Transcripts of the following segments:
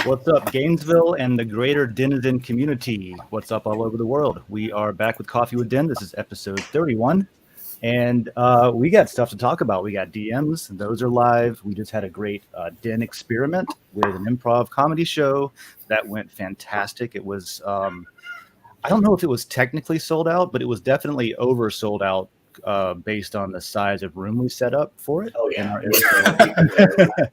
What's up, Gainesville and the greater Denizen community? What's up all over the world? We are back with Coffee with Den. This is episode 31. And we got stuff to talk about. We got DMs, and those are live. We just had a great Den experiment with an improv comedy show that went fantastic. It was, I don't know if it was technically sold out, but it was definitely oversold out based on the size of room we set up for it. Oh, yeah.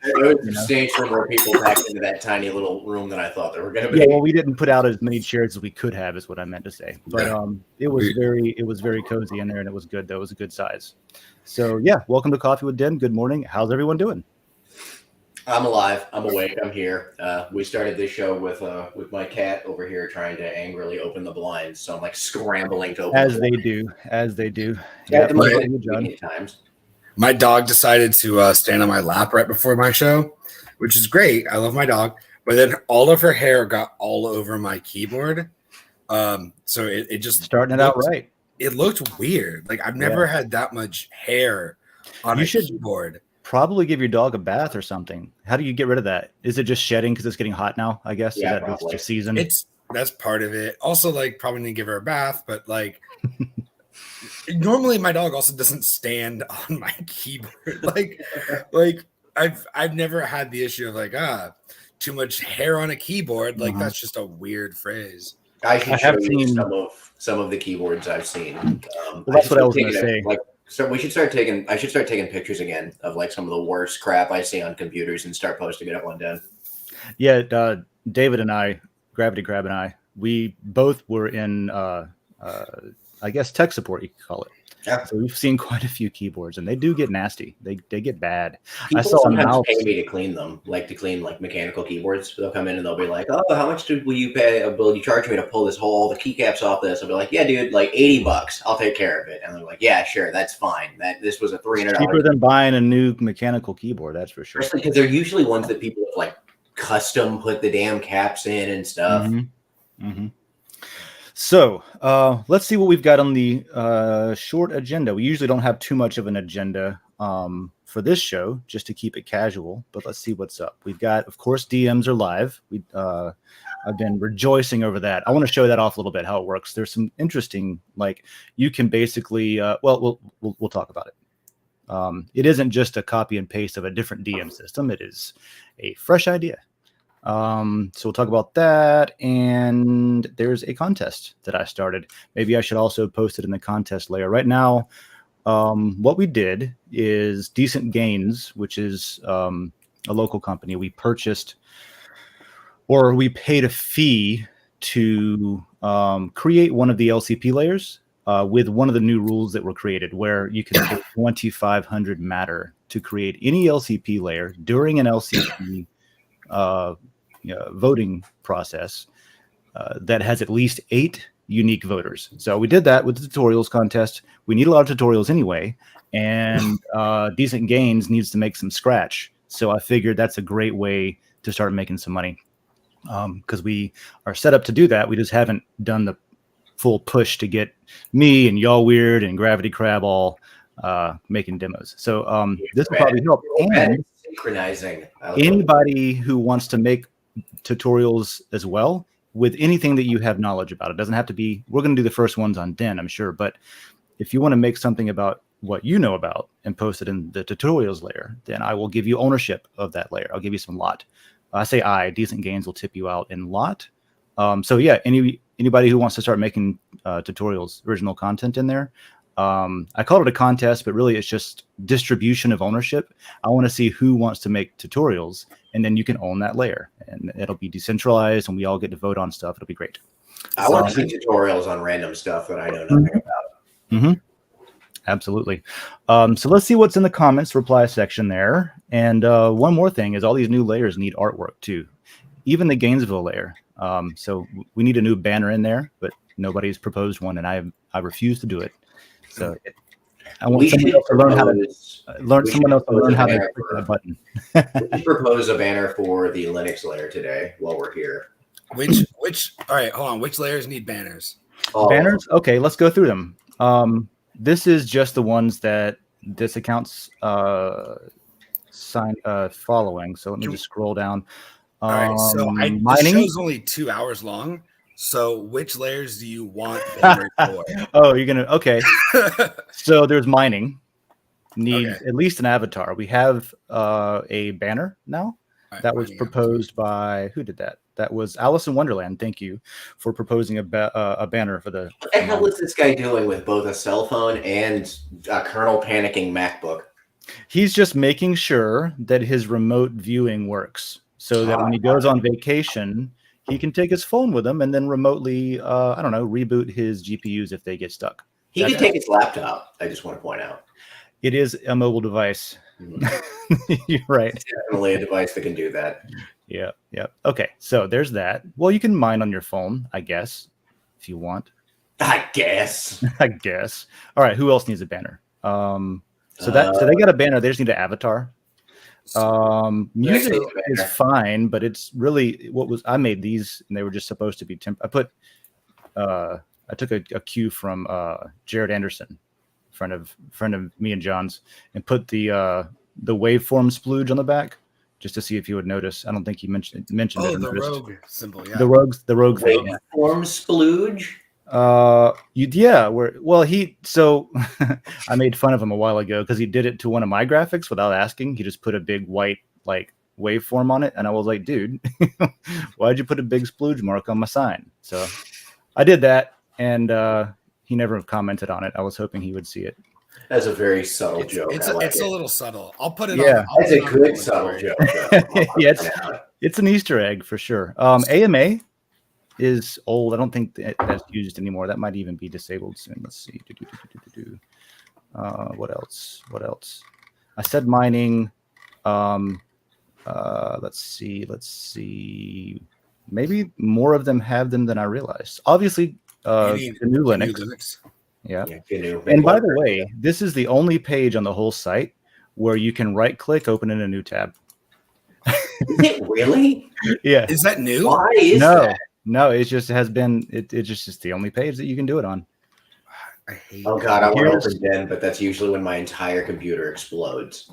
There was substantially more people packed into that tiny little room than I thought there were going to be. Yeah, well, we didn't put out as many chairs as we could have, is what I meant to say. But it was very cozy in there, and it was good, though. It was a good size. So, yeah, welcome to Coffee with Den. Good morning. How's everyone doing? I'm alive. I'm awake. I'm here. We started this show with my cat over here trying to angrily open the blinds, so I'm like scrambling to open as they do. Yeah, times. My dog decided to stand on my lap right before my show, which is great. I love my dog, but then all of her hair got all over my keyboard. So it just starting it out right. It looked weird. Like I've never had that much hair on a keyboard. Probably give your dog a bath or something. How do you get rid of that? Is it just shedding because it's getting hot now? I guess yeah, is that just season. That's part of it. Also, like probably need to give her a bath, but like normally my dog also doesn't stand on my keyboard. like I've never had the issue of like too much hair on a keyboard. Like that's just a weird phrase. I have seen some of the keyboards I've seen. That's what I was going to say. So I should start taking pictures again of like some of the worst crap I see on computers and start posting it up on Den. Yeah, David and I, Gravity Crab and I, we both were in I guess tech support, you could call it. Yeah. So we've seen quite a few keyboards, and they do get nasty. They get bad. People I saw sometimes pay me to clean them, like to clean like mechanical keyboards. They'll come in and they'll be like, "Oh, how much will you pay? Will you charge me to pull all the keycaps off this?" I'll be like, "Yeah, dude, like $80. I'll take care of it." And they're like, "Yeah, sure, that's fine. This was a $300 cheaper than buying a new mechanical keyboard, that's for sure." Especially because they're usually ones that people have like custom put the damn caps in and stuff. Mm-hmm. Mm-hmm. So let's see what we've got on the short agenda. We usually don't have too much of an agenda for this show, just to keep it casual. But let's see what's up. We've got, of course, DMs are live. I've been rejoicing over that. I want to show that off a little bit, how it works. There's some interesting, like you can basically, we'll talk about it. It isn't just a copy and paste of a different DM system. It is a fresh idea. So we'll talk about that, and there's a contest that I started. Maybe I should also post it in the contest layer. Right now, what we did is Decent Gains, which is a local company. We purchased, or we paid a fee to create one of the LCP layers with one of the new rules that were created, where you can pay 2,500 matter to create any LCP layer during an LCP voting process that has at least 8 unique voters. So we did that with the tutorials contest. We need a lot of tutorials anyway, and Decent Gains needs to make some scratch. So I figured that's a great way to start making some money, because we are set up to do that. We just haven't done the full push to get me and Y'all Weird and Gravity Crab all making demos. So this will probably help. And synchronizing. Anybody who wants to make tutorials as well with anything that you have knowledge about. It doesn't have to be, we're going to do the first ones on Den, I'm sure, but if you want to make something about what you know about and post it in the tutorials layer, then I will give you ownership of that layer. I'll give you some lot. I say Decent Gains will tip you out in lot. So yeah, anybody who wants to start making tutorials, original content in there, I call it a contest, but really it's just distribution of ownership. I want to see who wants to make tutorials, and then you can own that layer, and it'll be decentralized, and we all get to vote on stuff. It'll be great. I want to see tutorials on random stuff that I know nothing about. Mm-hmm. Absolutely. So let's see what's in the comments reply section there. And one more thing is all these new layers need artwork too, even the Gainesville layer. So we need a new banner in there, but nobody's proposed one, and I refuse to do it. So I want someone else to learn how to click that button. We should propose a banner for the Linux layer today while we're here. Which all right, hold on. Which layers need banners? Banners? Okay, let's go through them. This is just the ones that this account's following. So let me just scroll down. All right, so the Mining. show's only 2 hours long. So which layers do you want banners for? Oh, you're gonna okay. So there's mining. Needs Okay. at least an avatar. We have a banner now. All right, That was mining proposed by who did that? That was Alice in Wonderland. Thank you for proposing a banner for the. What the hell is this guy doing with both a cell phone and a kernel panicking MacBook? He's just making sure that his remote viewing works, so that when he goes on vacation, he can take his phone with him and then remotely, I don't know, reboot his GPUs if they get stuck. He could take his laptop. I just want to point out. It is a mobile device. You're right. It's definitely a device that can do that. Yeah. Okay, so there's that. Well, you can mine on your phone, I guess, if you want. I guess. I guess. All right. Who else needs a banner? So they got a banner. They just need an avatar. Music is fine, but it's really I made these, and they were just supposed to be I took a cue from Jared Anderson, friend of me and John's, and put the waveform splooge on the back just to see if you would notice. I don't think he mentioned it. Oh, the rogue symbol, yeah. The rogue thing. Waveform splooge. I made fun of him a while ago because he did it to one of my graphics without asking. He just put a big white like waveform on it, and I was like, dude, why'd you put a big splooge mark on my sign? So I did that, and he never commented on it. I was hoping he would see it. That's a very subtle joke. It's a little subtle. I'll put it on. Yeah, it's a good subtle joke. Yeah, it's an Easter egg for sure. AMA is old. I don't think that's used anymore. That might even be disabled soon. Let's see. What else? I said mining. Let's see. Maybe more of them have them than I realized. Obviously, GNU Linux. Yeah. GNU. And by the way, this is the only page on the whole site where you can right-click, open in a new tab. Is it really? Yeah. Is that new? Why is that? No, it just has been. It's just the only page that you can do it on. I hate. Oh God, I want to open Den, but that's usually when my entire computer explodes.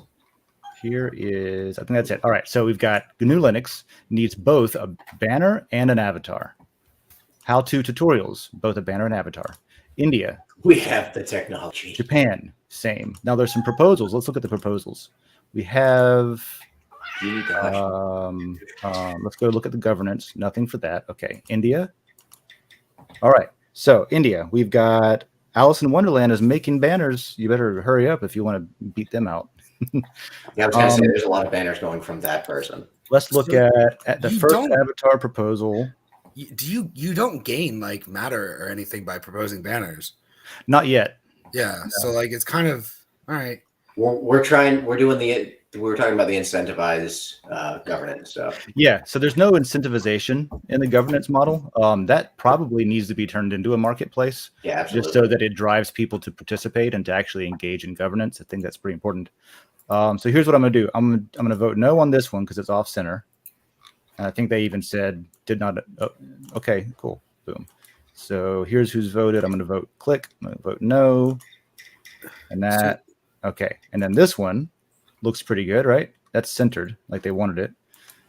Here is, I think that's it. All right, so we've got GNU Linux needs both a banner and an avatar. How-to tutorials, both a banner and avatar. India. We have the technology. Japan, same. Now there's some proposals. Let's look at the proposals. We have. Let's go look at the governance. Nothing for that. Okay, India. All right, so India, we've got Alice in Wonderland is making banners. You better hurry up if you want to beat them out. Yeah, I was gonna say there's a lot of banners going from that person. Let's look at the first avatar proposal. You don't gain like matter or anything by proposing banners. Not yet. Yeah, so like it's kind of all right. We're talking about the incentivized governance stuff. Yeah, so there's no incentivization in the governance model. That probably needs to be turned into a marketplace. Yeah, absolutely. Just so that it drives people to participate and to actually engage in governance. I think that's pretty important. So here's what I'm going to do. I'm going to vote no on this one because it's off center. And I think they even said did not. Oh, okay, cool. Boom. So here's who's voted. I'm going to vote click. I'm going to vote no. And that. Okay. And then this one looks pretty good, right? That's centered like they wanted it.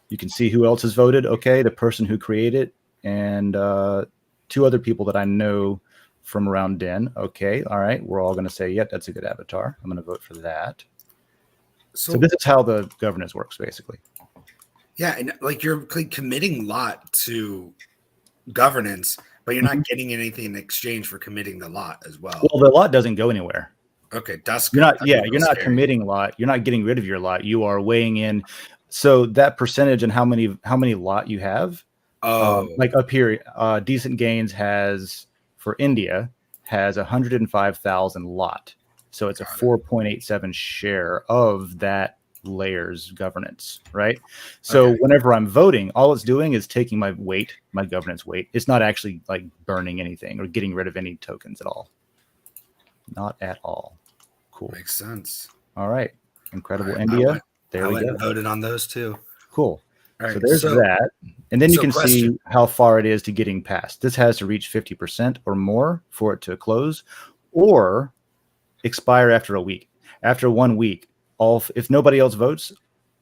You can see who else has voted. Okay. The person who created it and 2 other people that I know from around Den. Okay. All right. We're all going to say, yep, that's a good avatar. I'm going to vote for that. So this is how the governance works, basically. Yeah, and like you're committing lot to governance, but you're not getting anything in exchange for committing the lot as well. Well, the lot doesn't go anywhere. Okay, that's you're not. Yeah, you're not committing lot. You're not getting rid of your lot. You are weighing in. So that percentage and how many lot you have. Like up here, Decent Gains has for India has 105,000 lot. So it's a 4.87 share of that layer's governance, right? So whenever I'm voting, all it's doing is taking my weight, my governance weight. It's not actually like burning anything or getting rid of any tokens at all. Not at all. Cool. Makes sense. All right. Incredible India. There we go. Voted on those too. Cool. All right, so there's that. And then you can see how far it is to getting past. This has to reach 50% or more for it to close or expire after a week. After 1 week, if nobody else votes,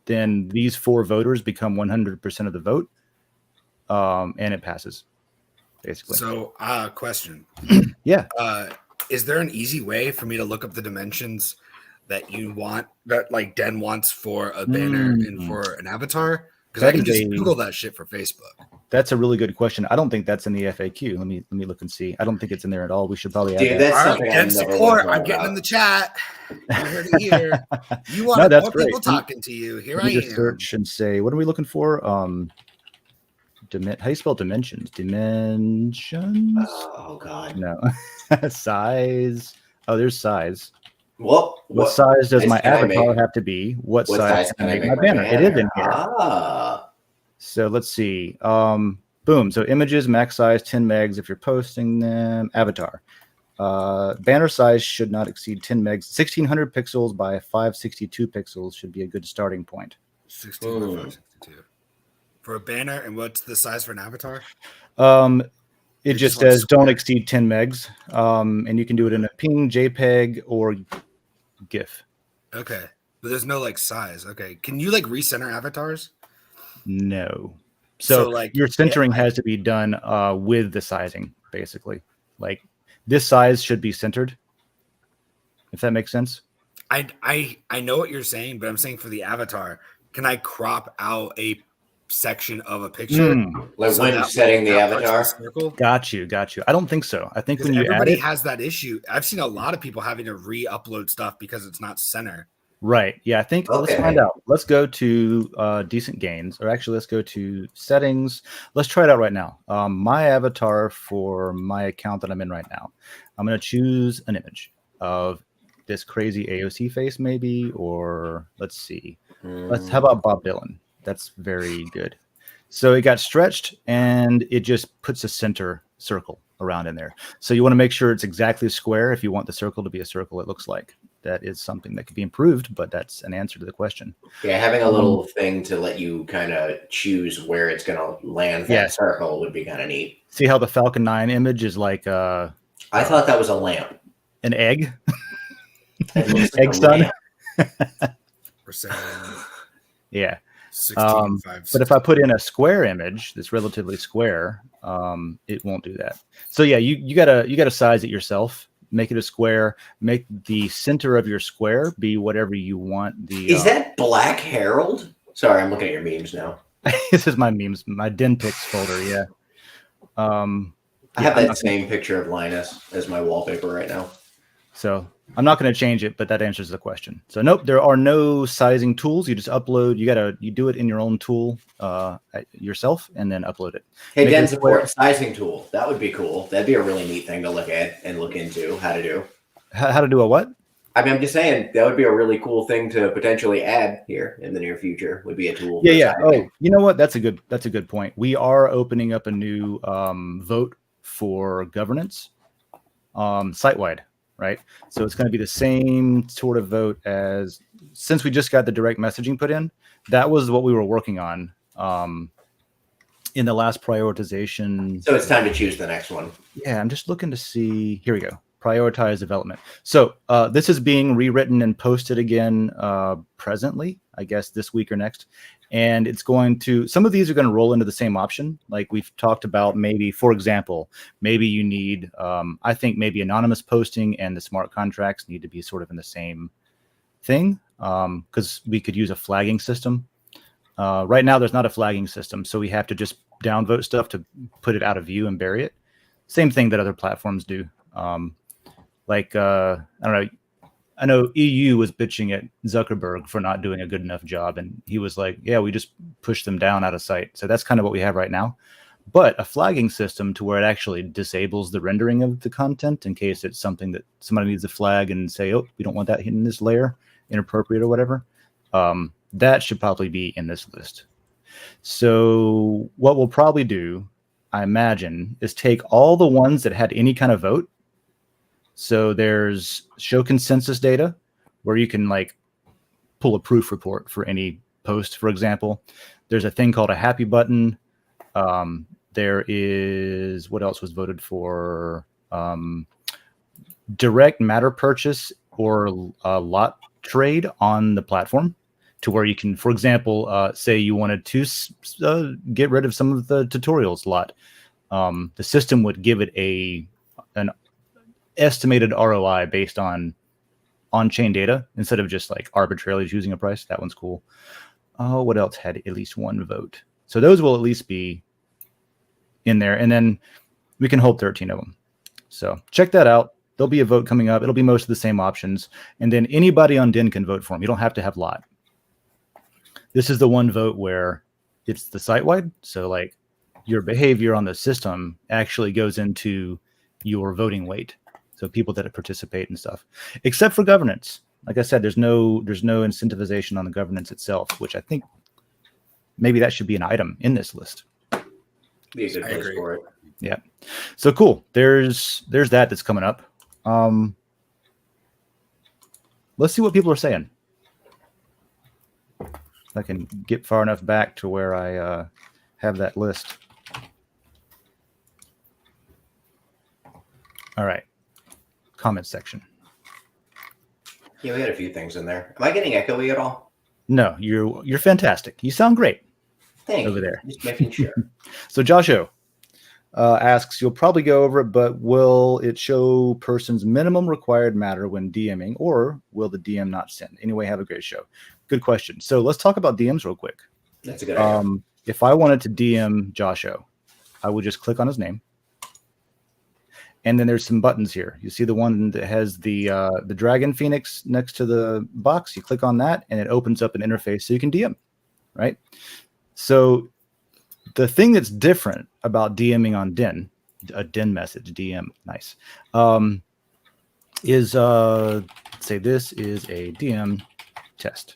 then these 4 voters become 100% of the vote, and it passes, basically. So, question. Yeah. Is there an easy way for me to look up the dimensions that you want, that like Den wants for a banner and for an avatar? Because I can just Google that shit for Facebook. That's a really good question. I don't think that's in the FAQ. Let me look and see. I don't think it's in there at all. We should probably add that. That's all something right, Den support. I'm getting in the chat. I'm here to hear. You want more people talking to you. Here I just am. Search and say, what are we looking for? How do you spell dimensions? Dimensions? Oh God. No. Size. Oh, there's size. Well, what size does my avatar have to be? What size can I make my banner? It is in here. So let's see. Boom. So images, max size 10 megs if you're posting them. Avatar. Banner size should not exceed 10 megs. 1600 pixels by 562 pixels should be a good starting point. 16 by 562 for a banner. And what's the size for an avatar? It just says don't exceed 10 megs. And you can do it in a ping, JPEG, or GIF. Okay, but there's no like size. Okay, can you like recenter avatars? No. So like your centering has to be done with the sizing, basically. Like this size should be centered. If that makes sense. I know what you're saying, but I'm saying for the avatar, can I crop out a section of a picture? Like so when setting the avatar? Got you. I don't think so. I think when you everybody has that issue. I've seen a lot of people having to re-upload stuff because it's not center. Right. Yeah, I think let's find out. Let's go to decent gains, or actually let's go to settings. Let's try it out right now. My avatar for my account that I'm in right now. I'm going to choose an image of this crazy AOC face maybe, or let's see. How about Bob Dylan? That's very good. So it got stretched and it just puts a center circle around in there. So you want to make sure it's exactly a square. If you want the circle to be a circle, it looks like. That is something that could be improved, but that's an answer to the question. Yeah, having a little thing to let you kind of choose where it's going to land that circle would be kind of neat. See how the Falcon 9 image is like I thought that was a lamp. An egg? Egg sun? We're saying yeah. 16, 5, but if I put in a square image that's relatively square, it won't do that. So yeah, you gotta size it yourself. Make it a square. Make the center of your square be whatever you want. Is that Black Herald? Sorry, I'm looking at your memes now. This is my memes, my Den pics folder. Yeah. I have that same picture of Linus as my wallpaper right now. So I'm not going to change it, but that answers the question. So nope, there are no sizing tools. You just upload. You do it in your own tool yourself, and then upload it. Hey, Den support sizing tool. That would be cool. That'd be a really neat thing to look at and look into how to do. How to do a what? I mean, I'm just saying that would be a really cool thing to potentially add here in the near future. Would be a tool. Yeah. Oh, you know what? That's a good point. We are opening up a new vote for governance, site-wide. Right. So it's going to be the same sort of vote as since we just got the direct messaging put in. That was what we were working on in the last prioritization. So it's time to choose the next one. Yeah, I'm just looking to see. Here we go. Prioritize development. So this is being rewritten and posted again presently, I guess this week or next. And it's going to, some of these are going to roll into the same option. Like we've talked about, maybe, for example, maybe you need, I think maybe anonymous posting and the smart contracts need to be sort of in the same thing because we could use a flagging system. Right now, there's not a flagging system, so we have to just downvote stuff to put it out of view and bury it. Same thing that other platforms do. I don't know. I know EU was bitching at Zuckerberg for not doing a good enough job. And he was like, yeah, we just push them down out of sight. So that's kind of what we have right now. But a flagging system to where it actually disables the rendering of the content in case it's something that somebody needs to flag and say, oh, we don't want that in this layer, inappropriate or whatever. That should probably be in this list. So what we'll probably do, I imagine, is take all the ones that had any kind of vote. So there's show consensus data where you can like pull a proof report for any post, for example. There's a thing called a happy button. There is, what else was voted for? Direct matter purchase or lot trade on the platform. to where you can, for example, say you wanted to get rid of some of the tutorials a lot. The system would give it an estimated ROI based on on-chain data instead of just like arbitrarily choosing a price. That one's cool. Oh, what else had at least one vote? So those will at least be in there, and then we can hold 13 of them. So check that out. There'll be a vote coming up. It'll be most of the same options, and then anybody on Den can vote for them. You don't have to have lot. This is the one vote where it's the site-wide. So like your behavior on the system actually goes into your voting weight. So people that participate and stuff, except for governance. Like I said, there's no incentivization on the governance itself, which I think maybe that should be an item in this list. Be a good place for it. Yeah. So cool. There's that's coming up. Let's see what people are saying. If I can get far enough back to where I have that list. All right. Comment section. Yeah, we had a few things in there. Am I getting echoey at all? No, you're fantastic. You sound great. Thanks. Over there. Just making sure. So Josh O asks, you'll probably go over it, but will it show person's minimum required matter when DMing, or will the DM not send? Anyway, have a great show. Good question. So let's talk about DMs real quick. That's a good idea. If I wanted to DM Josh O, I would just click on his name. And then there's some buttons here. You see the one that has the dragon phoenix next to the box. You click on that, and it opens up an interface so you can DM, right? So the thing that's different about DMing on Den, a Den message, DM, nice, is say this is a DM test.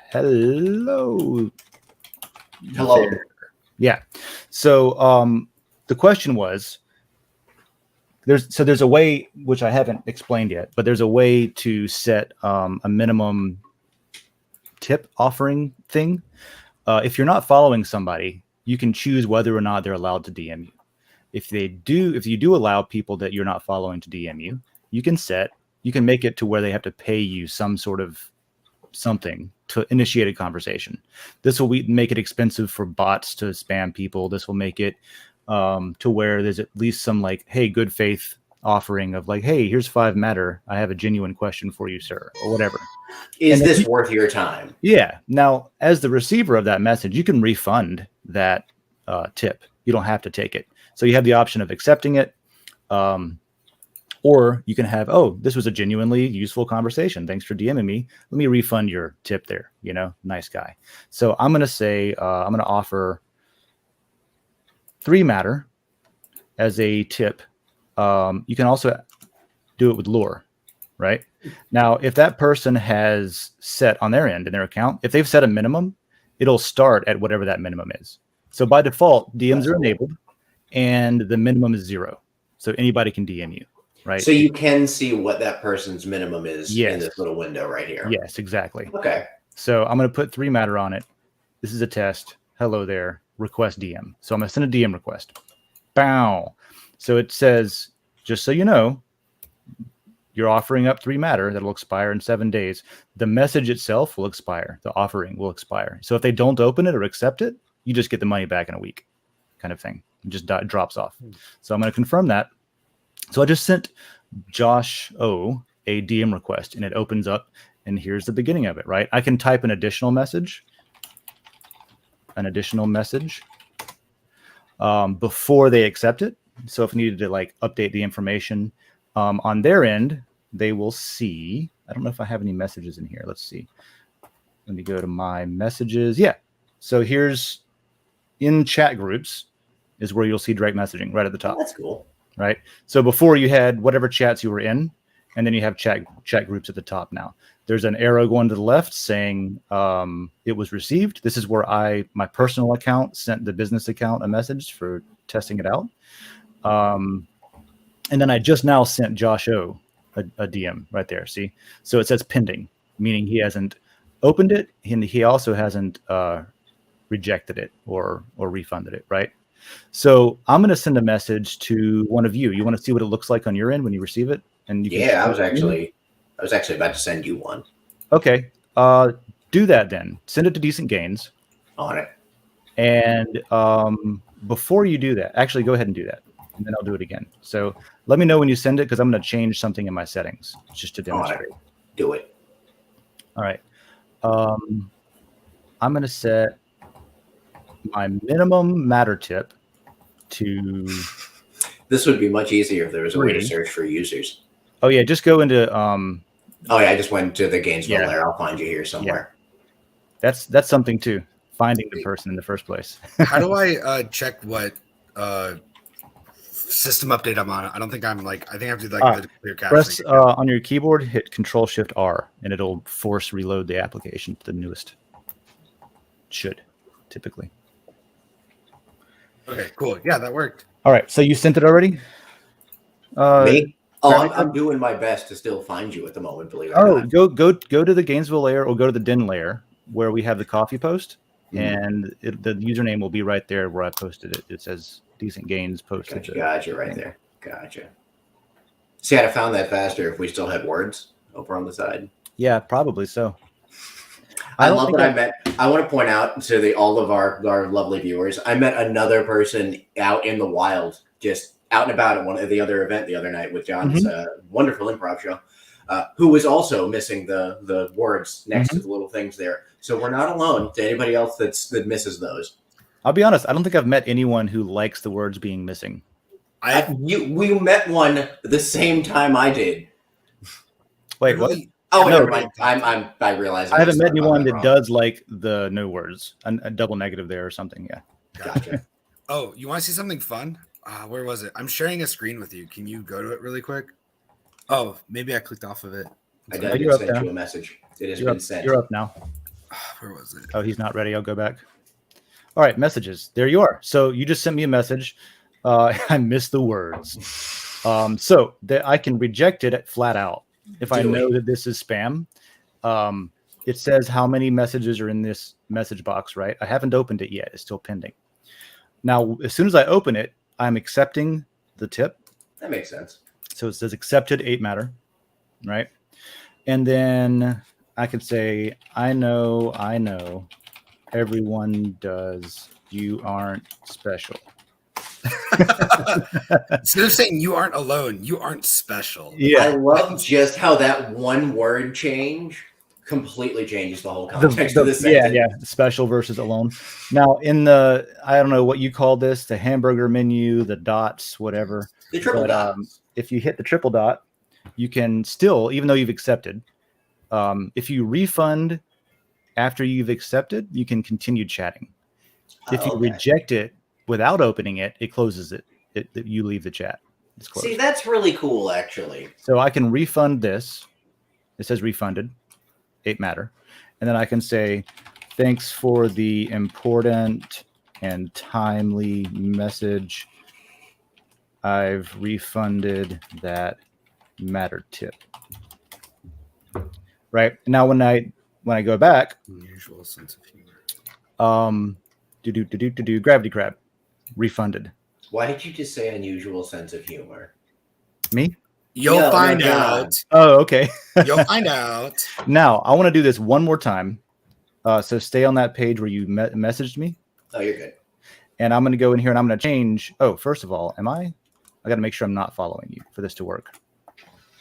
Hello. Hello. Yeah. So the question was, there's a way, which I haven't explained yet, but there's a way to set a minimum tip offering thing. If you're not following somebody, you can choose whether or not they're allowed to DM you. If you do allow people that you're not following to DM you, you can make it to where they have to pay you some sort of something to initiate a conversation. This will make it expensive for bots to spam people. This will make it to where there's at least some like, hey, good faith offering of like, hey, here's 5 matter. I have a genuine question for you, sir, or whatever. Is this worth your time? Yeah. Now, as the receiver of that message, you can refund that tip. You don't have to take it. So you have the option of accepting it, or you can have, oh, this was a genuinely useful conversation. Thanks for DMing me. Let me refund your tip there. Nice guy. So I'm going to say, I'm going to offer 3 matter as a tip. You can also do it with lore, right? Now, if that person has set on their end in their account, if they've set a minimum, it'll start at whatever that minimum is. So by default, DMs are enabled and the minimum is 0. So anybody can DM you, right? So you can see what that person's minimum is Yes. in this little window right here. Yes, exactly. Okay. So I'm going to put 3 matter on it. This is a test. Hello there. Request DM. So I'm going to send a DM request. Bow. So it says, just so you know, you're offering up 3 matter that'll expire in 7 days. The message itself will expire. The offering will expire. So if they don't open it or accept it, you just get the money back in a week, kind of thing. It just drops off. So I'm going to confirm that. So I just sent Josh O a DM request, and it opens up, and here's the beginning of it, right? I can type an additional message. Before they accept it. So if needed to like update the information on their end, they will see. I don't know if I have any messages in here. Let's see. Let me go to my messages. Yeah. So here's in chat groups is where you'll see direct messaging right at the top. That's cool. Right. So before you had whatever chats you were in, and then you have chat groups at the top now. There's an arrow going to the left saying it was received. This is where my personal account sent the business account a message for testing it out. And then I just now sent Josh O a DM right there. See? So it says pending, meaning he hasn't opened it, and he also hasn't rejected it or refunded it, right? So I'm going to send a message to one of you. You want to see what it looks like on your end when you receive it? And you I was actually about to send you one. Okay. do that then. Send it to Decent Gains. On it. And before you do that, actually go ahead and do that. And then I'll do it again. So let me know when you send it because I'm going to change something in my settings just to demonstrate. Do it. All right. I'm going to set my minimum matter tip to... This would be much easier if there was a way to 3. search for users. Oh, yeah. Just go into... oh, yeah. I just went to the Gainesville layer. I'll find you here somewhere. Yeah. That's something, too. Finding the person in the first place. How do I check what system update I'm on? I don't think I'm like... I think I have to do like the clear caption. Press on your keyboard, hit Control-Shift-R, and it'll force reload the application to the newest. Should, typically. Okay, cool. Yeah, that worked. All right, so you sent it already? Me? Oh, I'm doing my best to still find you at the moment, believe it or not. Go to the Gainesville layer or go to the Den layer where we have the coffee post, and the username will be right there where I posted it. It says Decent Gains posted. Gotcha, right there. Gotcha. See, I'd have found that faster if we still had words over on the side. Yeah, probably so. I love that I want to point out to all of our lovely viewers, I met another person out in the wild, just out and about at one of the other event the other night with John's wonderful improv show, who was also missing the words next to the little things there. So we're not alone to anybody else that misses those. I'll be honest, I don't think I've met anyone who likes the words being missing. We met one the same time I did. Wait, what? Oh, no, never mind. I realize I haven't met anyone that does like the no words, a double negative there or something. Yeah. Gotcha. Oh, you want to see something fun? Where was it? I'm sharing a screen with you. Can you go to it really quick? Oh, maybe I clicked off of it. I did send you a message. It has been sent. You're up now. Where was it? Oh, he's not ready. I'll go back. All right, messages. There you are. So you just sent me a message. I missed the words. So that I can reject it flat out. If I know that this is spam, it says how many messages are in this message box, right? I haven't opened it yet. It's still pending. Now, as soon as I open it, I'm accepting the tip. That makes sense. So it says accepted 8 matter, right? And then I can say, I know, everyone does. You aren't special. Instead of saying you aren't alone, you aren't special. Yeah, I love just how that one word change completely changes the whole context of the sentence. Yeah, special versus alone. Now, in the, I don't know what you call this, the hamburger menu, the dots, whatever. The triple dots. If you hit the triple dot, you can still, even though you've accepted, if you refund after you've accepted, you can continue chatting. If you reject it without opening it, it closes it. You leave the chat. It's closed. See, that's really cool, actually. So I can refund this. It says refunded, 8 matter. And then I can say, thanks for the important and timely message. I've refunded that matter tip. Right. Now when I go back, unusual sense of humor. Gravity crab. Refunded. Why did you just say unusual sense of humor? Me? You'll find out. Oh, okay. You'll find out. Now, I want to do this one more time. So stay on that page where you messaged me. Oh, you're good. And I'm going to go in here and I'm going to change. Oh, first of all, I got to make sure I'm not following you for this to work.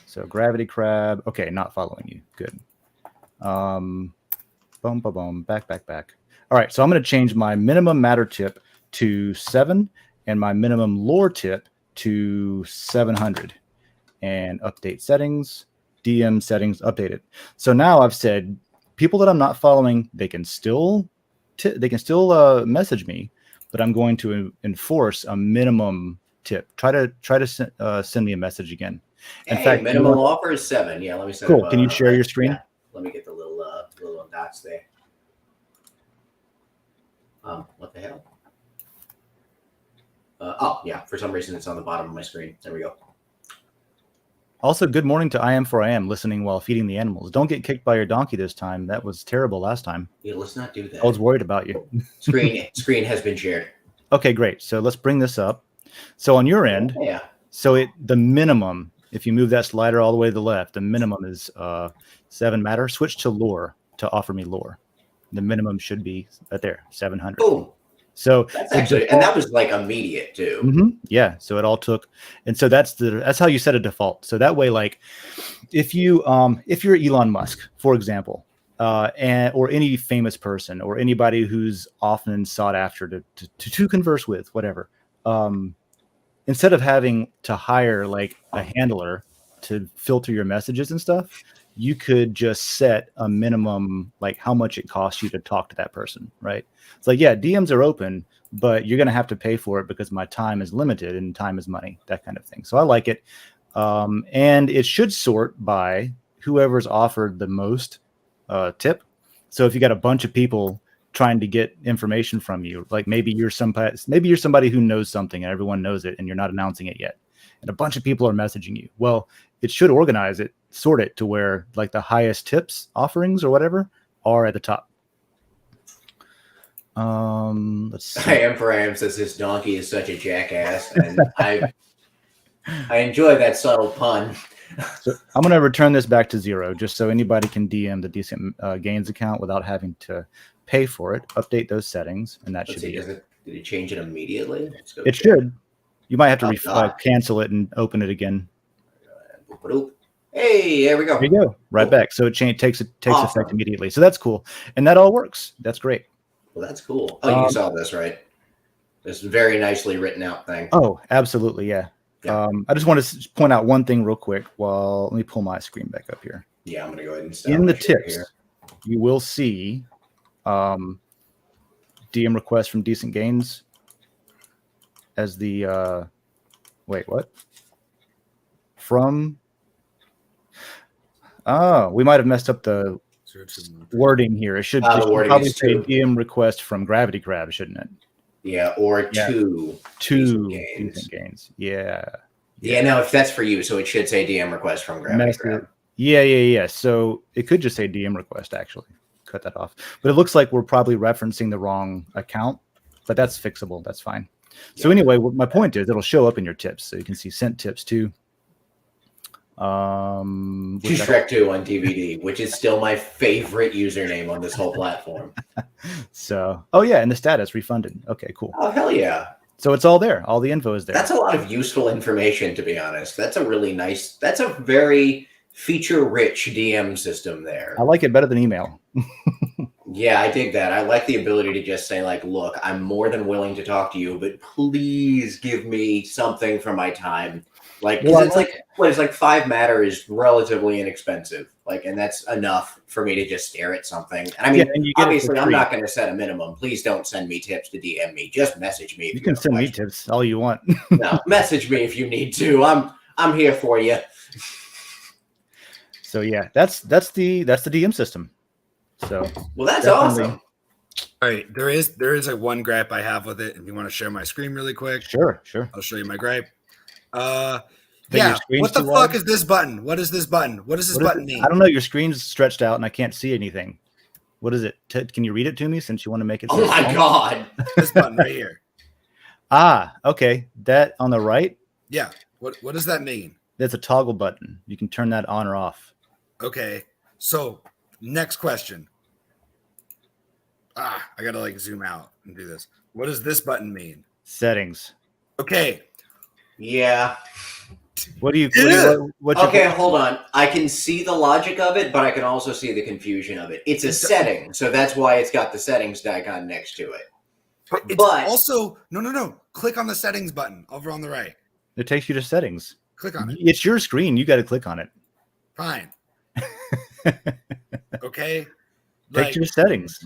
So gravity crab. Okay, not following you. Good. Boom, boom, boom. Back. All right, so I'm going to change my minimum matter tip to 7 and my minimum lore tip to 700 and update settings, DM settings, updated. So now I've said people that I'm not following, they can still message me, but I'm going to enforce a minimum tip. Try to send me a message again. In fact, minimum offer is 7. Yeah, let me set cool. Can you share your screen? Yeah. Let me get the little dots there. What the hell? Oh, yeah. For some reason, it's on the bottom of my screen. There we go. Also, good morning to I Am For I Am, listening while feeding the animals. Don't get kicked by your donkey this time. That was terrible last time. Yeah, let's not do that. I was worried about you. Screen has been shared. Okay, great. So let's bring this up. So on your end, so the minimum, if you move that slider all the way to the left, the minimum is 7 matter. Switch to lore. to offer me lore. The minimum should be right there, 700. Boom. So That's actually, and that was like immediate too. Yeah. So it all took, and so that's how you set a default. So that way, like if you're Elon Musk, for example, or any famous person or anybody who's often sought after to converse with, whatever, instead of having to hire like a handler to filter your messages and stuff, you could just set a minimum, like how much it costs you to talk to that person, right? It's like, yeah, DMs are open, but you're going to have to pay for it because my time is limited and time is money, that kind of thing. So I like it. And it should sort by whoever's offered the most tip. So if you got a bunch of people trying to get information from you, like maybe you're somebody who knows something and everyone knows it and you're not announcing it yet, and a bunch of people are messaging you. Well, it should organize it, sort it to where like the highest tips offerings or whatever are at the top. Let's see. I am says this donkey is such a jackass, and I enjoy that subtle pun. So I'm going to return this back to 0 just so anybody can DM the Decent Gains account without having to pay for it. Update those settings, and that should be it. Did he change it immediately? It should. You might have to cancel it and open it again. Hey, there we go. There you go. Right back. So it takes effect immediately. So that's cool. And that all works. That's great. Well, that's cool. Oh, you saw this, right? This very nicely written out thing. Oh, absolutely. Yeah. I just want to point out one thing real quick. Well, let me pull my screen back up here. Yeah, I'm going to go ahead and stop. In the tips, you will see DM requests from Decent Gains as the wait, what? From we might have messed up the wording here. It should probably say DM request from Gravity Crab, shouldn't it? Yeah, or two Decent Gains. Yeah. No, if that's for you, so it should say DM request from Gravity Crab. Yeah. So it could just say DM request, actually. Cut that off. But it looks like we're probably referencing the wrong account, but that's fixable. That's fine. Yeah. So anyway, my point is it'll show up in your tips. So you can see sent tips too. Shrek 2 on DVD, which is still my favorite username on this whole platform. So, oh yeah, and the status refunded. Okay, cool. Oh, hell yeah. So it's all there. All the info is there. That's a lot of useful information, to be honest. That's a very feature-rich DM system there. I like it better than email. Yeah, I dig that. I like the ability to just say, like, look, I'm more than willing to talk to you, but please give me something for my time. Like, because it's like 5 matter is relatively inexpensive. Like, and that's enough for me to just stare at something. And I mean, obviously, I'm not going to set a minimum. Please don't send me tips to DM me. Just message me. You can send me tips all you want. No, message me if you need to. I'm here for you. So yeah, that's the DM system. So well, that's awesome. All right, there is a one gripe I have with it. If you want to share my screen really quick, sure. I'll show you my gripe. Yeah. What the fuck is this button? What is this button? What does this button mean? I don't know. Your screen's stretched out and I can't see anything. What is it? Can you read it to me since you want to make it? Oh my god! This button right here. Okay. That on the right. Yeah. What does that mean? That's a toggle button. You can turn that on or off. Okay. So next question. I gotta like zoom out and do this. What does this button mean? Settings. Okay. Yeah. Okay, hold on. I can see the logic of it, but I can also see the confusion of it. It's a setting, so that's why it's got the settings icon next to it. But also, no. Click on the settings button over on the right. It takes you to settings. Click on it. It's your screen. You got to click on it. Fine. Okay. Take your settings.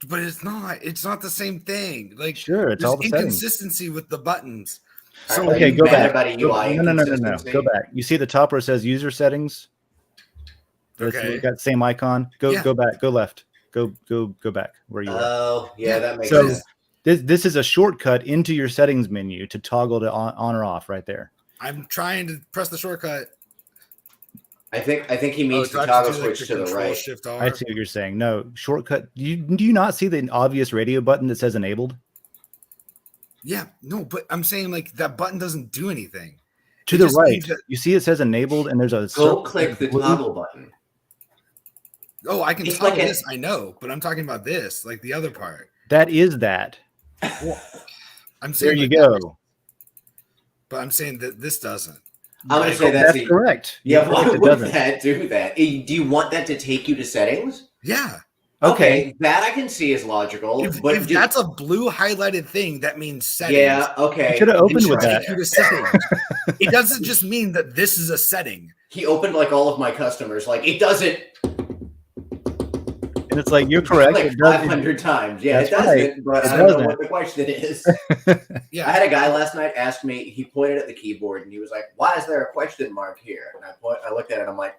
But it's not the same thing. Like, sure, it's all the settings. Inconsistency with the buttons. So okay, go back. No. Go back. You see the top where it says user settings? Okay. You got the same icon. Go back. Go left. Go back where you are. Oh, yeah, that makes sense. This is a shortcut into your settings menu to toggle to on or off right there. I'm trying to press the shortcut. I think he means to toggle switch to the right. Shift-R. I see what you're saying. No, shortcut. Do you not see the obvious radio button that says enabled? Yeah, no, but I'm saying like that button doesn't do anything. To the right, you see it says enabled, and there's a go click the toggle button. Oh, I can It's toggle like this. I know, but I'm talking about this, like the other part. That is that. Well, I'm There saying you like go. that, but I'm saying that this doesn't. I'm going to say that's correct. Yeah, You're why correct, it would doesn't. that do that? Do you want that to take you to settings? Yeah. Okay, that I can see is logical. But If that's a blue highlighted thing, that means settings. Yeah, okay. You should have opened It should with that. take you to settings. It doesn't just mean that this is a setting. He opened like all of my customers. Like it doesn't. And it's like, you're correct. Like It does- 500 times. Yeah, That's it doesn't. right. But It I don't know doesn't. what the question is. Yeah. I had a guy last night ask me. He pointed at the keyboard and he was like, "Why is there a question mark here?" And I looked at it. And I'm like,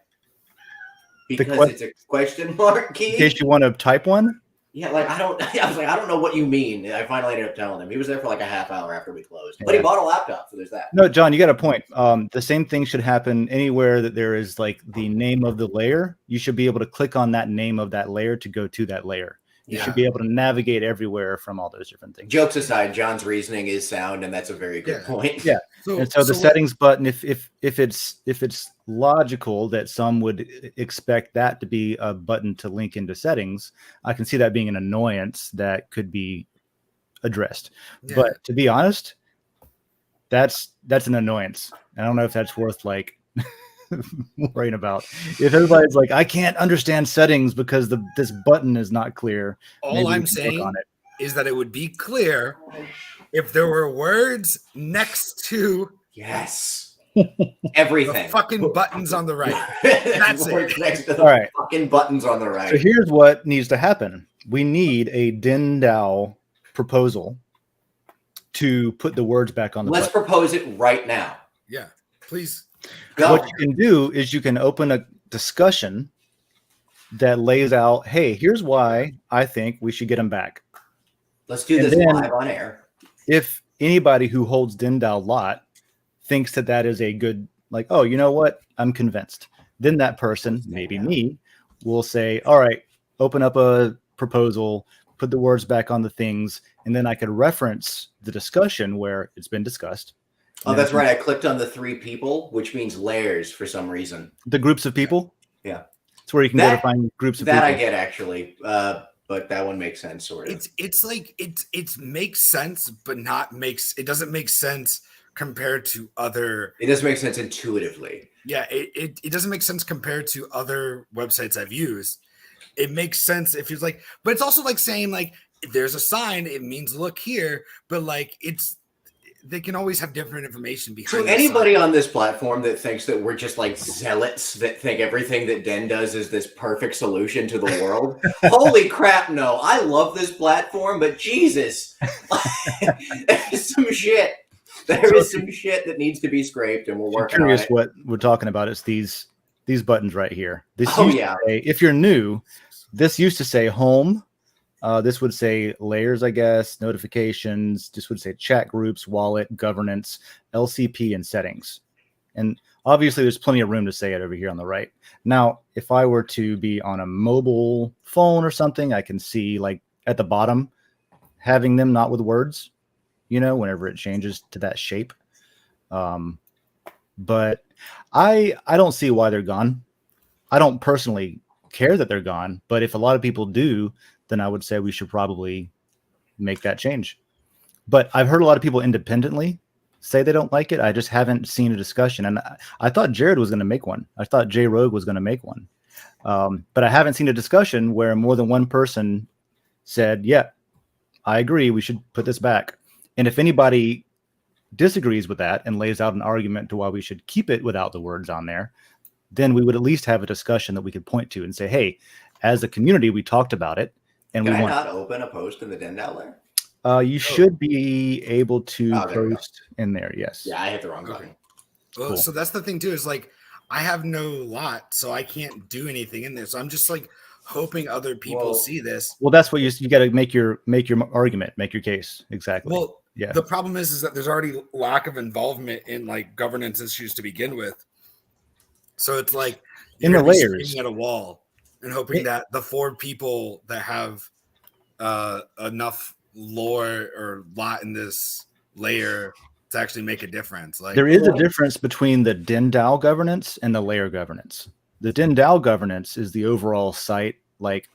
"Because it's a question mark key." In case you want to type one. Yeah, like I was like, I don't know what you mean. And I finally ended up telling him. He was there for like a half hour after we closed, but he Yeah. bought a laptop, so there's that. No, John, you got a point. The same thing should happen anywhere that there is like the name of the layer. You should be able to click on that name of that layer to go to that layer. You should be able to navigate everywhere from all those different things. Jokes aside, John's reasoning is sound, and that's a very good point. Yeah. And so the settings button, if it's logical that some would expect that to be a button to link into settings, I can see that being an annoyance that could be addressed. Yeah. But to be honest, that's an annoyance. I don't know if that's worth like worrying about. If everybody's like, I can't understand settings because this button is not clear. All I'm saying is that it would be clear if there were words next to everything. The fucking buttons on the right. That's it. Next to the All right. fucking buttons on the right. So here's what needs to happen. We need a Den.social proposal to put the words back on the Let's button. propose it right now. Yeah, please. Go. What you can do is you can open a discussion that lays out, hey, here's why I think we should get them back. Let's do And this then live on air. If anybody who holds Den.social lot thinks that is a good, like, oh, you know what? I'm convinced. Then that person, maybe me, will say, all right, open up a proposal, put the words back on the things, and then I could reference the discussion where it's been discussed. Oh, that's right. I clicked on the 3 people, which means layers for some reason. The groups of people? Yeah. It's where you can go to find groups of people. That I get, actually. But that one makes sense, sort of. It's like it makes sense, but it doesn't make sense compared to other. It doesn't make sense intuitively. Yeah, it doesn't make sense compared to other websites I've used. It makes sense if it's like, but it's also like saying like if there's a sign, it means look here, but like they can always have different information behind. So anybody on this platform that thinks that we're just like zealots that think everything that Den does is this perfect solution to the world, holy crap! No, I love this platform, but Jesus, there's some shit. There is some shit that needs to be scraped, and we're working on it. What we're talking about is these buttons right here. This yeah. Say, if you're new, this used to say home. This would say layers, I guess, notifications. This would say chat groups, wallet, governance, LCP, and settings. And obviously, there's plenty of room to say it over here on the right. Now, if I were to be on a mobile phone or something, I can see like at the bottom, having them not with words, whenever it changes to that shape. But I don't see why they're gone. I don't personally care that they're gone, but if a lot of people do, then I would say we should probably make that change. But I've heard a lot of people independently say they don't like it. I just haven't seen a discussion. And I thought Jared was going to make one. I thought J Rogue was going to make one. But I haven't seen a discussion where more than one person said, yeah, I agree. We should put this back. And if anybody disagrees with that and lays out an argument to why we should keep it without the words on there, then we would at least have a discussion that we could point to and say, hey, as a community, we talked about it. And Can we I not open a post in the Den.social layer? You should be able to post in there. Yes. Yeah, I hit the wrong button. Well, cool. So that's the thing too, is like, I have no lot, so I can't do anything in there. So I'm just like hoping other people see this. Well, that's what you got to make your argument, make your case. Exactly. Well, yeah. The problem is that there's already lack of involvement in like governance issues to begin with. So it's like in the layers at a wall and hoping that the 4 people that have enough lore or lot in this layer to actually make a difference. Like there is a difference between the Den.social governance and the layer governance. the Den.social governance is the overall site, like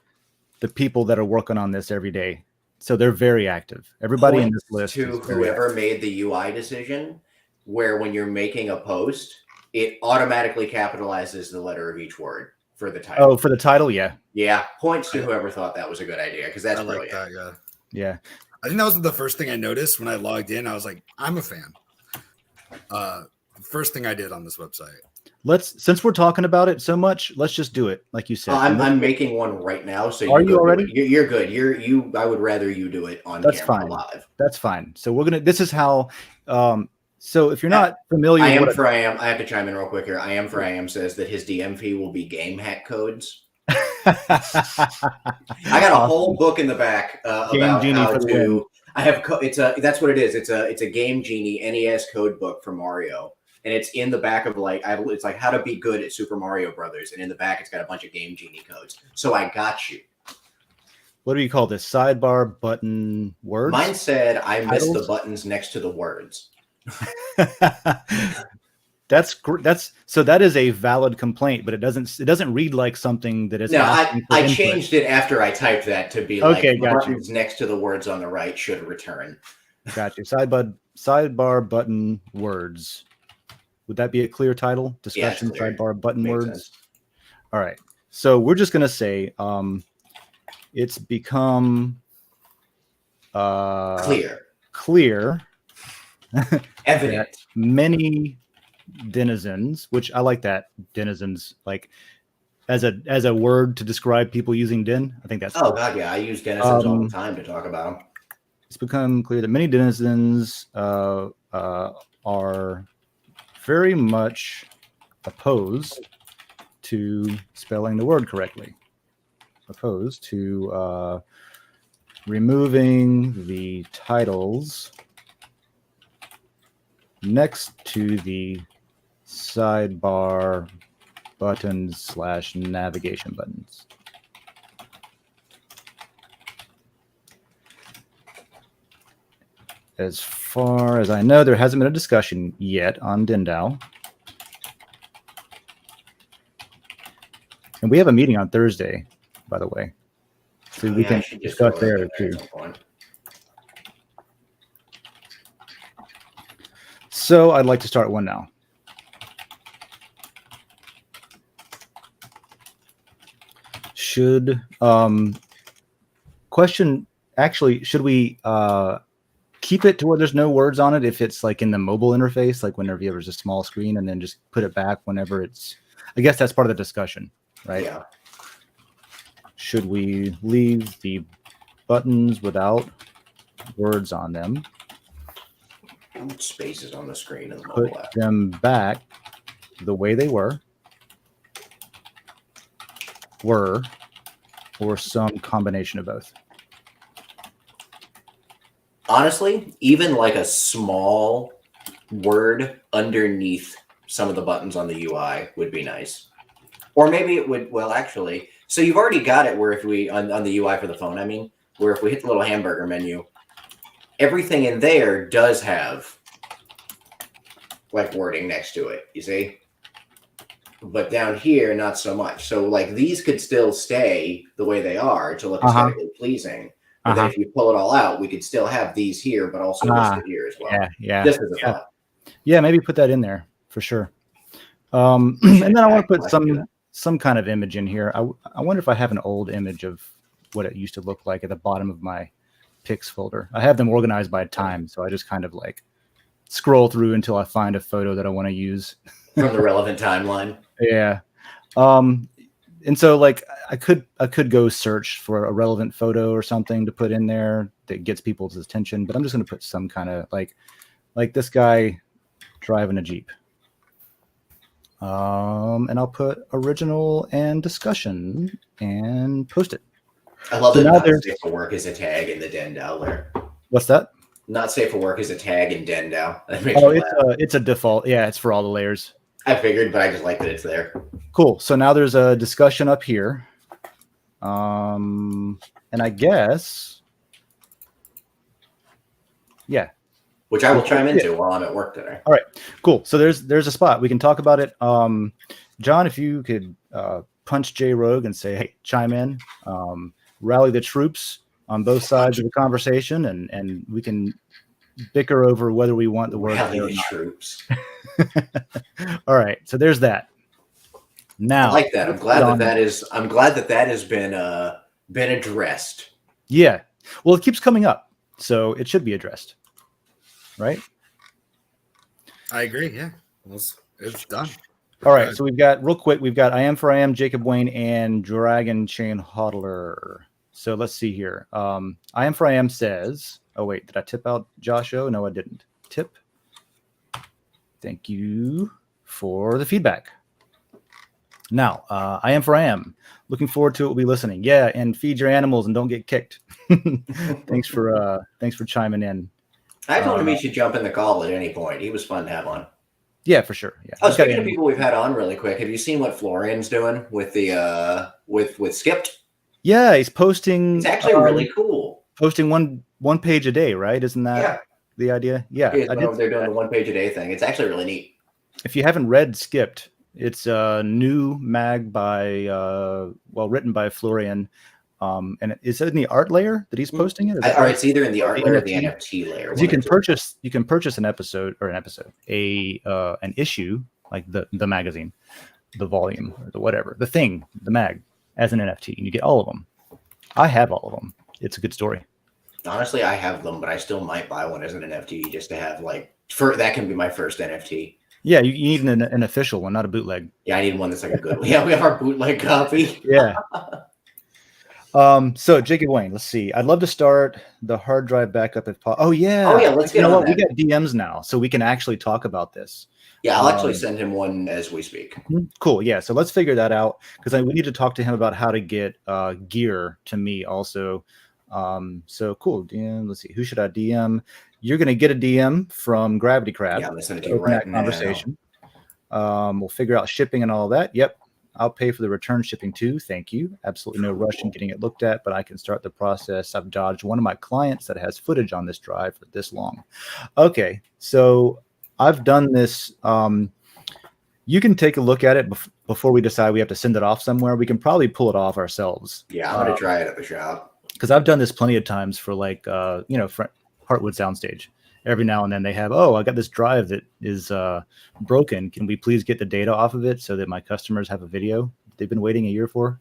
the people that are working on this every day. So they're very active. Everybody in this list to is very whoever made the UI decision, where when you're making a post, it automatically capitalizes the letter of each word for the title. Oh, for the title, yeah. Yeah, points to whoever thought that was a good idea, because that's I like brilliant. that. Yeah. I think that was the first thing I noticed when I logged in. I was like, I'm a fan. First thing I did on this website. Since we're talking about it so much, let's just do it, like you said. I'm making one right now, so are you already? You're good. You. I would rather you do it on That's camera fine. live. That's fine. So we're gonna. This is how. So if you're not familiar, I have to chime in real quick here. I am says that his DM fee will be game hack codes. I got a whole book in the back about how to. I have. That's what it is. It's a Game Genie NES code book for Mario, and it's in the back of it's like how to be good at Super Mario Brothers, and in the back it's got a bunch of Game Genie codes. So I got you. What do you call this? Sidebar button words? Mine said I missed the buttons next to the words. So that is a valid complaint, but it doesn't read like something that is. No, I changed it after I typed that to be like okay, the buttons next to the words on the right should return. Got you. Sidebar button words. Would that be a clear title? Discussion sidebar button words. Sense. All right. So we're just gonna say it's become clear. Evident. Many denizens, which I like that, denizens, like as a word to describe people using den. I think that's cool. God, yeah, I use denizens all the time to talk about them. It's become clear that many denizens are very much opposed to spelling the word correctly. Opposed to removing the titles next to the sidebar buttons / navigation buttons. As far as I know, there hasn't been a discussion yet on Den.social. And we have a meeting on Thursday, by the way. So we can discuss there too. So I'd like to start one now. Should we keep it to where there's no words on it if it's like in the mobile interface, like whenever there's a small screen, and then just put it back whenever it's, I guess that's part of the discussion, right? Yeah. Should we leave the buttons without words on them? Spaces on the screen in the mobile app. Put them back the way they were, or some combination of both. Honestly, even like a small word underneath some of the buttons on the UI would be nice. Or maybe it would, well, actually, so you've already got it where if we, on the UI for the phone, I mean, where if we hit the little hamburger menu, everything in there does have like wording next to it, you see? But down here, not so much. So like these could still stay the way they are to look aesthetically pleasing. But then if you pull it all out, we could still have these here, but also listed here as well. Yeah. This is a thought. Yeah, maybe put that in there for sure. And then I want to put some kind of image in here. I wonder if I have an old image of what it used to look like at the bottom of my pics folder. I have them organized by time, so I just kind of like scroll through until I find a photo that I want to use from the relevant timeline. Yeah. And so like I could go search for a relevant photo or something to put in there that gets people's attention, but I'm just going to put some kind of like this guy driving a Jeep. And I'll put original and discussion and post it. I love that not safe for work is a tag in the Den.social there. What's that? Not safe for work is a tag in Den.social. It's a default. Yeah, it's for all the layers. I figured, but I just like that it's there. Cool. So now there's a discussion up here. And I guess, yeah. Which I will chime into while I'm at work today. All right, cool. So there's a spot. We can talk about it. John, if you could punch J Rogue and say, hey, chime in, rally the troops on both sides of the conversation, and we can bicker over whether we want the word Rally or the not. troops. All right, so there's that. Now I like that. I'm glad that has been addressed. Yeah. Well, it keeps coming up, so it should be addressed, right? I agree. Yeah, it's done. All right. So we've got I am Jacob Wayne and Dragon Chain Hodler. So let's see here. I am says, oh wait, did I tip out Josh O? No, I didn't. Tip. Thank you for the feedback. Now, I am looking forward to it. We'll be listening. Yeah, and feed your animals and don't get kicked. Thanks for chiming in. I told him he should jump in the call at any point. He was fun to have on. Yeah, for sure. Yeah. Oh, speaking of people we've had on really quick, have you seen what Florian's doing with the with Skipped? Yeah, he's posting. It's actually really cool. Posting one page a day, right? Isn't that the idea? Yeah, they're doing the 1 page a day thing. It's actually really neat. If you haven't read Skipped, it's a new mag by written by Florian. And is it in the art layer that he's posting it? It's either in the art layer or the NFT layer. You can purchase an issue, like the magazine, the volume, or the whatever, the mag, as an NFT, and you get all of them. I have all of them. It's a good story. Honestly, I have them, but I still might buy one as an NFT just to have that can be my first NFT. Yeah, you need an official one, not a bootleg. Yeah, I need one that's like a good one. Yeah, we have our bootleg copy. Yeah. So Jacob Wayne, let's see. I'd love to start the hard drive backup if possible. Oh yeah. Let's get on that. We got DMs now, so we can actually talk about this. Yeah, I'll actually send him one as we speak. Cool. Yeah. So let's figure that out, because we need to talk to him about how to get gear to me also. So cool. DM. Let's see. Who should I DM? You're going to get a DM from Gravity Crab. Yeah, I'm going to send it to you right now. Conversation. We'll figure out shipping and all that. Yep. I'll pay for the return shipping too. Thank you. Absolutely no rush in getting it looked at, but I can start the process. I've dodged one of my clients that has footage on this drive for this long. Okay. So I've done this. You can take a look at it before we decide we have to send it off somewhere. We can probably pull it off ourselves. Yeah, I'm going to try it at the shop. Because I've done this plenty of times for Heartwood Soundstage. Every now and then they have, I got this drive that is broken. Can we please get the data off of it so that my customers have a video they've been waiting a year for?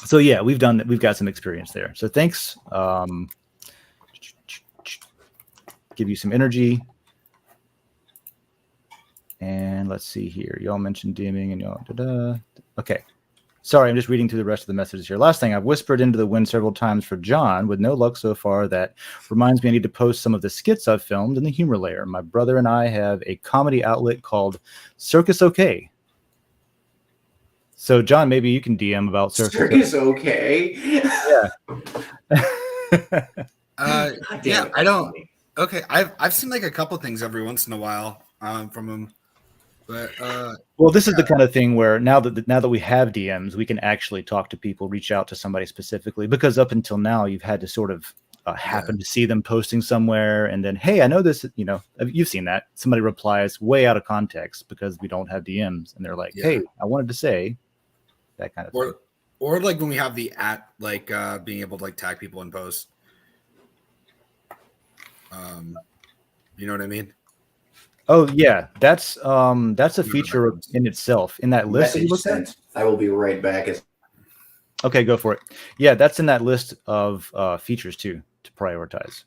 So yeah, we've got some experience there. So thanks. Give you some energy. And let's see here. Y'all mentioned DMing and y'all. Okay. Sorry, I'm just reading through the rest of the messages here. Last thing, I've whispered into the wind several times for John with no luck so far. That reminds me I need to post some of the skits I've filmed in the humor layer. My brother and I have a comedy outlet called Circus OK. So, John, maybe you can DM about Circus OK. Yeah. Yeah, I don't. Okay, I've seen like a couple things every once in a while from him. But well, this is the kind of thing where now that we have DMs, we can actually talk to people, reach out to somebody specifically, because up until now you've had to sort of happen to see them posting somewhere, and then, hey, I know this. You've seen that somebody replies way out of context because we don't have DMs, and they're like, hey, I wanted to say that kind of thing. Or like when we have the being able to tag people in posts. You know what I mean? Oh yeah, that's a feature in itself. In that list that you looked at? I will be right back. Okay, go for it. Yeah, that's in that list of features too to prioritize.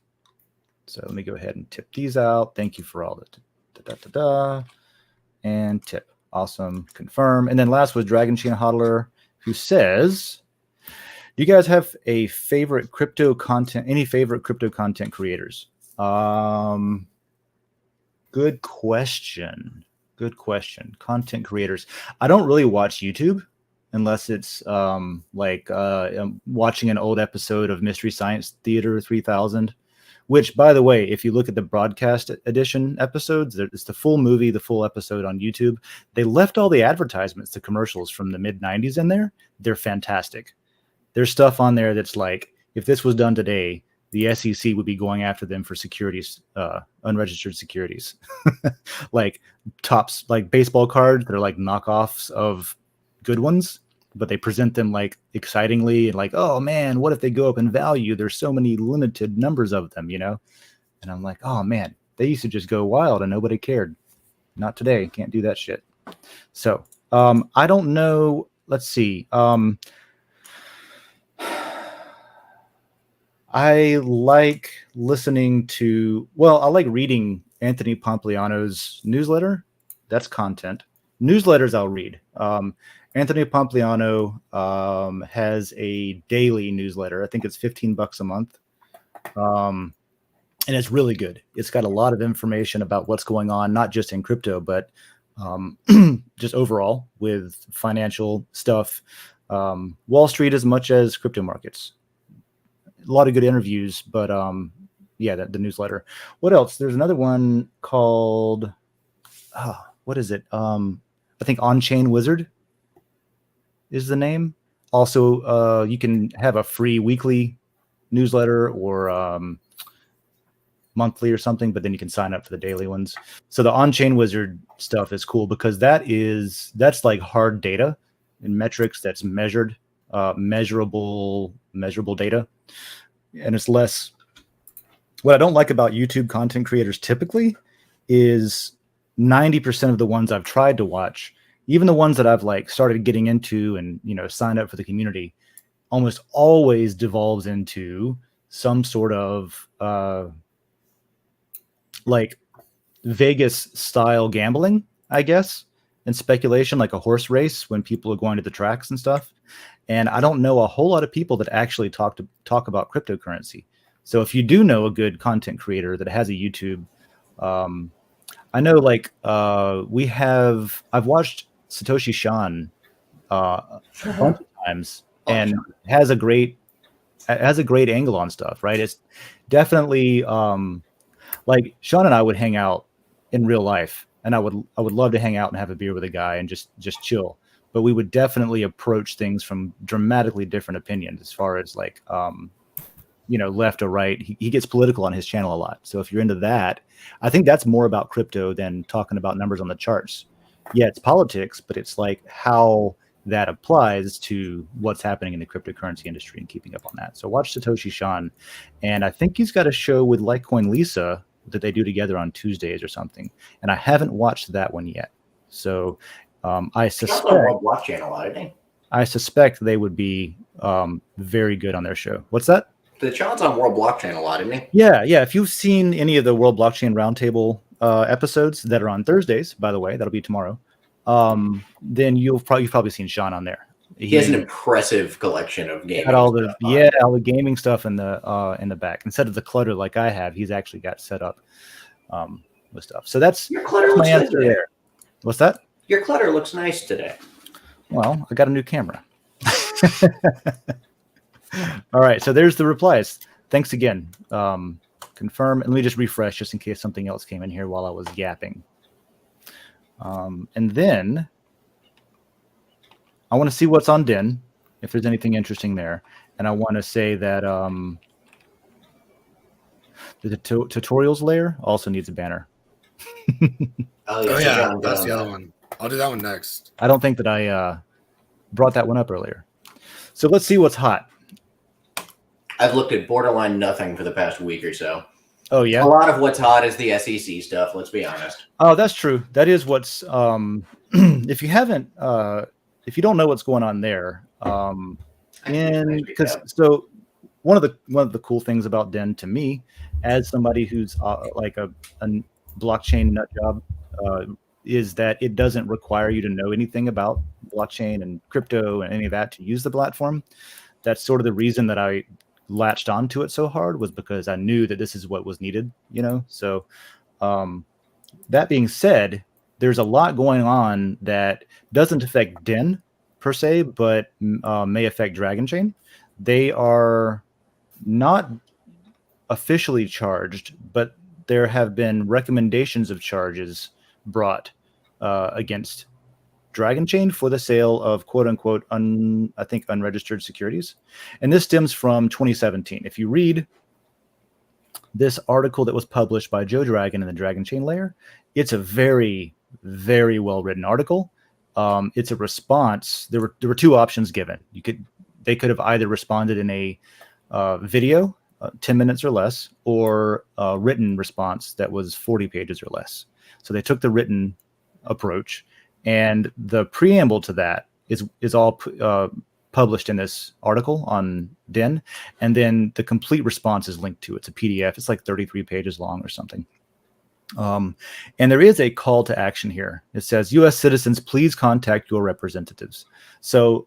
So let me go ahead and tip these out. Thank you for all the and tip. Awesome. Confirm. And then last was Dragon Chain Hodler, who says, do you guys have a favorite crypto content? Any favorite crypto content creators? Good question. Content creators. I don't really watch YouTube unless it's watching an old episode of Mystery Science Theater 3000, which, by the way, if you look at the broadcast edition episodes, it's the full movie, the full episode on YouTube. They left all the advertisements, the commercials from the mid-90s in there. They're fantastic. There's stuff on there that's like, if this was done today, the SEC would be going after them for securities, unregistered securities, like tops, like baseball cards that are like knockoffs of good ones, but they present them like excitingly and like, oh man, what if they go up in value? There's so many limited numbers of them, you know? And I'm like, oh man, they used to just go wild and nobody cared. Not today. Can't do that shit. So I don't know. Let's see. I like listening to, well, I like reading Anthony Pompliano's newsletter. That's content. Newsletters I'll read. Anthony Pompliano has a daily newsletter. I think it's $15 a month. And it's really good. It's got a lot of information about what's going on, not just in crypto, but just overall with financial stuff, Wall Street as much as crypto markets. A lot of good interviews, but yeah, the newsletter. What else? There's another one called, what is it? I think On-Chain Wizard is the name. Also, you can have a free weekly newsletter or monthly or something, but then you can sign up for the daily ones. So the On-Chain Wizard stuff is cool because that's like hard data and metrics that's measured, measurable data. And it's less. What I don't like about YouTube content creators typically is 90% of the ones I've tried to watch, even the ones that I've like started getting into and, you know, signed up for the community, almost always devolves into some sort of like Vegas style gambling, I guess, and speculation, like a horse race when people are going to the tracks and stuff. And I don't know a whole lot of people that actually talk about cryptocurrency. So if you do know a good content creator that has a YouTube, I know like I've watched Satoshi Shon a bunch of times and has a great angle on stuff, right? It's definitely like Sean and I would hang out in real life, and I would love to hang out and have a beer with a guy and just chill. But we would definitely approach things from dramatically different opinions as far as like, you know, left or right. He gets political on his channel a lot. So if you're into that, I think that's more about crypto than talking about numbers on the charts. Yeah, it's politics, but it's like how that applies to what's happening in the cryptocurrency industry and keeping up on that. So watch Satoshi Shon. And I think he's got a show with Litecoin Lisa that they do together on Tuesdays or something. And I haven't watched that one yet. So I suspect they would be very good on their show. What's that? The Sean's on World Blockchain a lot, isn't he? Yeah. If you've seen any of the World Blockchain Roundtable episodes that are on Thursdays, by the way, that'll be tomorrow. Then you've probably seen Sean on there. He has an impressive collection of gaming. All the gaming stuff in the back. Instead of the clutter like I have, he's actually got set up with stuff. So that's your clutter looks nice today. There. What's that? Your clutter looks nice today. Well, I got a new camera. All right, so there's the replies. Thanks again. Confirm, and let me just refresh just in case something else came in here while I was yapping. And then I want to see what's on Den, if there's anything interesting there. And I want to say that the tutorials layer also needs a banner. Oh yeah, that's the other one. I'll do that one next. I don't think that I brought that one up earlier. So let's see what's hot. I've looked at borderline nothing for the past week or so. Oh yeah, a lot of what's hot is the SEC stuff. Let's be honest. Oh, that's true. That is what's. If you haven't, if you don't know what's going on there, because so one of the cool things about Den to me, as somebody who's like a blockchain nut job, is that it doesn't require you to know anything about blockchain and crypto and any of that to use the platform. That's sort of the reason that I latched onto it so hard, was because I knew that this is what was needed, you know? So that being said, there's a lot going on that doesn't affect Den per se, but may affect Dragon Chain. They are not officially charged, but there have been recommendations of charges brought against Dragon Chain for the sale of quote unquote I think unregistered securities. And this stems from 2017. If you read this article that was published by Joe Dragon in the Dragon Chain Layer, it's a very, very well written article. It's a response. There were two options given. They could have either responded in a video, 10 minutes or less, or a written response that was 40 pages or less. So they took the written approach, and the preamble to that is all published in this article on Den, and then the complete response is linked to it. It's a PDF. It's like 33 pages long or something. And there is a call to action here. It says, U.S. citizens, please contact your representatives. So,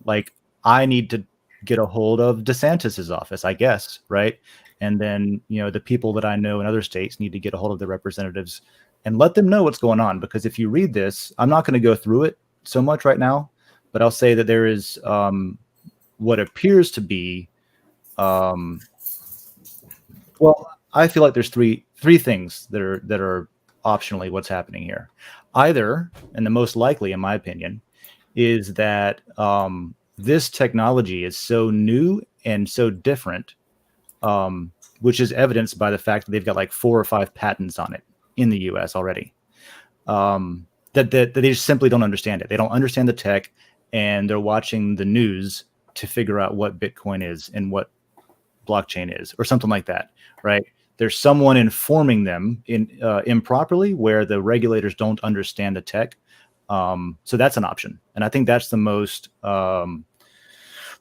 like, I need to get a hold of DeSantis's office, I guess, right? And then, the people that I know in other states need to get a hold of their representatives and let them know what's going on. Because if you read this, I'm not going to go through it so much right now, but I'll say that there is what appears to be, well, I feel like there's three things that are optionally what's happening here. Either, and the most likely, in my opinion, is that this technology is so new and so different, which is evidenced by the fact that they've got like 4 or 5 patents on it in the U.S. already. That they just simply don't understand it. They don't understand the tech, and they're watching the news to figure out what Bitcoin is and what blockchain is, or something like that, right? There's someone informing them improperly, where the regulators don't understand the tech. So that's an option, and I think that's the most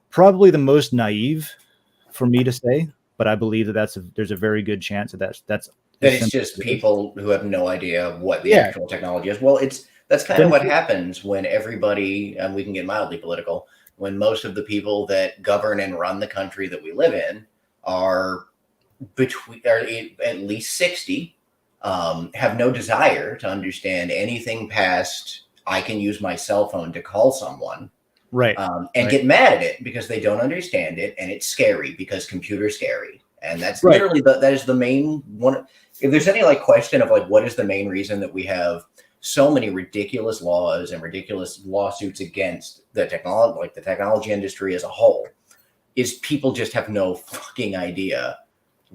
probably the most naive for me to say. But I believe that there's a very good chance that it's just people who have no idea what the actual technology is. Well, that's kind of what happens when everybody, and we can get mildly political, when most of the people that govern and run the country that we live in are at least 60, have no desire to understand anything past I can use my cell phone to call someone, right? Get mad at it because they don't understand it, and it's scary because computer's scary, and that's literally that is the main one. If there's any question of what is the main reason that we have so many ridiculous laws and ridiculous lawsuits against the technology, the technology industry as a whole, is people just have no fucking idea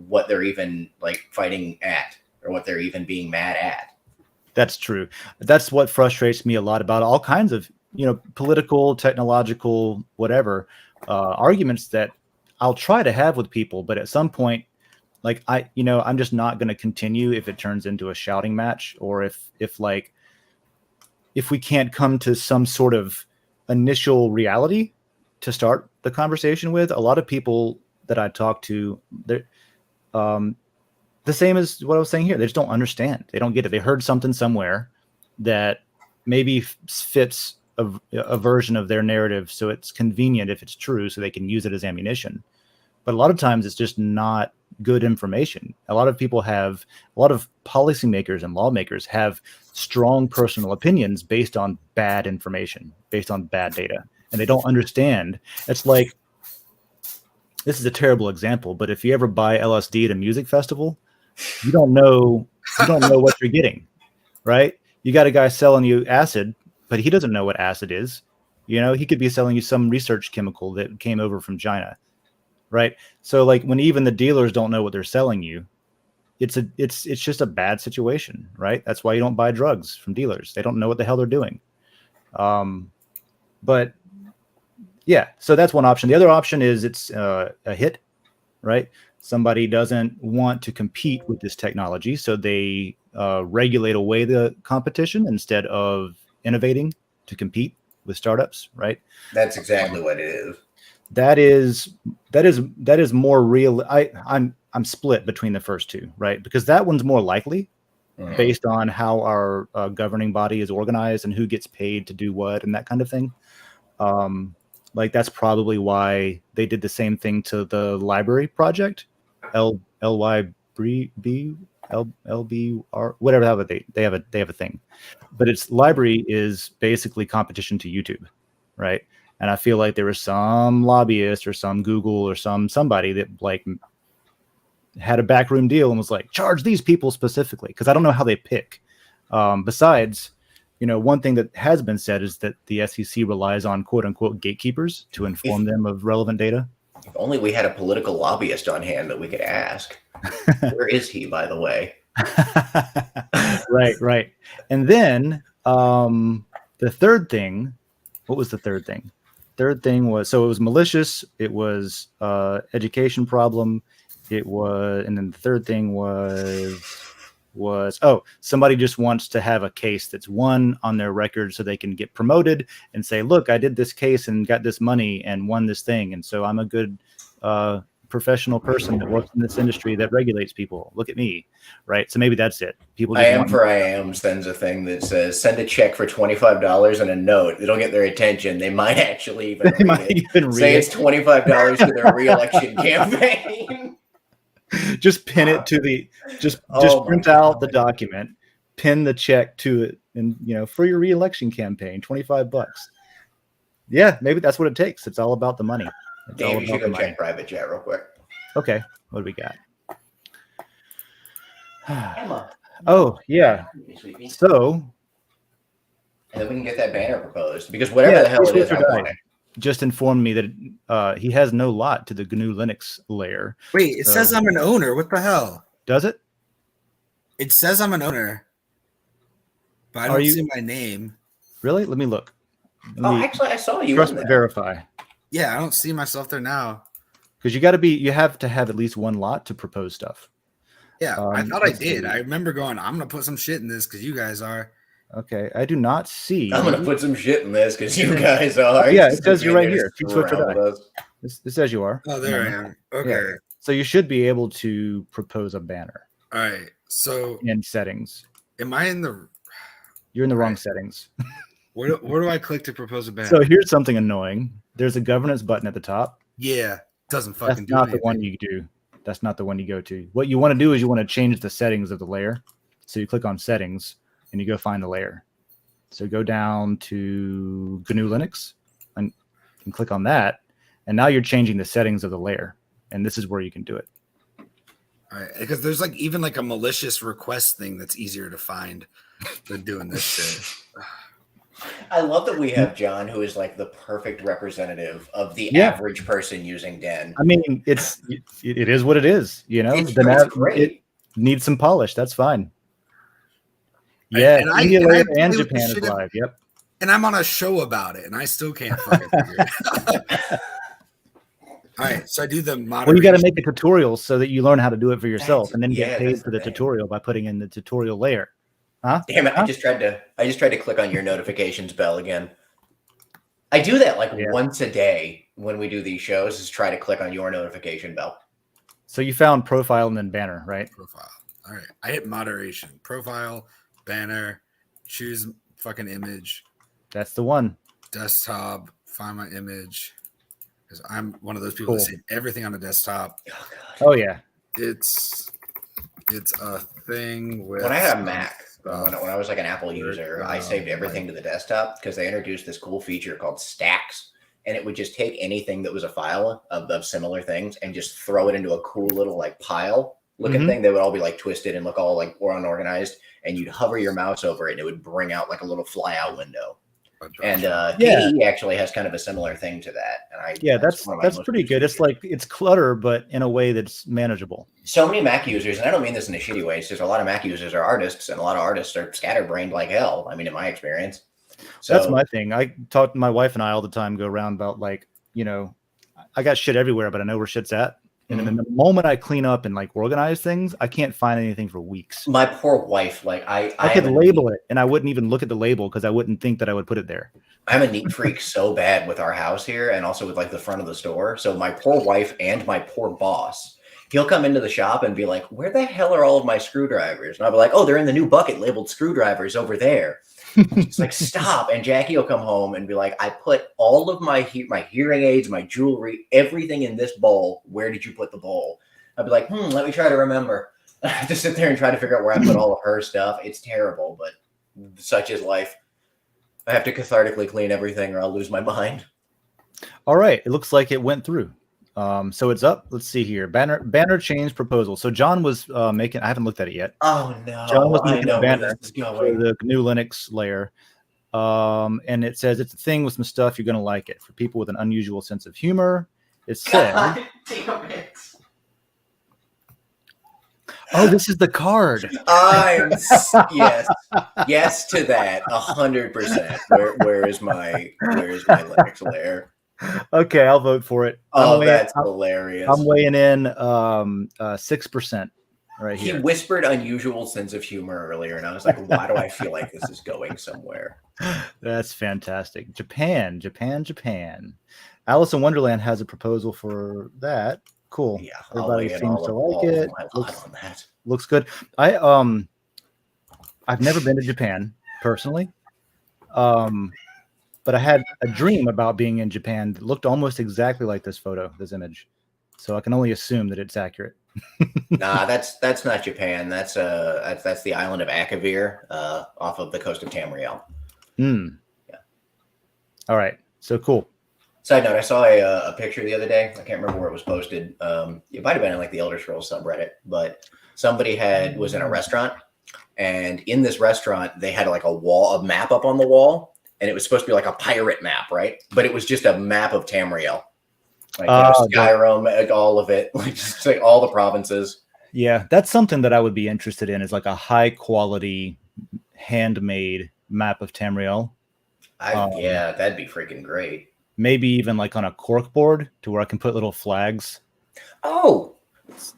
what they're even fighting at, or what they're even being mad at. That's true. That's what frustrates me a lot about all kinds of, political, technological, whatever, arguments that I'll try to have with people. But at some point, I'm just not going to continue if it turns into a shouting match, or if we can't come to some sort of initial reality to start the conversation with. A lot of people that I talk to, they're the same as what I was saying here. They just don't understand. They don't get it. They heard something somewhere that maybe fits a version of their narrative, so it's convenient if it's true, so they can use it as ammunition. But a lot of times it's just not good information. A lot of policymakers and lawmakers have strong personal opinions based on bad information, based on bad data, and they don't understand. It's like, this is a terrible example, but if you ever buy LSD at a music festival, you don't know what you're getting, right? You got a guy selling you acid, but he doesn't know what acid is. He could be selling you some research chemical that came over from China, right? So when even the dealers don't know what they're selling you, it's just a bad situation, right? That's why you don't buy drugs from dealers. They don't know what the hell they're doing. But yeah, so that's one option. The other option is it's a hit, right? Somebody doesn't want to compete with this technology, so they regulate away the competition instead of innovating to compete with startups, right? That's exactly what it is. That is more real. I'm split between the first two, right? Because that one's more likely based on how our governing body is organized and who gets paid to do what and that kind of thing. That's probably why they did the same thing to the library project, LBR, whatever. They have a thing, but its library is basically competition to YouTube, right? And I feel like there was some lobbyist or some Google or somebody that had a backroom deal and was charge these people specifically, because I don't know how they pick. Besides, one thing that has been said is that the SEC relies on quote unquote gatekeepers to inform them of relevant data. If only we had a political lobbyist on hand that we could ask. Where is he, by the way? Right. And then the third thing, what was the third thing? Third thing was, so it was malicious, it was education problem, and then the third thing was somebody just wants to have a case that's won on their record so they can get promoted and say, look, I did this case and got this money and won this thing, and so I'm a good professional person that works in this industry that regulates people. Look at me, right? So maybe that's it. People just I am sends a thing that says send a check for $25 and a note. It'll get their attention. They might actually even say it's $25 to their re-election campaign. Just pin it to the just print out the document, pin the check to it, and for your re-election campaign, $25. Yeah, maybe that's what it takes. It's all about the money. Dave, you should go check private chat real quick. Okay, what do we got? Emma. Oh yeah. So, and then we can get that banner proposed, because whatever the hell it is, I want it. Just informed me that he has no lot to the GNU Linux layer. Wait, it says I'm an owner. What the hell? Does it? It says I'm an owner, but I don't see my name. Really? Let me look. Actually, I saw you. Trust but verify. Yeah, I don't see myself there now. Because you have to have at least one lot to propose stuff. Yeah, I thought I did. I remember going, I'm gonna put some shit in this because you guys are. Okay, I do not see. I'm gonna put some shit in this because you guys are. Yeah, it says you're right here. It says you are. Oh, there I am. Okay. Yeah. So you should be able to propose a banner. All right. So in settings. Am I in the? You're in the wrong settings. Where do I click to propose a banner? So here's something annoying. There's a governance button at the top. Yeah, doesn't fucking. That's not the one you do. That's not the one you go to. What you want to do is you want to change the settings of the layer. So you click on settings and you go find the layer. So go down to GNU Linux and click on that. And now you're changing the settings of the layer. And this is where you can do it. All right, because there's even a malicious request thing that's easier to find than doing this shit. I love that we have John, who is the perfect representative of the average person using Den. I mean, it is what it is. It's great. It needs some polish. That's fine. Yeah, India live and Japan is live. Yep. And I'm on a show about it, and I still can't fucking figure it out. All right, so I do the moderation. Well, you got to make a tutorial so that you learn how to do it for yourself, and then get paid for the tutorial by putting in the tutorial layer. Huh? Damn it! Huh? I just tried to click on your notifications bell again. I do that once a day when we do these shows. Is try to click on your notification bell. So you found profile and then banner, right? Profile. All right. I hit moderation. Profile, banner, choose fucking image. That's the one. Desktop. Find my image. Because I'm one of those people that save everything on the desktop. Oh, God. Oh yeah. It's a thing with. When I had a Mac. When I was an Apple user, I saved everything to the desktop because they introduced this cool feature called Stacks, and it would just take anything that was a file of similar things and just throw it into a cool little pile looking thing. They would all be twisted and look all or unorganized, and you'd hover your mouse over it and it would bring out a little fly out window. And KDE actually has kind of a similar thing to that. And that's pretty good. It's clutter, but in a way that's manageable. So many Mac users, and I don't mean this in a shitty way, it's just a lot of Mac users are artists, and a lot of artists are scatterbrained like hell. I mean, in my experience. So that's my thing. I talk to my wife and I all the time, go around about I got shit everywhere, but I know where shit's at. And then the moment I clean up and organize things, I can't find anything for weeks. My poor wife, I could label it and I wouldn't even look at the label because I wouldn't think that I would put it there. I'm a neat freak so bad with our house here and also with the front of the store. So my poor wife and my poor boss, he'll come into the shop and be like, where the hell are all of my screwdrivers? And I'll be like, oh, they're in the new bucket labeled screwdrivers over there. It's stop. And Jackie will come home and be like, I put all of my hearing aids, my jewelry, everything in this bowl. Where did you put the bowl? I'd be like, let me try to remember. I have to sit there and try to figure out where I put all of her stuff. It's terrible, but such is life. I have to cathartically clean everything or I'll lose my mind. All right. It looks like it went through. So it's up. Let's see here. Banner change proposal. So John was making. I haven't looked at it yet. Oh no! John was making a banner for the GNU Linux layer, and it says it's a thing with some stuff you're gonna like it for people with an unusual sense of humor. It says. God damn it. Oh, this is the card. Yes to that 100%. Where is my Linux layer? Okay, I'll vote for it. Oh, that's hilarious. I'm weighing in 6% right He here. whispered unusual sense of humor earlier, and I was like, why do I feel like this is going somewhere? That's fantastic. Japan. Alice in Wonderland has a proposal for that. Cool. Yeah, Everybody seems to like it. Looks good. I've never been to Japan personally. But I had a dream about being in Japan that looked almost exactly like this image. So I can only assume that it's accurate. Nah, that's not Japan. That's the island of Akavir, off of the coast of Tamriel. Yeah. All right. So cool. Side note: I saw a picture the other day. I can't remember where it was posted. It might have been in like the Elder Scrolls subreddit, but somebody was in a restaurant, and in this restaurant they had like a map up on the wall. And it was supposed to be like a pirate map, right? But it was just a map of Tamriel, like Skyrim, like all of it, like just like all the provinces. Yeah, that's something that I would be interested in, is like a high quality, handmade map of Tamriel. Yeah, that'd be freaking great. Maybe even like on a cork board to where I can put little flags. Oh,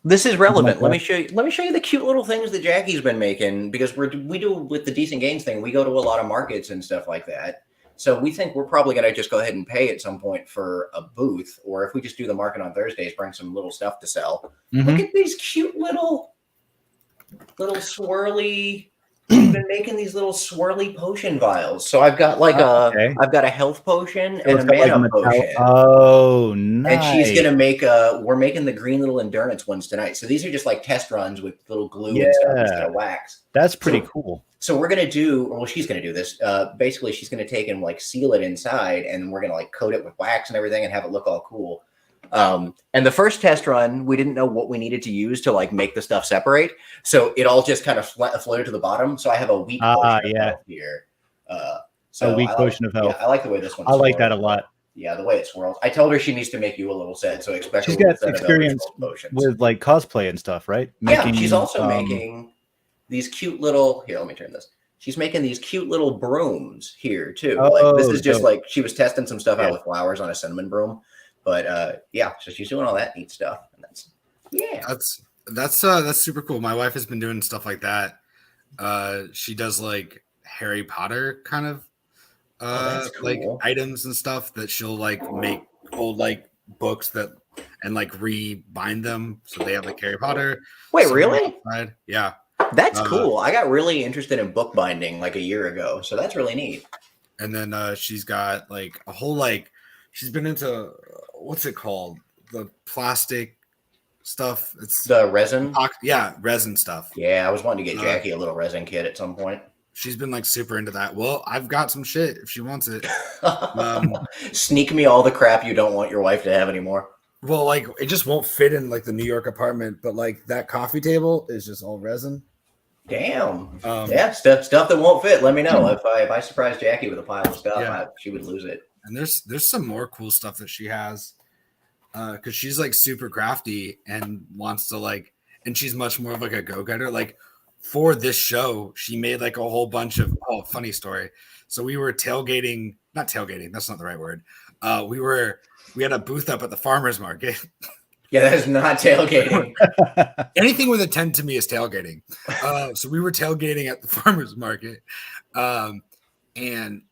this is relevant. Let me show you the cute little things that Jackie's been making, because we do with the Decent Gains thing. We go to a lot of markets and stuff like that. So we think we're probably going to just go ahead and pay at some point for a booth, or if we just do the market on Thursdays, bring some little stuff to sell. Mm-hmm. Look at these cute little swirly. We've been making these little swirly potion vials. So I've got I've got a health potion and a mana potion. Oh, nice. And she's gonna make we're making the green little endurance ones tonight. So these are just like test runs with little glue and stuff instead of wax. That's pretty cool. So we're gonna she's gonna do this. Basically, she's gonna take and like seal it inside, and we're gonna like coat it with wax and everything and have it look all cool. And the first test run, we didn't know what we needed to use to like make the stuff separate. So it all just kind of floated to the bottom. So I have a weak potion of health here. So a weak potion of health. Yeah, I like the way this one. I like that a lot. Yeah, the way it swirls. I told her she needs to make you a little set. So expect she's got experience with like cosplay and stuff, right? She's also making these cute little. Here, let me turn this. She's making these cute little brooms here too. Like this is just like she was testing some stuff out with flowers on a cinnamon broom. But so she's doing all that neat stuff, and that's super cool. My wife has been doing stuff like that. She does like Harry Potter kind of like items and stuff that she'll like make old like books and like rebind them so they have like Harry Potter. Wait, really? Outside. Yeah, that's cool. I got really interested in bookbinding like a year ago, so that's really neat. And then she's got like a whole like she's been into what's it called? The plastic stuff. It's the resin. Resin stuff. Yeah, I was wanting to get Jackie a little resin kit at some point. She's been like super into that. Well, I've got some shit if she wants it. Sneak me all the crap you don't want your wife to have anymore. Well, like it just won't fit in like the New York apartment, but like that coffee table is just all resin. Damn. Stuff that won't fit. Let me know if I surprise Jackie with a pile of stuff. She would lose it. And there's some more cool stuff that she has because she's like super crafty and wants to like, and she's much more of like a go-getter. Like for this show, she made like a whole bunch of funny story. So we were not tailgating. That's not the right word. We had a booth up at the farmer's market. Yeah, that is not tailgating. Anything with a 10 to me is tailgating. So we were tailgating at the farmer's market. And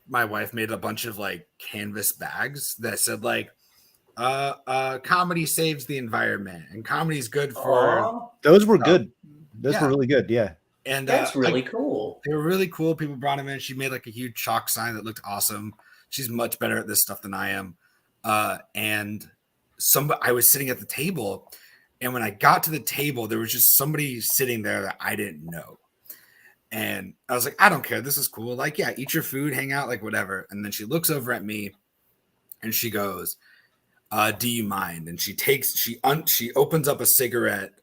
my wife made a bunch of like canvas bags that said like, comedy saves the environment and comedy is good for. Those were good. Those were really good. Yeah. And that's really cool. They were really cool. People brought them in. She made like a huge chalk sign that looked awesome. She's much better at this stuff than I am. And I was sitting at the table, and when I got to the table, there was just somebody sitting there that I didn't know. And I was like, I don't care. This is cool. Like, yeah, eat your food, hang out, like whatever. And then she looks over at me and she goes, do you mind? And she opens up a cigarette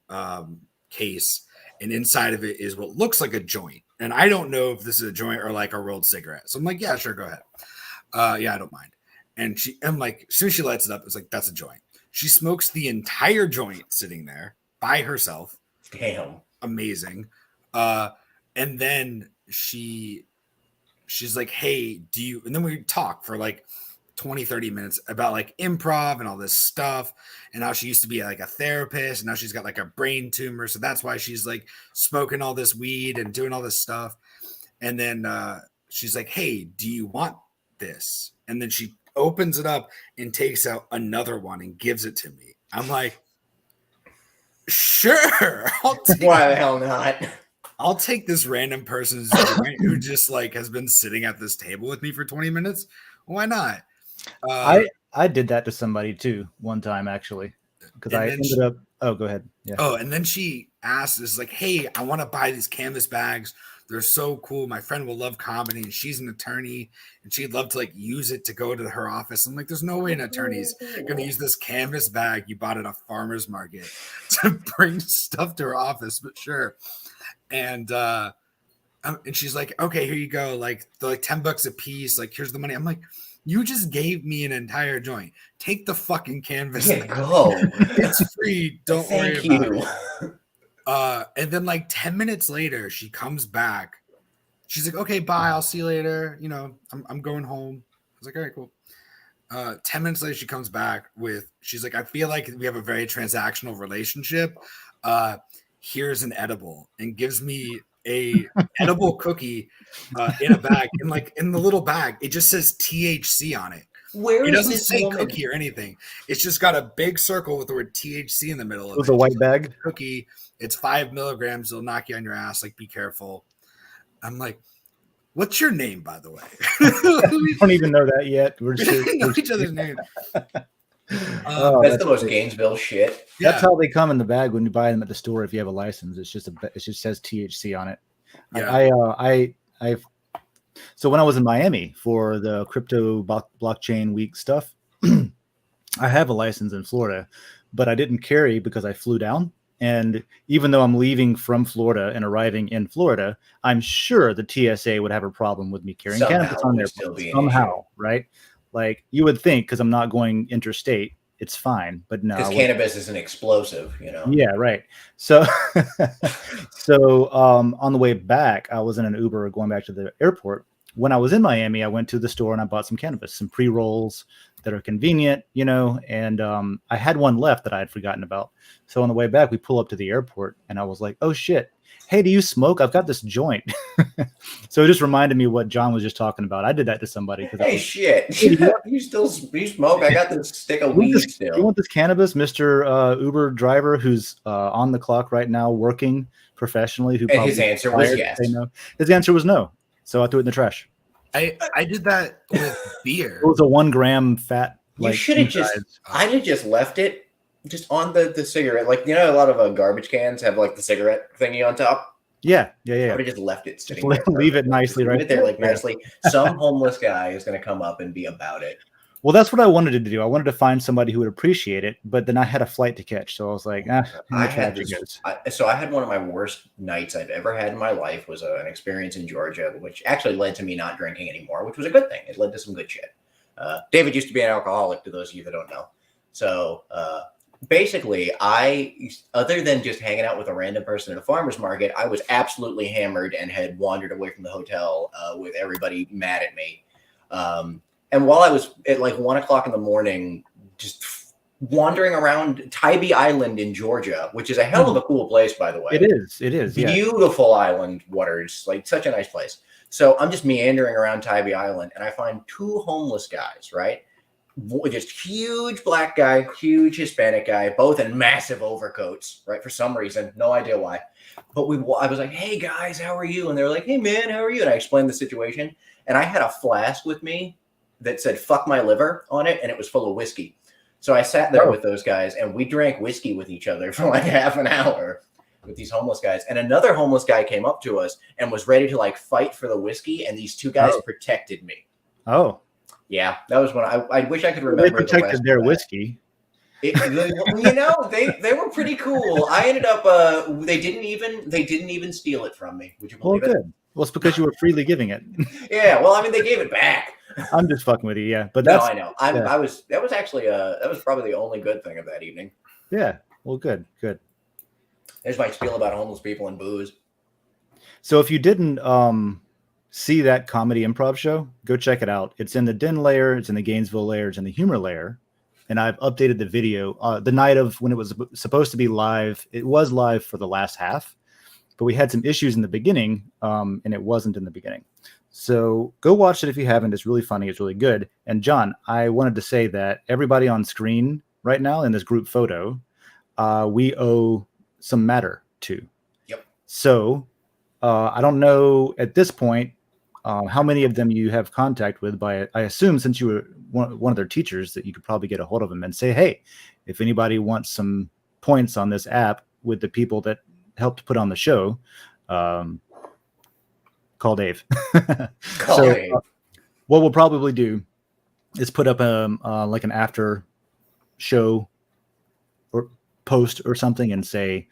case, and inside of it is what looks like a joint. And I don't know if this is a joint or like a rolled cigarette. So I'm like, yeah, sure, go ahead. Yeah, I don't mind. And I'm like, as soon as she lights it up, it's like, that's a joint. She smokes the entire joint sitting there by herself. Damn. Amazing. And then she's like, hey, do you, and then we talk for like 20, 30 minutes about like improv and all this stuff, and how she used to be like a therapist, and now she's got like a brain tumor, so that's why she's like smoking all this weed and doing all this stuff. And then she's like, hey, do you want this? And then she opens it up and takes out another one and gives it to me. I'm like, sure, Why the hell not? I'll take this random person's joint who just like has been sitting at this table with me for 20 minutes. Why not? I did that to somebody too one time, actually, because I ended up. Oh, go ahead. Yeah. Oh, and then she asked, "Is like, hey, I want to buy these canvas bags. They're so cool. My friend will love comedy, and she's an attorney, and she'd love to like use it to go to her office." I'm like, "There's no way an attorney's gonna use this canvas bag you bought at a farmer's market to bring stuff to her office." But sure. And she's like, okay, here you go. Like, they're like $10 a piece. Like, here's the money. I'm like, you just gave me an entire joint. Take the fucking canvas. Yeah, go. It's free. Don't worry Thank about you. it. And then like 10 minutes later, she comes back. She's like, okay, bye. I'll see you later. You know, I'm going home. I was like, all right, cool. 10 minutes later, she comes back with, she's like, I feel like we have a very transactional relationship. Here's an edible, and gives me a edible cookie in a bag. And like in the little bag, it just says THC on it. Where It is doesn't this say woman? cookie or anything. It's just got a big circle with the word THC in the middle of It was it. a white bag. Cookie. It's 5 milligrams. It'll knock you on your ass. Like, be careful. I'm like, what's your name, by the way? We don't even know that yet. We're We just didn't know each other's name. That's the most Gainesville shit. That's how they come in the bag when you buy them at the store. If you have a license, it just says THC on it. Yeah. So when I was in Miami for the crypto blockchain week stuff, I have a license in Florida, but I didn't carry because I flew down. And even though I'm leaving from Florida and arriving in Florida, I'm sure the TSA would have a problem with me carrying cannabis on their plane somehow, right? Like you would think, because I'm not going interstate, it's fine, but no. Because cannabis is an explosive, you know. Yeah, right. So, on the way back, I was in an Uber going back to the airport. When I was in Miami, I went to the store and I bought some cannabis, some pre-rolls that are convenient, you know, and I had one left that I had forgotten about. So on the way back, we pull up to the airport and I was like, oh shit, hey, do you smoke? I've got this joint. So it just reminded me what John was just talking about. I did that to somebody. Hey, shit. You smoke? I got this stick of weed still. You want this cannabis, Mr. Uber driver who's on the clock right now working professionally? And his answer was yes. No. His answer was no. So I threw it in the trash. I did that with beer. It was a 1 gram fat. You should have I'd have just left it just on the cigarette. Like, you know, a lot of garbage cans have like the cigarette thingy on top. Yeah. I would have just left it sitting there. Leave it nicely, right? Leave it there, like nicely. Some homeless guy is going to come up and be about it. Well, that's what I wanted to do. I wanted to find somebody who would appreciate it, but then I had a flight to catch, so I was like, I had one of my worst nights I've ever had in my life. Was an experience in Georgia, which actually led to me not drinking anymore, which was a good thing. It led to some good shit. David used to be an alcoholic, to those of you that don't know. So basically, other than just hanging out with a random person at a farmer's market, I was absolutely hammered and had wandered away from the hotel with everybody mad at me. And while I was at like 1 o'clock in the morning, just wandering around Tybee Island in Georgia, which is a hell of a cool place, by the way. It is. Beautiful island waters, like such a nice place. So I'm just meandering around Tybee Island and I find 2 homeless guys, right? Just huge black guy, huge Hispanic guy, both in massive overcoats, right? For some reason, no idea why. But I was like, hey guys, how are you? And they were like, hey man, how are you? And I explained the situation. And I had a flask with me that said fuck my liver on it, and it was full of whiskey. So I sat there with those guys and we drank whiskey with each other for like half an hour with these homeless guys. And another homeless guy came up to us and was ready to like fight for the whiskey, and these 2 guys protected me. Oh. Yeah, that was when I wish I could remember. They protected their whiskey. You know, they were pretty cool. I ended up they didn't even steal it from me. Would you believe it? Good. Well, it's because you were freely giving it. Yeah, well, I mean, they gave it back. I'm just fucking with you, yeah. But no, I know. That was actually that was probably the only good thing of that evening. Yeah. Well, good. There's my spiel about homeless people and booze. So if you didn't see that comedy improv show, go check it out. It's in the Den layer, it's in the Gainesville layer, it's in the humor layer. And I've updated the video. The night of when it was supposed to be live, it was live for the last half, but we had some issues in the beginning, and it wasn't in the beginning. So go watch it if you haven't. It's really funny. It's really good. And John, I wanted to say that everybody on screen right now in this group photo, we owe some matter to. Yep. So I don't know at this point how many of them you have contact with, but I assume since you were one of their teachers that you could probably get a hold of them and say, hey, if anybody wants some points on this app with the people that helped put on the show, call Dave. Dave. What we'll probably do is put up like an after show or post or something and say,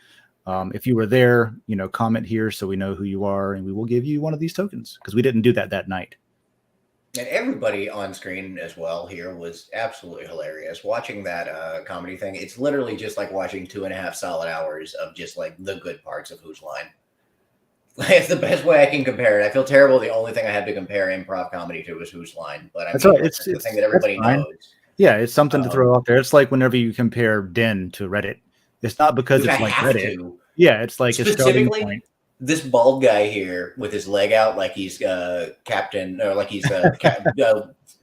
if you were there, comment here so we know who you are, and we will give you one of these tokens because we didn't do that night. And everybody on screen as well here was absolutely hilarious. Watching that comedy thing, it's literally just like watching 2.5 solid hours of just like the good parts of Whose Line. It's the best way I can compare it. I feel terrible. The only thing I had to compare improv comedy to was Whose Line, but That's right. It's the thing that everybody knows. Yeah, it's something to throw out there. It's like whenever you compare Den to Reddit. It's not because it's like Reddit. Yeah, it's like specifically a starting point. This bald guy here with his leg out, like he's captain, or like he's oh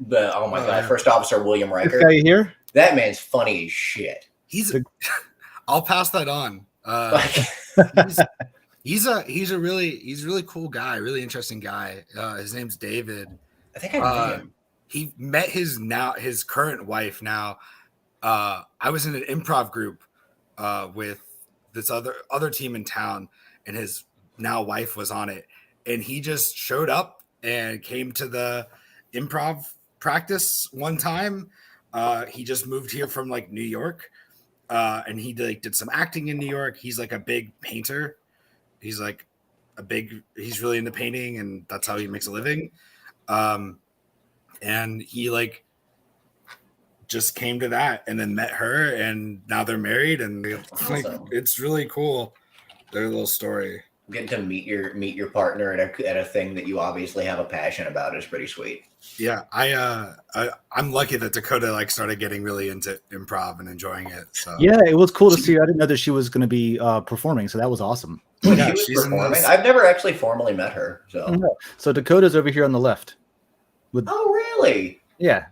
my god, First Officer William Riker. This guy here, that man's funny as shit. I'll pass that on. He's a really cool guy, really interesting guy. His name's David. I think I know him. He met his current wife now. I was in an improv group with this other team in town, and his now wife was on it, and he just showed up and came to the improv practice one time. He just moved here from like New York, and he did some acting in New York. He's like a big painter. He's he's really into painting, and that's how he makes a living. And he like just came to that and then met her, and now they're married, and awesome. It's really cool. Their little story. Getting to meet your partner at a thing that you obviously have a passion about is pretty sweet. Yeah, I'm lucky that Dakota like started getting really into improv and enjoying it. So yeah, it was cool to see. I didn't know that she was going to be performing, so that was awesome. Yeah, she's performing. I've never actually formally met her. So Dakota's over here on the left. Oh, really? Yeah,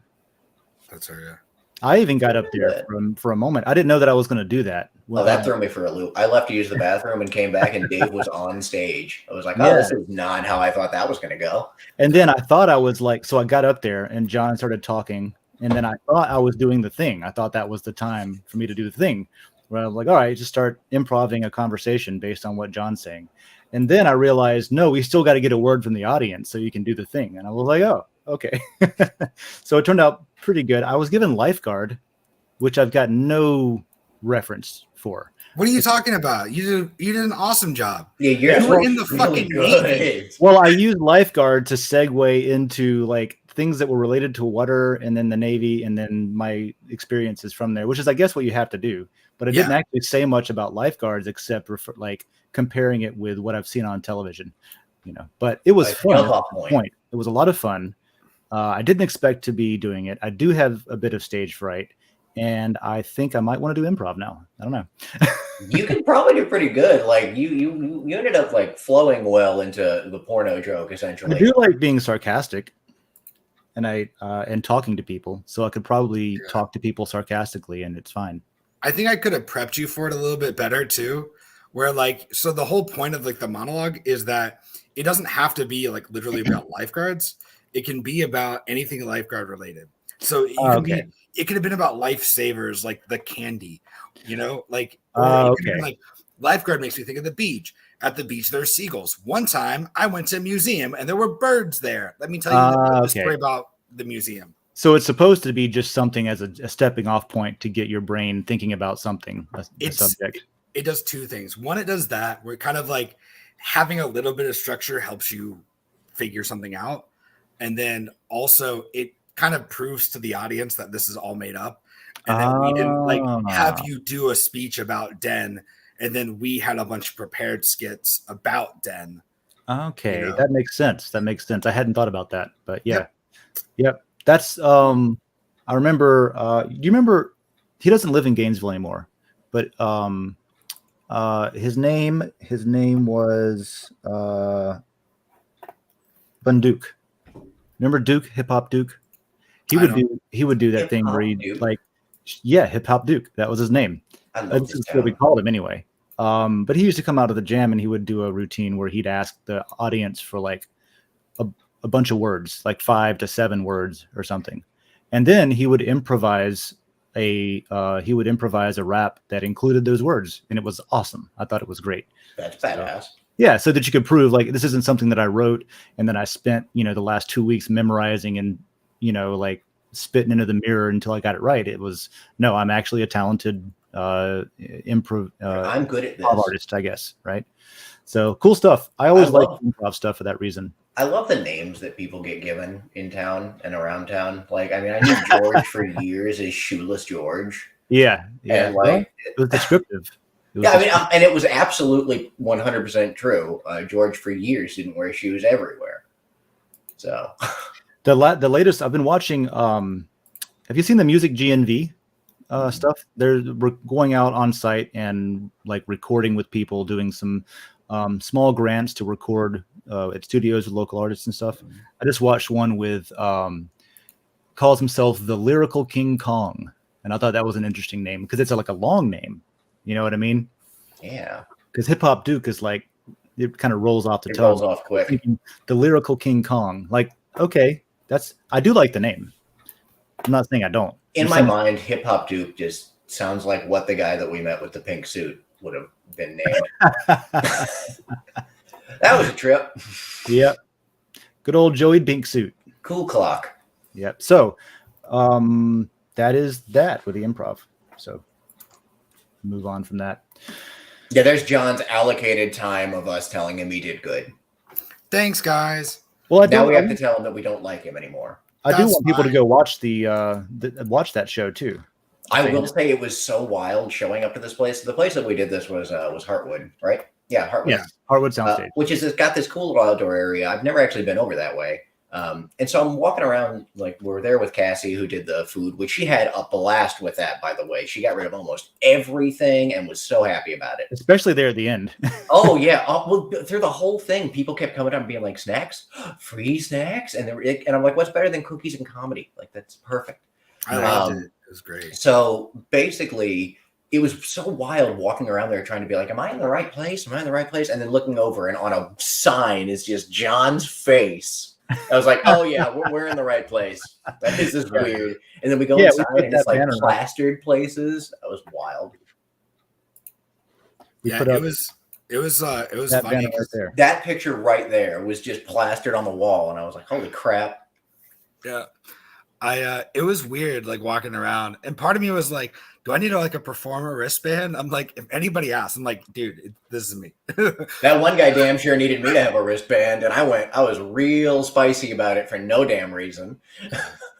that's her. Yeah. I even got up there for a moment. I didn't know that I was going to do that. Well, that threw me for a loop. I left to use the bathroom and came back, and Dave was on stage. I was like, "Oh, this is not how I thought that was going to go." And then I thought I was like, so I got up there, and John started talking, and then I thought I was doing the thing. I thought that was the time for me to do the thing, where I was like, "All right, just start improvising a conversation based on what John's saying." And then I realized, no, we still got to get a word from the audience so you can do the thing. And I was like, oh, okay. So it turned out pretty good. I was given lifeguard, which I've got no reference for. What are you talking about? You did an awesome job. Yeah, you were in the fucking Navy. Well, I used lifeguard to segue into like things that were related to water, and then the Navy, and then my experiences from there, which is, I guess, what you have to do. But I didn't actually say much about lifeguards except like comparing it with what I've seen on television, But it was fun. It was a lot of fun. I didn't expect to be doing it. I do have a bit of stage fright, and I think I might want to do improv now. I don't know. You could probably do pretty good. Like you ended up like flowing well into the porno joke, essentially. I do like being sarcastic, and talking to people, so I could probably talk to people sarcastically, and it's fine. I think I could have prepped you for it a little bit better too, where so the whole point of like the monologue is that it doesn't have to be like literally about lifeguards. It can be about anything lifeguard related. So it could have been about lifesavers, like the candy, like lifeguard makes me think of the beach. At the beach, there's seagulls. One time I went to a museum and there were birds there. Let me tell you the story about the museum. So it's supposed to be just something as a stepping off point to get your brain thinking about something, a subject. It does two things. One, it does that, where kind of like having a little bit of structure helps you figure something out. And then also it kind of proves to the audience that this is all made up. And that we didn't like have you do a speech about Den and then we had a bunch of prepared skits about Den. Okay, You know? that makes sense. That makes sense. I hadn't thought about that, but yeah. Yep. That's I remember do you remember he doesn't live in Gainesville anymore, but his name was Bunduke. Remember Duke, Hip Hop Duke? He would do that thing where he Hip Hop Duke. That was his name. I love That's what we called him anyway. But he used to come out of the jam and he would do a routine where he'd ask the audience for like a bunch of words, like 5 to 7 words or something. And then he would improvise a rap that included those words, and it was awesome. I thought it was great. That's badass. Yeah, so that you could prove like this isn't something that I wrote and then I spent, the last 2 weeks memorizing and, like spitting into the mirror until I got it right. It was no, I'm actually a talented I'm good at this artist, I guess, right? So cool stuff. I always like improv stuff for that reason. I love the names that people get given in town and around town. Like, I mean, I knew George for years as Shoeless George. Yeah. And like, it was descriptive. And it was absolutely 100% true. George for years didn't wear shoes everywhere. So the latest I've been watching. Have you seen the Music GNV stuff? They're going out on site and like recording with people, doing some small grants to record at studios with local artists and stuff. I just watched one with calls himself the Lyrical King Kong, and I thought that was an interesting name because it's like a long name. You know what I mean? Yeah. Because Hip Hop Duke is like it kind of rolls off the tongue. Rolls off quick. The Lyrical King Kong, like okay, I do like the name. I'm not saying I don't. In my mind, Hip Hop Duke just sounds like what the guy that we met with the pink suit would have been named. That was a trip. Yep. Good old Joey Pink suit. Cool clock. Yep. So that is that with the improv. So move on from that. Yeah, there's John's allocated time of us telling him he did good. Thanks, guys. Well, now we have to tell him that we don't like him anymore. I do want people to go watch watch that show too. I will say it was so wild showing up to this place. The place that we did this was Heartwood, right? Yeah, Heartwood. Yeah, Heartwood Soundstage. Which is it's got this cool little outdoor area. I've never actually been over that way. And so I'm walking around, like we're there with Cassie, who did the food, which she had a blast with that, by the way. She got rid of almost everything and was so happy about it. Especially there at the end. Oh, yeah. Well, through the whole thing, people kept coming up and being like, snacks? Free snacks? And I'm like, what's better than cookies and comedy? Like, that's perfect. I loved it. It was great. So basically, it was so wild walking around there trying to be like, am I in the right place? Am I in the right place? And then looking over and on a sign is just John's face. I was like, oh, yeah, we're in the right place. That is just weird. And then we go inside and it's like plastered places. That was wild. It was funny. Right there. That picture right there was just plastered on the wall. And I was like, holy crap. Yeah. It was weird, like walking around, and part of me was like, do I need a performer wristband? I'm like, if anybody asks, I'm like, dude, this is me. That one guy damn sure needed me to have a wristband, and I was real spicy about it for no damn reason.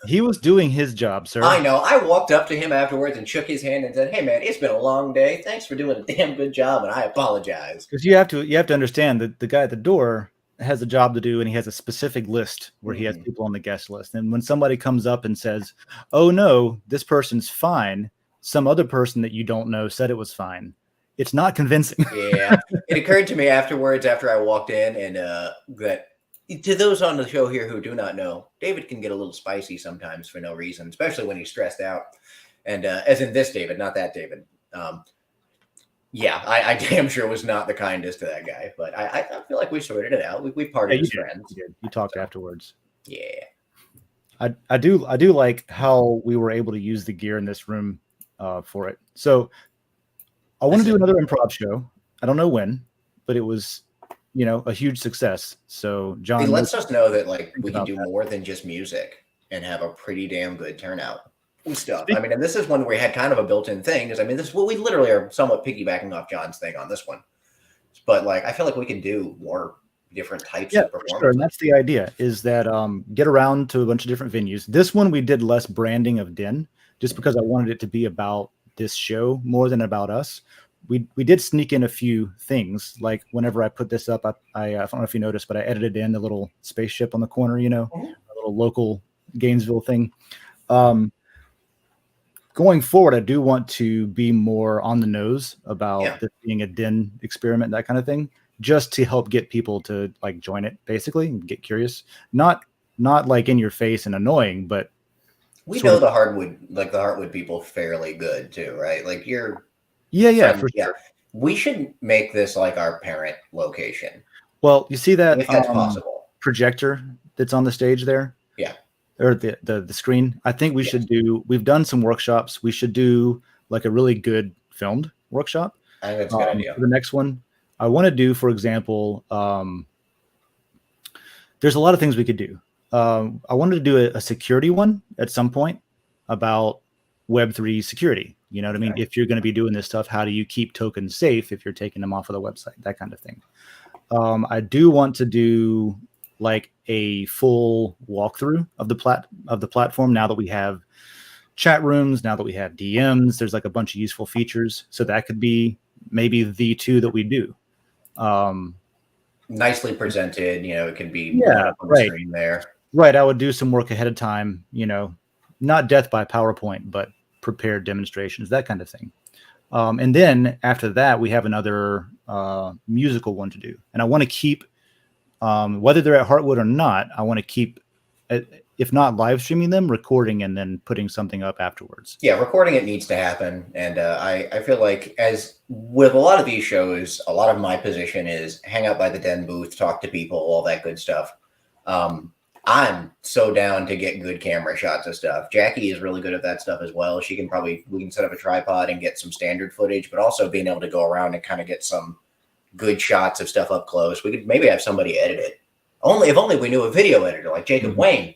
He was doing his job, sir. I know. I walked up to him afterwards and shook his hand and said, hey man, it's been a long day. Thanks for doing a damn good job, and I apologize. Because you have to understand that the guy at the door has a job to do, and he has a specific list where he has people on the guest list. And when somebody comes up and says, oh no, this person's fine, some other person that you don't know said it was fine, it's not convincing. Yeah. It occurred to me afterwards, after I walked in, and that to those on the show here who do not know, David can get a little spicy sometimes for no reason, especially when he's stressed out. And as in this David, not that David. Yeah, I damn sure was not the kindest to that guy, but I feel like we sorted it out. We parted as friends. You talked afterwards. Yeah, I do like how we were able to use the gear in this room for it. So I want to do another improv show. I don't know when, but it was a huge success. So John, it lets us know that like we can do more than just music and have a pretty damn good turnout. Stuff. I mean, and this is one where we had kind of a built-in thing because I mean, we literally are somewhat piggybacking off John's thing on this one, but like I feel like we can do more different types of performances. Sure. And that's the idea: is that get around to a bunch of different venues. This one we did less branding of Den, just because I wanted it to be about this show more than about us. we did sneak in a few things. Like whenever I put this up, I don't know if you noticed, but I edited in the little spaceship on the corner, you know, a little local Gainesville thing. Going forward, I do want to be more on the nose about this being a Den experiment, that kind of thing, just to help get people to like join it, basically, and get curious. Not like in your face and annoying, but we know the Heartwood people fairly good too, right? Like you're for sure. We should make this like our parent location. Well, you see that if that's possible projector that's on the stage there? Yeah. Or the screen. I think we should do. We've done some workshops. We should do like a really good filmed workshop. I think that's a good idea. For the next one, I want to do, for example, there's a lot of things we could do. I wanted to do a security one at some point about Web3 security. You know what I mean? If you're going to be doing this stuff, how do you keep tokens safe if you're taking them off of the website? That kind of thing. I do want to do like a full walkthrough of the platform. Now that we have chat rooms, now that we have DMs, there's like a bunch of useful features. So that could be maybe the two that we do. Nicely presented, you know, it could be on the screen there. Right. I would do some work ahead of time, you know, not death by PowerPoint, but prepared demonstrations, that kind of thing. And then after that, we have another musical one to do. And I want to keep, whether they're at Heartwood or not, I want to keep, if not live streaming them, recording and then putting something up afterwards. Yeah, recording it needs to happen. And I feel like, as with a lot of these shows, a lot of my position is hang out by the Den booth, talk to people, all that good stuff. I'm so down to get good camera shots of stuff. Jackie is really good at that stuff as well. We can set up a tripod and get some standard footage, but also being able to go around and kind of get some good shots of stuff up close. We could maybe have somebody edit it. If only we knew a video editor like Jacob Wayne.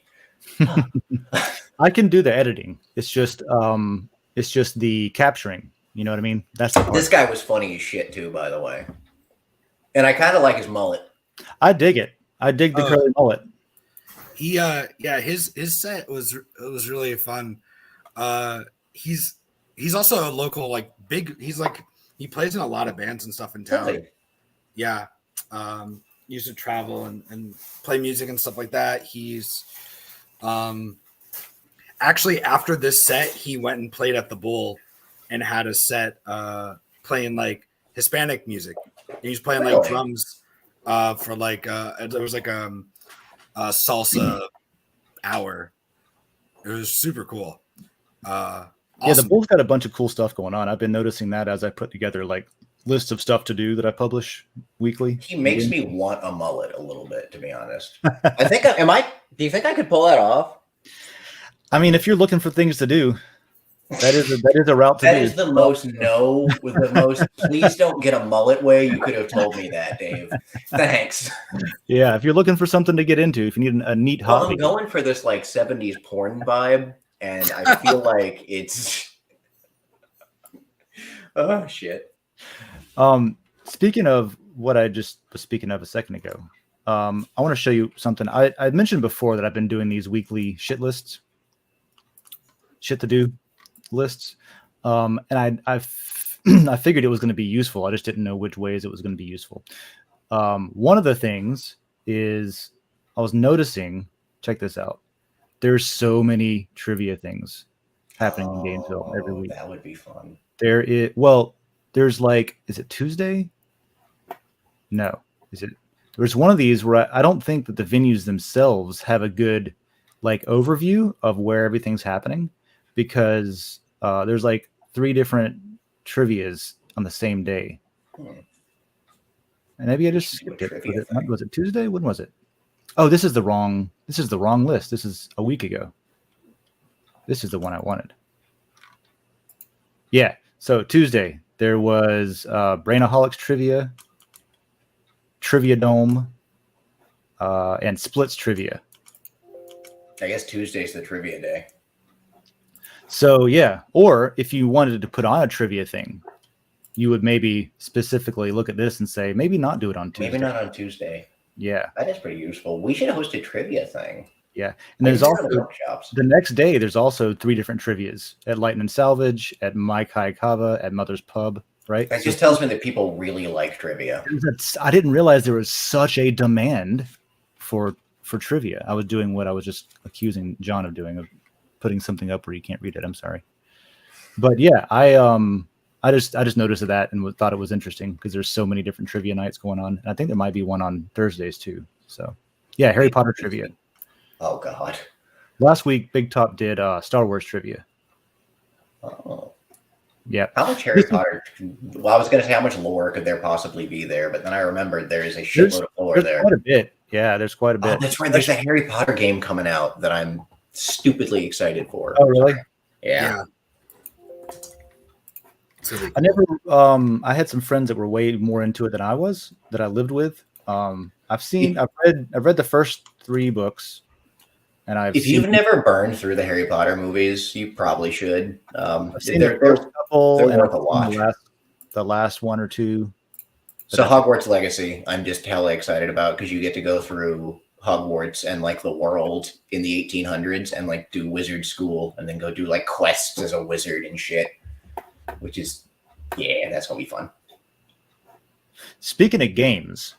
I can do the editing. It's just the capturing. You know what I mean? This guy was funny as shit too, by the way. And I kind of like his mullet. I dig it. I dig the curly mullet. His set was really fun. He's also a local he plays in a lot of bands and stuff in town. Really? Yeah. Used to travel and play music and stuff like that. He's actually, after this set, he went and played at the Bull and had a set playing like Hispanic music. He was playing like drums for like there was like salsa hour. It was super cool. Awesome. Yeah, the Bull's got a bunch of cool stuff going on. I've been noticing that as I put together like lists of stuff to do that I publish weekly. He makes me want a mullet a little bit, to be honest. Do you think I could pull that off? I mean, if you're looking for things to do, that is a route to do. That is the most please don't get a mullet way you could have told me that, Dave. Thanks. Yeah, if you're looking for something to get into, if you need a neat hobby. I'm going for this like 70s porn vibe, and I feel like it's oh shit. Speaking of what I just was speaking of a second ago, I want to show you something. I mentioned before that I've been doing these weekly shit to do lists. And I figured it was going to be useful. I just didn't know which ways it was going to be useful. One of the things is I was noticing, check this out. There's so many trivia things happening in Gainesville every week. That would be fun. There's like, is it Tuesday? No. There's one of these where I don't think that the venues themselves have a good like overview of where everything's happening, because there's like 3 different trivias on the same day. And maybe I just skipped it. Was it Tuesday? When was it? Oh, this is the wrong list. This is a week ago. This is the one I wanted. Yeah. So Tuesday there was Brainaholics Trivia, Trivia Dome, and Splits Trivia. I guess Tuesday's the trivia day. So yeah, or if you wanted to put on a trivia thing, you would maybe specifically look at this and say, maybe not do it on Tuesday. Maybe not on Tuesday. Yeah. That is pretty useful. We should host a trivia thing. Yeah. And there's also the next day, there's also 3 different trivias at Lightning Salvage, at Mai Kai Kava, at Mother's Pub. right? That just tells me that people really like trivia. I didn't realize there was such a demand for trivia. I was doing what I was just accusing John of doing, of putting something up where you can't read it. I'm sorry. But yeah, I just noticed that and thought it was interesting because there's so many different trivia nights going on. And I think there might be one on Thursdays too. So yeah, Harry Potter trivia. Oh God. Last week, Big Top did Star Wars trivia. Oh. Yeah. How much Harry Potter? Well, I was going to say how much lore could there possibly be there, but then I remembered there is a shitload of lore there. Quite a bit. Yeah, there's quite a bit. Oh, that's right. There's a Harry Potter game coming out that I'm stupidly excited for. Oh, really? Yeah. Really cool. I never. I had some friends that were way more into it than I was, that I lived with. I've read the first 3 books, and If you've never burned through the Harry Potter movies, you probably should. I've seen They're the first couple, they're and worth a watch. The last 1 or 2. So Hogwarts Legacy, I'm just hella excited about because you get to go through Hogwarts and like the world in the 1800s and like do wizard school and then go do like quests as a wizard and shit, which is, yeah, that's gonna be fun. Speaking of games,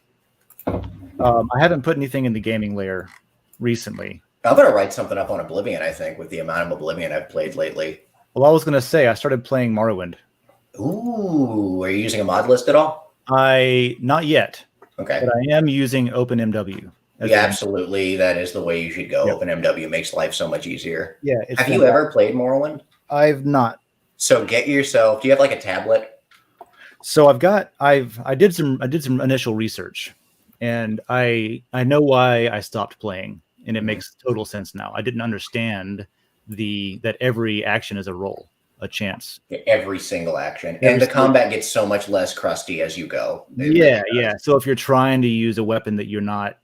I haven't put anything in the gaming layer recently. I'm gonna write something up on Oblivion, I think, with the amount of Oblivion I've played lately. Well, I was going to say I started playing Morrowind. Ooh, are you using a mod list at all? Not yet. Okay. But I am using OpenMW. Yeah, absolutely. That is the way you should go. Yep. OpenMW makes life so much easier. Yeah. Have you ever played Morrowind? I've not. So get yourself. Do you have like a tablet? So I did some initial research, and I know why I stopped playing, and it makes total sense now. I didn't understand that every action is a roll, a chance. Every single action. And the combat gets so much less crusty as you go. Yeah. So if you're trying to use a weapon that you're not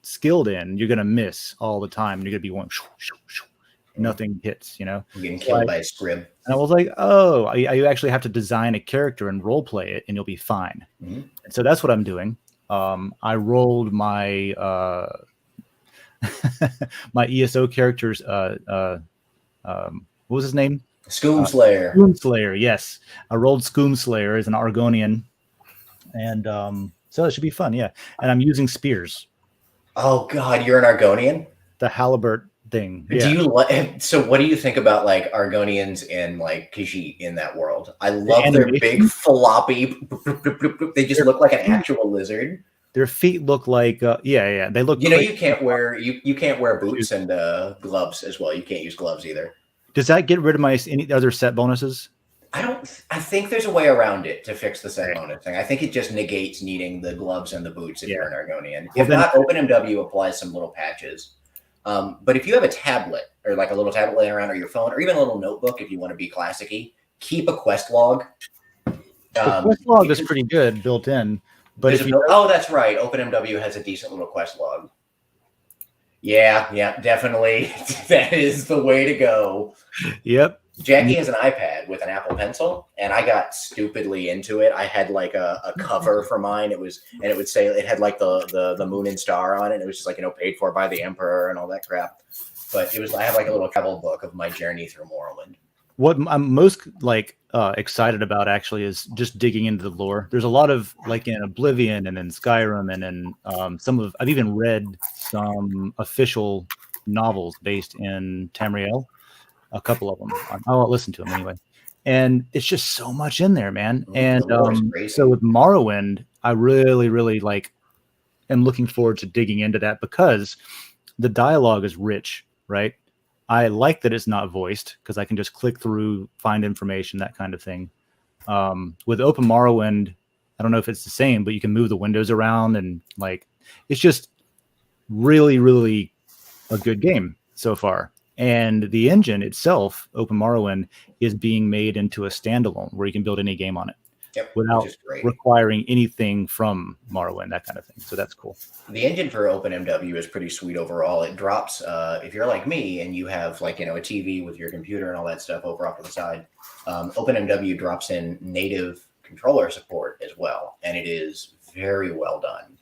skilled in, you're going to miss all the time. And you're going to be going, nothing hits, You're getting killed by a scrib. And I was like, oh, you actually have to design a character and role play it, and you'll be fine. Mm-hmm. And so that's what I'm doing. I rolled my my ESO character's what was his name? Scoomslayer. Scoomslayer, yes. I rolled Scoomslayer as an Argonian. And so it should be fun, yeah. And I'm using spears. Oh, God, you're an Argonian? The halberd thing. Yeah. Do you so what do you think about like Argonians and like Khajiit in that world? I love their big floppy, they just look like an actual lizard. Their feet look like they look. You can't wear boots and gloves as well. You can't use gloves either. Does that get rid of any other set bonuses? I think there's a way around it to fix the set bonus thing. I think it just negates needing the gloves and the boots if you're an Argonian. If not, OpenMW applies some little patches. But if you have a tablet or like a little tablet laying around or your phone or even a little notebook, if you want to be classic-y, keep a quest log. The quest log is pretty good built in. But that's right. OpenMW has a decent little quest log. Yeah, definitely. That is the way to go. Yep. Jackie has an iPad with an Apple Pencil, and I got stupidly into it. I had like a cover for mine. It would say it had like the moon and star on it. It was just like paid for by the Emperor and all that crap. But I have like a little travel book of my journey through Morrowind. What I'm most excited about actually is just digging into the lore. There's a lot of like in Oblivion and in Skyrim and in I've even read some official novels based in Tamriel, a couple of them. I'll listen to them anyway. And it's just so much in there, man. And so with Morrowind, I really, really am looking forward to digging into that because the dialogue is rich, right? I like that it's not voiced because I can just click through, find information, that kind of thing. With Open Morrowind, I don't know if it's the same, but you can move the windows around and it's just really, really a good game so far. And the engine itself, Open Morrowind, is being made into a standalone where you can build any game on it. Yep, without requiring anything from Morrowind, that kind of thing. So that's cool. The engine for OpenMW is pretty sweet overall. It drops, if you're like me and you have a TV with your computer and all that stuff over off to the side, OpenMW drops in native controller support as well. And it is very well done.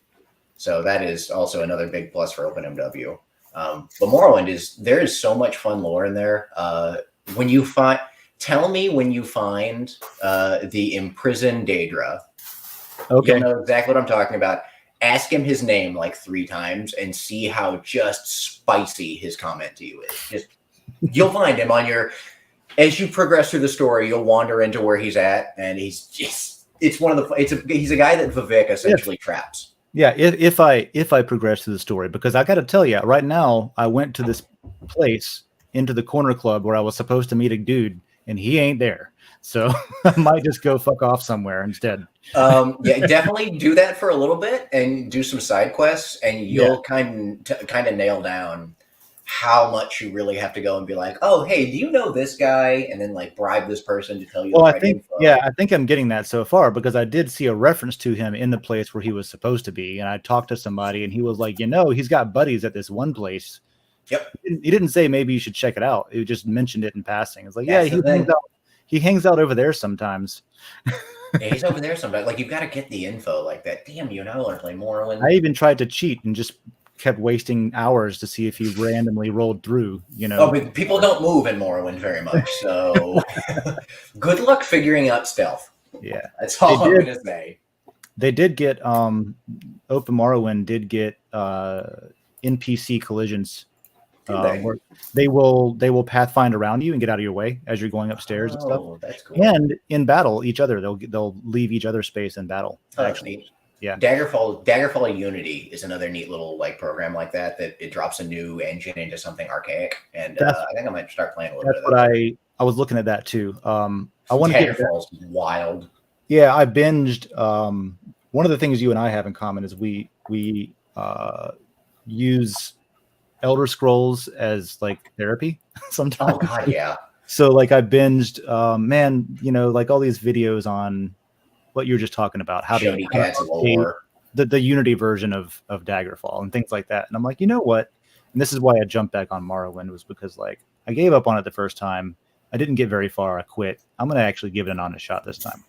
So that is also another big plus for OpenMW. But Morrowind there is so much fun lore in there. When you find... Tell me when you find the imprisoned Daedra. Okay. You'll know exactly what I'm talking about. Ask him his name like 3 times and see how just spicy his comment to you is. You'll find him on your. As you progress through the story, you'll wander into where he's at, and he's just. It's one of the. He's a guy that Vivek essentially traps. Yeah, if I progress through the story, because I got to tell you, right now I went to this place into the corner club where I was supposed to meet a dude, and he ain't there. So I might just go fuck off somewhere instead. Yeah, definitely do that for a little bit and do some side quests, and you'll kind of nail down how much you really have to go and be like, oh, hey, do you know this guy? And then like bribe this person to tell you. Well, the I right think info. I think I'm getting that so far because I did see a reference to him in the place where he was supposed to be, and I talked to somebody, and he was like, he's got buddies at this one place. Yep. He didn't say maybe you should check it out. He just mentioned it in passing. It's like, That's the thing. He hangs out over there sometimes. Yeah, he's over there sometimes. Like, you've got to get the info like that. Damn, you know, or play Morrowind. I even tried to cheat and just kept wasting hours to see if he randomly rolled through, Oh, but people don't move in Morrowind very much, so good luck figuring out stealth. Yeah. That's all I'm going to say. They did get, Open Morrowind did get NPC collisions. Where they will pathfind around you and get out of your way as you're going upstairs and stuff. That's cool. And in battle, each other they'll leave each other space in battle. Actually, yeah. Daggerfall Unity is another neat little like program like that it drops a new engine into something archaic, and I think I might start playing a little bit. That's what I was looking at that too. I want to get Daggerfall's wild. Yeah, I binged. One of the things you and I have in common is we use Elder Scrolls as like therapy sometimes. Oh god, yeah. So like I binged, like all these videos on what you were just talking about, how Shady Cat's lore, the Unity version of Daggerfall and things like that. And I'm like, you know what? And this is why I jumped back on Morrowind, was because like I gave up on it the first time. I didn't get very far. I quit. I'm gonna actually give it an honest shot this time.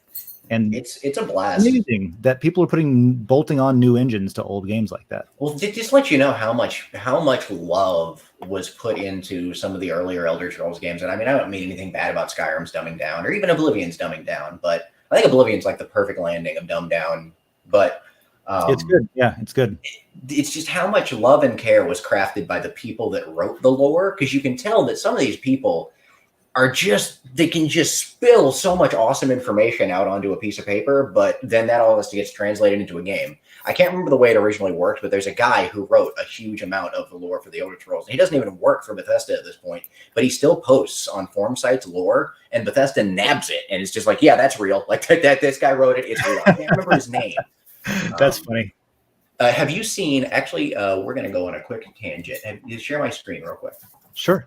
And it's a blast. Amazing that people are bolting on new engines to old games like that. Well, just let you know how much love was put into some of the earlier Elder Scrolls games. And I mean, I don't mean anything bad about Skyrim's dumbing down or even Oblivion's dumbing down, but I think Oblivion's like the perfect landing of dumbed down. But it's good. Yeah, it's good. It's just how much love and care was crafted by the people that wrote the lore, because you can tell that some of these people they can just spill so much awesome information out onto a piece of paper, but then that all gets translated into a game. I can't remember the way it originally worked, but there's a guy who wrote a huge amount of the lore for the Elder Scrolls. He doesn't even work for Bethesda at this point, but he still posts on forum sites lore, and Bethesda nabs it, and it's just like, yeah, that's real. Like that this guy wrote it, it's real. I can't remember his name. That's funny. Have you seen, actually, we're going to go on a quick tangent. Share my screen real quick. Sure.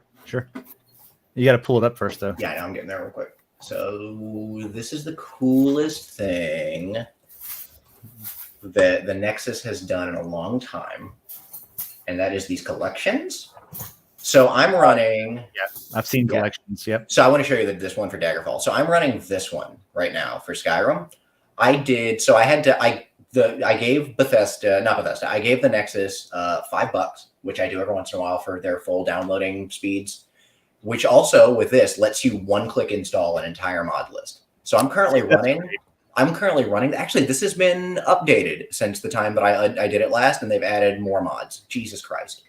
You got to pull it up first, though. Yeah, I know, I'm getting there real quick. So this is the coolest thing that the Nexus has done in a long time, and that is these collections. So I'm running... Yeah, I've seen collections, yep. So I want to show you this one for Daggerfall. So I'm running this one right now for Skyrim. I gave the Nexus $5, which I do every once in a while for their full downloading speeds, which also with this lets you one-click install an entire mod list. So I'm currently running. Actually, this has been updated since the time that I did it last, and they've added more mods. Jesus Christ.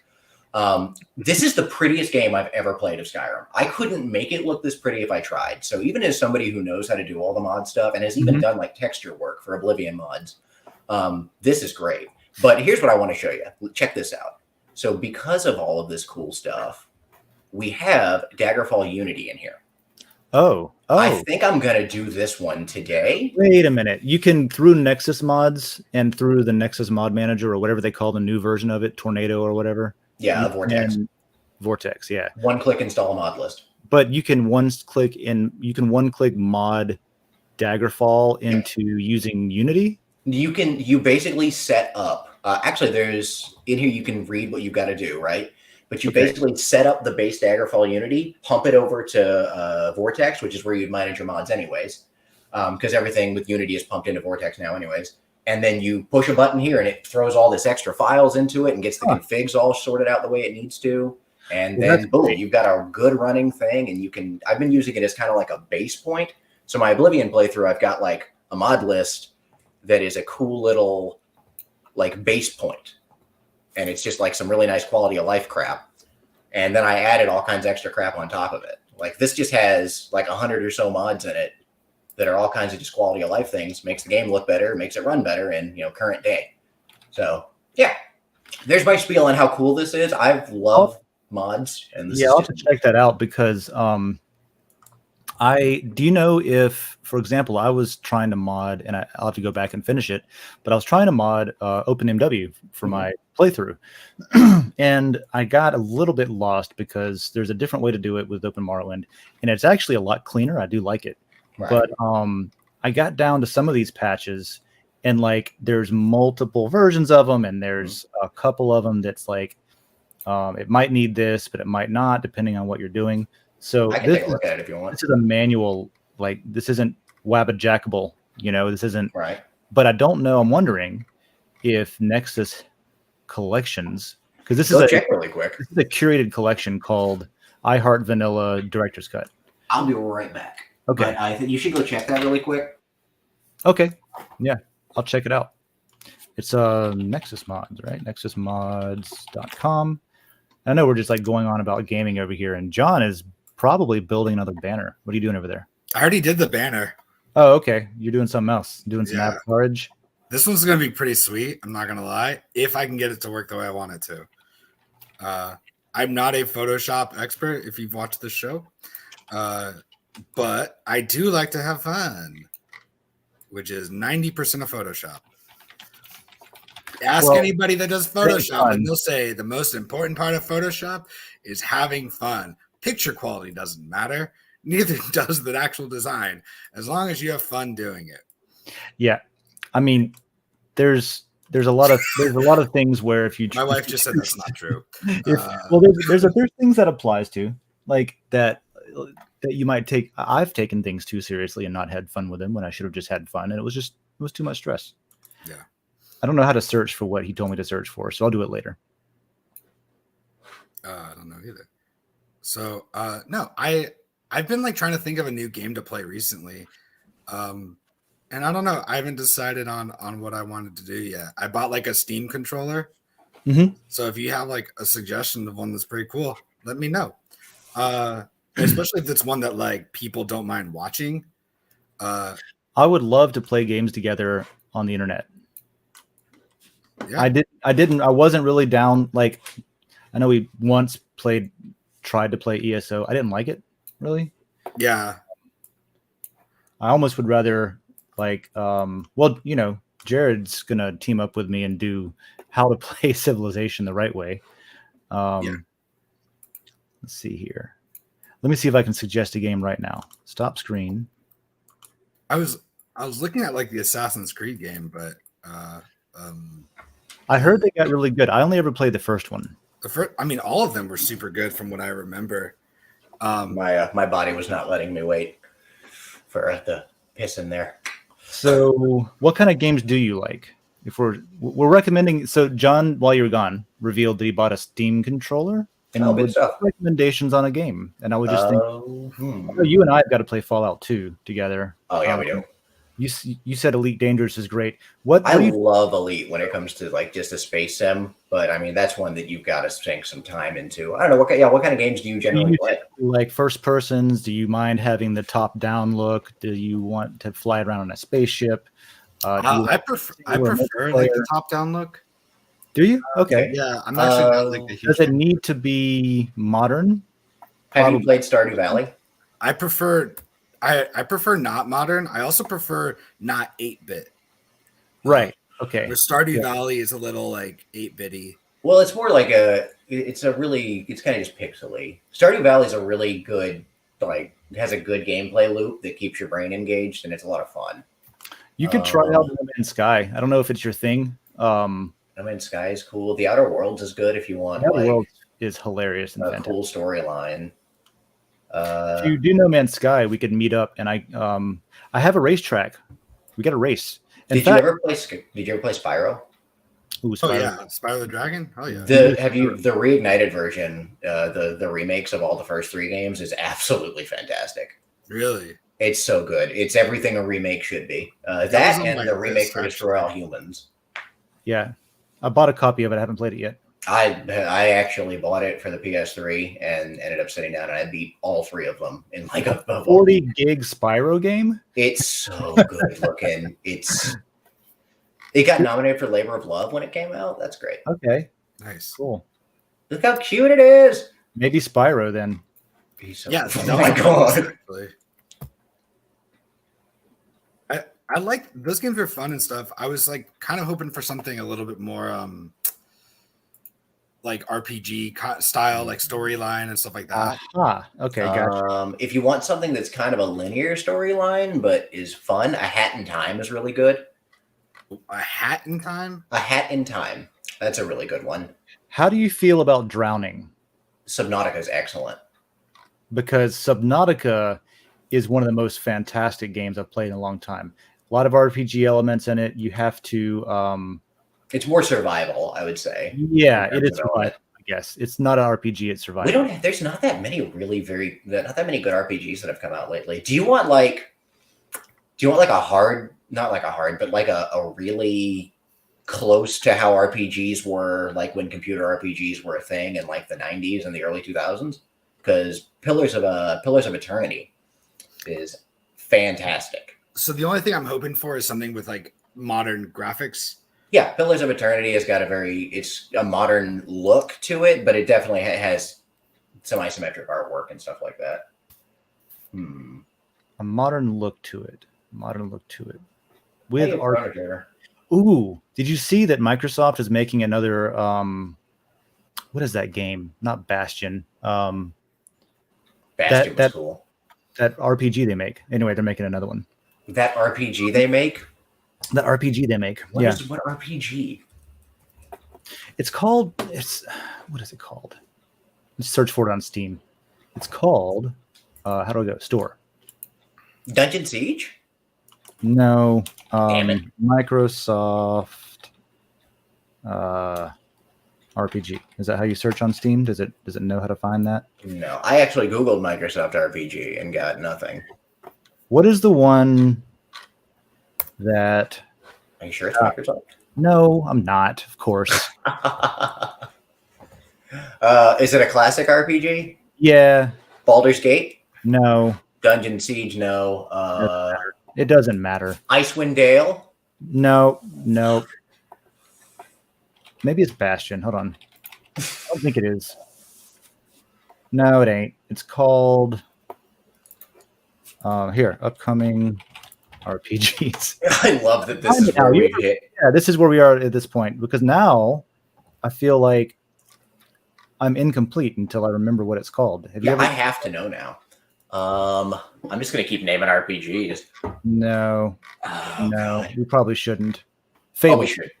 This is the prettiest game I've ever played of Skyrim. I couldn't make it look this pretty if I tried. So even as somebody who knows how to do all the mod stuff and has even done like texture work for Oblivion mods, this is great. But here's what I want to show you. Check this out. So because of all of this cool stuff, we have Daggerfall Unity in here. Oh. I think I'm going to do this one today. Wait a minute. You can, through Nexus mods and through the Nexus mod manager or whatever they call the new version of it, Tornado or whatever. Yeah, Vortex, yeah. One-click install a mod list. But you can one-click mod Daggerfall into using Unity? You basically set up, actually there's, in here you can read what you've got to do, right? But you basically set up the base Daggerfall Unity, pump it over to Vortex, which is where you'd manage your mods anyways, because everything with Unity is pumped into Vortex now anyways. And then you push a button here, and it throws all this extra files into it and gets the configs all sorted out the way it needs to. And Well, then that's boom, great. you've got a good running thing, and you can. I've been using it as kind of like a base point. So my Oblivion playthrough, I've got like a mod list that is a cool little like base point, and it's just like some really nice quality of life crap. And then I added all kinds of extra crap on top of it. Like this just has like 100 or so mods in it that are all kinds of just quality of life things. Makes the game look better, makes it run better in current day. So yeah, there's my spiel on how cool this is. I've loved mods, and this is I'll just have to check that out because do you know if, for example, I was trying to mod, and I'll have to go back and finish it, but I was trying to mod OpenMW for my playthrough, and I got a little bit lost because there's a different way to do it with Open Morrowind, and it's actually a lot cleaner. I do like it, right. but I got down to some of these patches, and like there's multiple versions of them, and there's a couple of them that's like it might need this, but it might not, depending on what you're doing. So I can take a look at it if you want. This is a manual, like this isn't wabba-jackable, this isn't right. But I don't know. I'm wondering if Nexus collections, because this Go is check really quick. This is a curated collection called I Heart Vanilla Director's Cut. I'll be right back. Okay. But I think you should go check that really quick. Okay. Yeah, I'll check it out. It's Nexus Mods, right? NexusMods.com. I know we're just like going on about gaming over here, and John is probably building another banner. What are you doing over there? I already did the banner. Oh, okay. You're doing something else. Doing some avatarage. This one's going to be pretty sweet. I'm not going to lie. If I can get it to work the way I want it to. I'm not a Photoshop expert if you've watched the show. But I do like to have fun, which is 90% of Photoshop. Ask anybody that does Photoshop, and they'll say the most important part of Photoshop is having fun. Picture quality doesn't matter. Neither does the actual design, as long as you have fun doing it. Yeah, I mean, there's a lot of things where if you my wife just said that's not true. There's things that applies to like that you might take. I've taken things too seriously and not had fun with them when I should have just had fun, and it was too much stress. Yeah. I don't know how to search for what he told me to search for, so I'll do it later. I don't know either. So no, I've been like trying to think of a new game to play recently. And I don't know. I haven't decided on what I wanted to do yet. I bought like a Steam controller. Mm-hmm. So if you have like a suggestion of one that's pretty cool, let me know. Especially if it's one that like people don't mind watching. I would love to play games together on the internet. Yeah. I wasn't really down. Like, I know we once tried to play ESO. I didn't like it really. Yeah. I almost would rather like, Jared's going to team up with me and do how to play Civilization the right way. Let's see here. Let me see if I can suggest a game right now. Stop screen. I was looking at like the Assassin's Creed game, but I heard they got really good. I only ever played the first one. All of them were super good from what I remember. My body was not letting me wait for the piss in there. So, what kind of games do you like? If we're recommending, so John, while you were gone, revealed that he bought a Steam controller and recommendations on a game. And I would just think, you and I have got to play Fallout 2 together. Oh yeah, we do. You said Elite Dangerous is great. I love Elite when it comes to like just a space sim, but I mean that's one that you've got to sink some time into. I don't know what kind of games do you generally play? Like first persons? Do you mind having the top down look? Do you want to fly around on a spaceship? I prefer like the top down look. Do you? Okay. Yeah, I'm actually not like the huge. Does it need to be modern? Have you played Stardew Valley? I prefer not modern. I also prefer not 8-bit. Right. Okay. Where Stardew Valley is a little like 8-bitty. Well, it's more like it's kind of just pixely. Stardew Valley is a really good, like, has a good gameplay loop that keeps your brain engaged, and it's a lot of fun. You could try out No Man's Sky. I don't know if it's your thing. No Man's Sky is cool. The Outer Worlds is good if you want. The Outer Worlds is hilarious and fantastic. Cool storyline. If you do No Man's Sky, we could meet up, and I have a racetrack. We got a race. Did you ever play Spyro? Ooh, Oh Spyro. yeah, Spyro the Dragon. Oh yeah. The reignited version, the remakes of all the first 3 games is absolutely fantastic. Really? It's so good. It's everything a remake should be. That That was on and my the remake list, for Destroy All actually. Humans. Yeah, I bought a copy of it. I haven't played it yet. I actually bought it for the PS3 and ended up sitting down and I beat all 3 of them in like a 40 gig Spyro game. It's so good looking. It got nominated for Labor of Love when it came out. That's great. Okay, Nice. cool. Look how cute it is. Maybe Spyro then. He's so Yeah. cool. that Oh my was on my list, god. actually. I like those games were fun and stuff. I was like kind of hoping for something a little bit more like RPG style, like storyline and stuff like that. Aha. Okay, gotcha. If you want something that's kind of a linear storyline but is fun, A Hat in Time is really good. A Hat in Time? A Hat in Time. That's a really good one. How do you feel about Drowning? Subnautica is excellent. Because Subnautica is one of the most fantastic games I've played in a long time. A lot of RPG elements in it. You have to. It's more survival, I would say. Yeah, it is survival. I guess it's not an RPG. It's survival. There's not that many not that many good RPGs that have come out lately. Do you want like a hard, not like a hard, but like a really close to how RPGs were like when computer RPGs were a thing in like the 90s and the early 2000s? Because Pillars of Eternity is fantastic. So the only thing I'm hoping for is something with like modern graphics. Yeah, Pillars of Eternity has got it's a modern look to it, but it definitely has some isometric artwork and stuff like that. A modern look to it. With Hey, art. Ooh, did you see that Microsoft is making another what is that game? Not Bastion. Bastion was cool. That RPG they make. Anyway, they're making another one. That RPG they make? What RPG? It's called what is it called? Let's search for it on Steam. It's called how do I go? Store. Dungeon Siege? No. Damn it. Microsoft RPG. Is that how you search on Steam? Does it know how to find that? No. I actually Googled Microsoft RPG and got nothing. What is the one that... Are you sure it's Microsoft? No, I'm not, of course. Is it a classic RPG? Yeah. Baldur's Gate? No. Dungeon Siege? No. It doesn't matter. Icewind Dale? No. Maybe it's Bastion. Hold on. I don't think it is. No, it ain't. It's called... here, upcoming RPGs. I love that this is where we've hit. Yeah, this is where we are at this point, because now I feel like I'm incomplete until I remember what it's called. I have to know now. I'm just going to keep naming RPGs. No, God. we probably shouldn't. Fable. Oh, we should.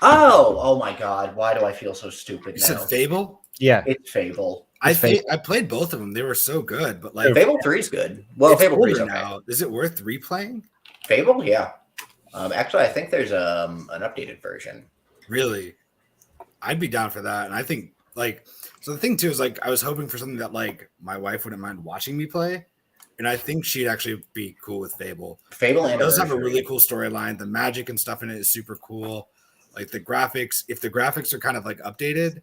Oh my God. Why do I feel so stupid You now? said Fable? Yeah. It's Fable. I played both of them. They were so good, but like Fable 3 is good. Well, Fable 3 is okay. now. Is it worth replaying? Fable, yeah. Actually, I think there's an updated version. Really? I'd be down for that. And I think like so the thing too is like I was hoping for something that like my wife wouldn't mind watching me play. And I think she'd actually be cool with Fable. Fable It does have a really cool storyline. The magic and stuff in it is super cool. Like the graphics, if the graphics are kind of like updated,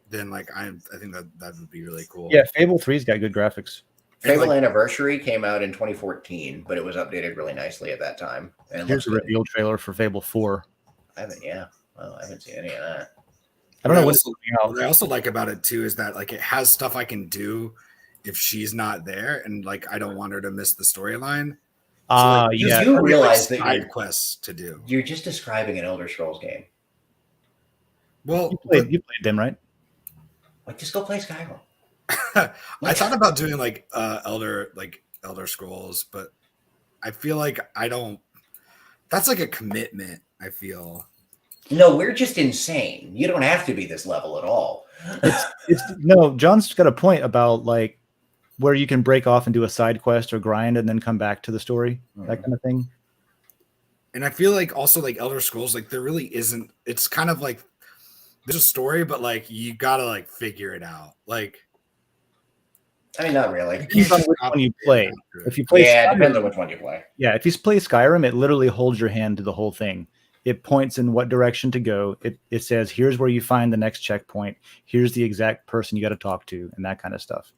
then like I think that would be really cool. Yeah, Fable 3's got good graphics. Fable Anniversary came out in 2014, but it was updated really nicely at that time. And Here's a reveal trailer for Fable 4. I haven't seen any of that. I don't know what's coming out. What I also like about it too is that like it has stuff I can do if she's not there, and like I don't want her to miss the storyline. Yeah. You realize that side quests to do. You're just describing an Elder Scrolls game. Well, you played them, right? Like, just go play Skyrim. I thought about doing like Elder Scrolls, but I feel like I don't. That's like a commitment. I feel. No, we're just insane. You don't have to be this level at all. No, John's got a point about like where you can break off and do a side quest or grind and then come back to the story, that kind of thing. And I feel like also like Elder Scrolls, like there really isn't. It's kind of like there's a story, but like you gotta like figure it out. Like I mean, not really. you Depends can't on just which hop one you in play. after If it. you play Yeah, it Skyrim, depends on which one you play. yeah, if you play Skyrim, it literally holds your hand to the whole thing. It points in what direction to go. It says, here's where you find the next checkpoint. Here's the exact person you got to talk to, and that kind of stuff.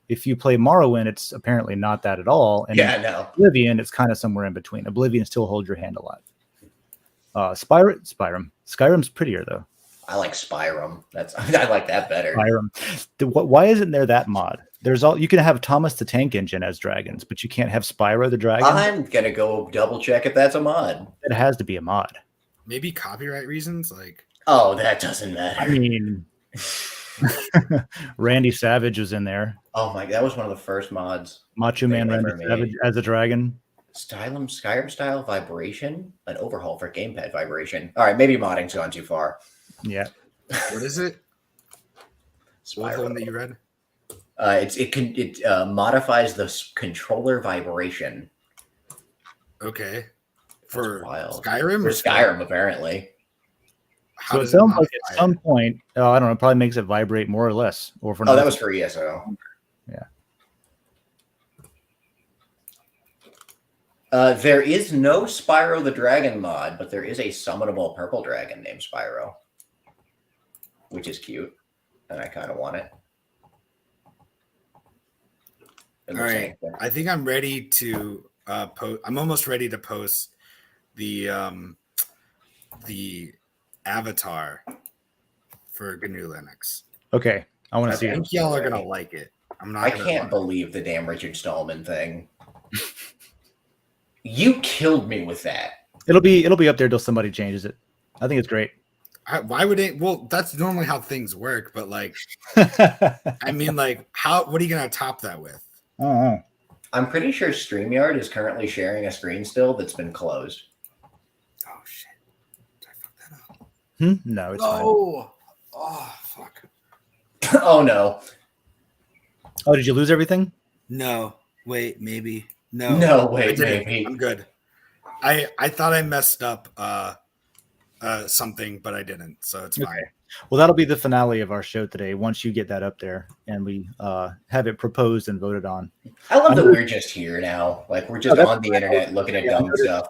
If you play Morrowind, it's apparently not that at all. And Yeah, no. Oblivion, it's kind of somewhere in between. Oblivion still holds your hand a lot. Skyrim's prettier though. I like Spyro. I like that better. Why isn't there that mod? You can have Thomas the Tank Engine as dragons, but you can't have Spyro the Dragon. I'm gonna go double check if that's a mod. It has to be a mod. Maybe copyright reasons, like Oh, that doesn't matter. I mean, Randy Savage was in there. Oh my, that was one of the first mods. Macho Man Randy Savage as a dragon. Skyrim style vibration, an overhaul for gamepad vibration. All right, maybe modding's gone too far. Yeah. what is it? What the one that you read? It modifies the controller vibration. Okay. For wild. Skyrim? For Skyrim, apparently. So it sounds like at some point, I don't know, it probably makes it vibrate more or less. Or for that was for ESO. Yeah. There is no Spyro the Dragon mod, but there is a summonable purple dragon named Spyro, which is cute, and I kind of want it. All right, I think I'm ready to post. I'm almost ready to post the avatar for GNU Linux. Okay, I want to see I it. think y'all are gonna like it. I can't believe the damn Richard Stallman thing. You killed me with that. It'll be up there till somebody changes it. I think it's great. Why would it? Well, that's normally how things work, but like, I mean, like, what are you gonna top that with? Oh, I'm pretty sure StreamYard is currently sharing a screen still that's been closed. Oh shit! Did I fuck that up? No, it's fine. Oh fuck! Oh no! Oh, did you lose everything? No, wait, maybe. No, No, wait, maybe. I'm good. I thought I messed up something, but I didn't, so it's fine. Okay. Well, that'll be the finale of our show today. Once you get that up there and we have it proposed and voted on. I love that we're just here now. Like we're just on the internet looking at dumb stuff.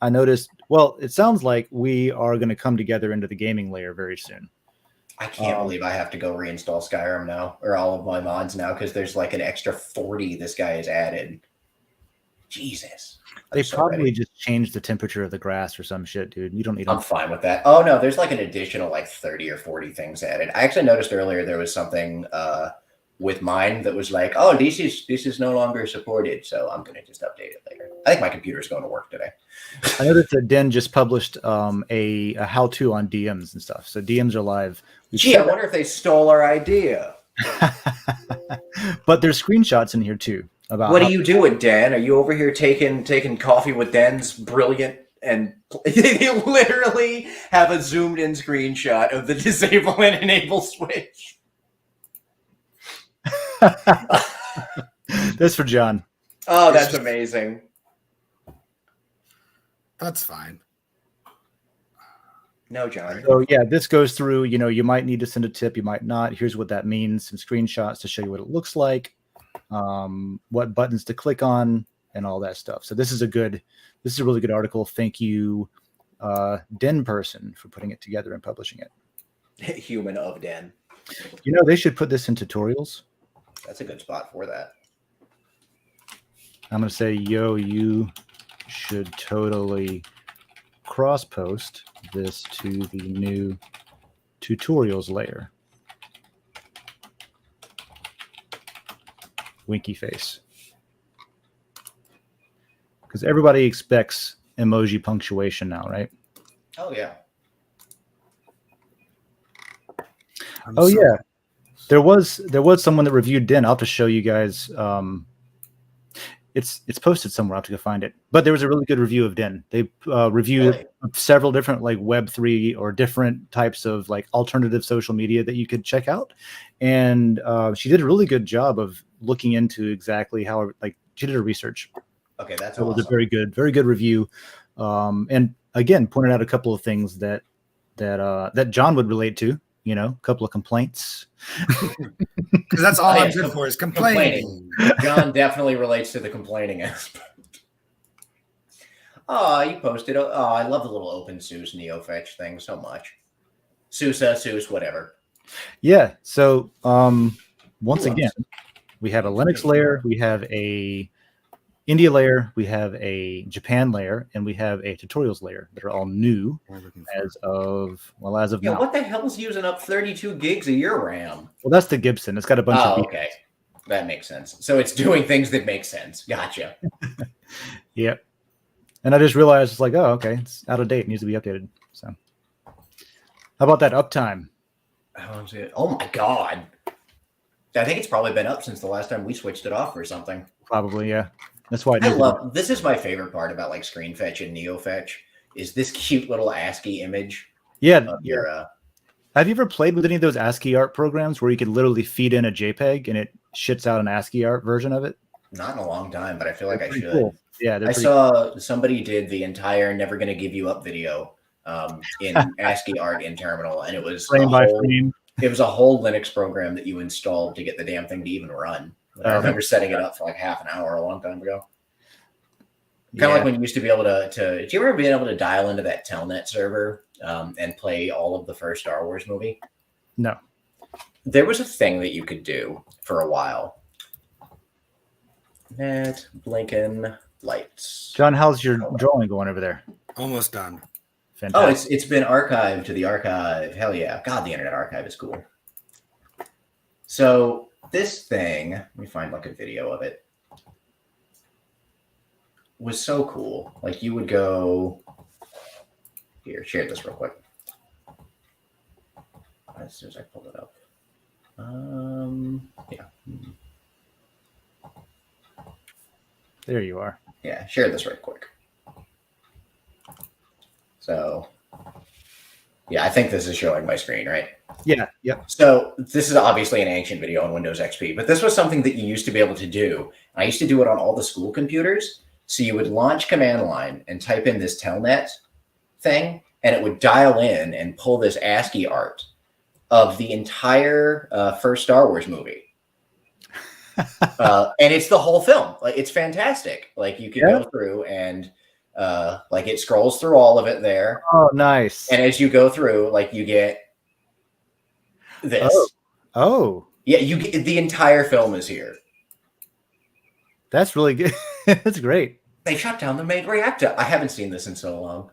I noticed. Well, it sounds like we are going to come together into the gaming layer very soon. I can't believe I have to go reinstall Skyrim now, or all of my mods now, because there's like an extra 40 this guy has added. Jesus. They probably just changed the temperature of the grass or some shit, dude. You don't need. I'm fine with that. Oh no, there's like an additional like 30 or 40 things added. I actually noticed earlier there was something with mine that was like, oh, this is no longer supported, so I'm gonna just update it later. I think my computer's going to work today. I noticed that Den just published a how-to on DMs and stuff. So DMs are live. Gee, I wonder if they stole our idea. But there's screenshots in here too. About what are you doing, Dan? Are you over here taking coffee with Dan's brilliant? And they literally have a zoomed in screenshot of the disable and enable switch. That's for John. Oh, that's amazing. That's fine. No, John. So yeah, this goes through, you might need to send a tip, you might not. Here's what that means, some screenshots to show you what it looks like, what buttons to click on, and all that stuff. So this is a really good article. Thank you, Den person, for putting it together and publishing it. Human of Den. They should put this in tutorials. That's a good spot for that. I'm going to say, you should totally cross-post this to the new tutorials layer. Winky face. Because everybody expects emoji punctuation now, right? Oh, yeah. Yeah. There was someone that reviewed Den. I'll have to show you guys. It's posted somewhere. I'll have to go find it. But there was a really good review of Den. They reviewed several different like Web3 or different types of like alternative social media that you could check out. And she did a really good job of looking into exactly how, like, she did her research. Okay, that's awesome. It was a very good review. And again, pointed out a couple of things that John would relate to. You know, a couple of complaints. Because that's all Oh, I'm yes, good for is complaining. John definitely relates to the complaining aspect. Oh, you posted. Oh, I love the little open Seuss NeoFetch thing so much. Seuss, whatever. Yeah. So once Who again, else? we have a Linux layer, we have a India layer, we have a Japan layer, and we have a tutorials layer that are all new as of Yeah, now. what the hell's using up 32 gigs of your RAM? Well, that's the Gibson. It's got a bunch of. Okay. That makes sense. So it's doing things that make sense. Gotcha. Yep. And I just realized it's like, oh, okay, it's out of date. It needs to be updated. So, how about that uptime? Oh my God. I think it's probably been up since the last time we switched it off or something. Probably, yeah. That's why this is my favorite part about like screen fetch and neo fetch is this cute little ASCII image. Yeah. Your, have you ever played with any of those ASCII art programs where you could literally feed in a JPEG and it shits out an ASCII art version of it? Not in a long time, but I feel like I should. Cool. Yeah, I saw somebody did the entire "Never Gonna Give You Up" video in ASCII art in Terminal, and it was frame by frame. It was a whole Linux program that you installed to get the damn thing to even run. I remember setting it up for like half an hour a long time ago. Kind of like when you used to be able to do you remember being able to dial into that Telnet server and play all of the first Star Wars movie? No. There was a thing that you could do for a while. Net blinking lights. John, how's your drawing going over there? Almost done. Fantastic. Oh, it's been archived to the archive. Hell yeah. God, the Internet Archive is cool. So this thing, let me find like a video of it, was so cool. Like you would go here, share this real quick. As soon as I pull it up. Yeah. There you are. Yeah, share this right quick. So, yeah, I think this is showing my screen, right? Yeah, yeah. So this is obviously an ancient video on Windows XP, but this was something that you used to be able to do. I used to do it on all the school computers. So you would launch command line and type in this Telnet thing, and it would dial in and pull this ASCII art of the entire first Star Wars movie. And it's the whole film. Like it's fantastic. Like you can go through and like it scrolls through all of it there. Oh, nice. And as you go through, like you get this. Oh. Yeah, you get the entire film is here. That's really good. That's great. They shut down the main reactor. I haven't seen this in so long.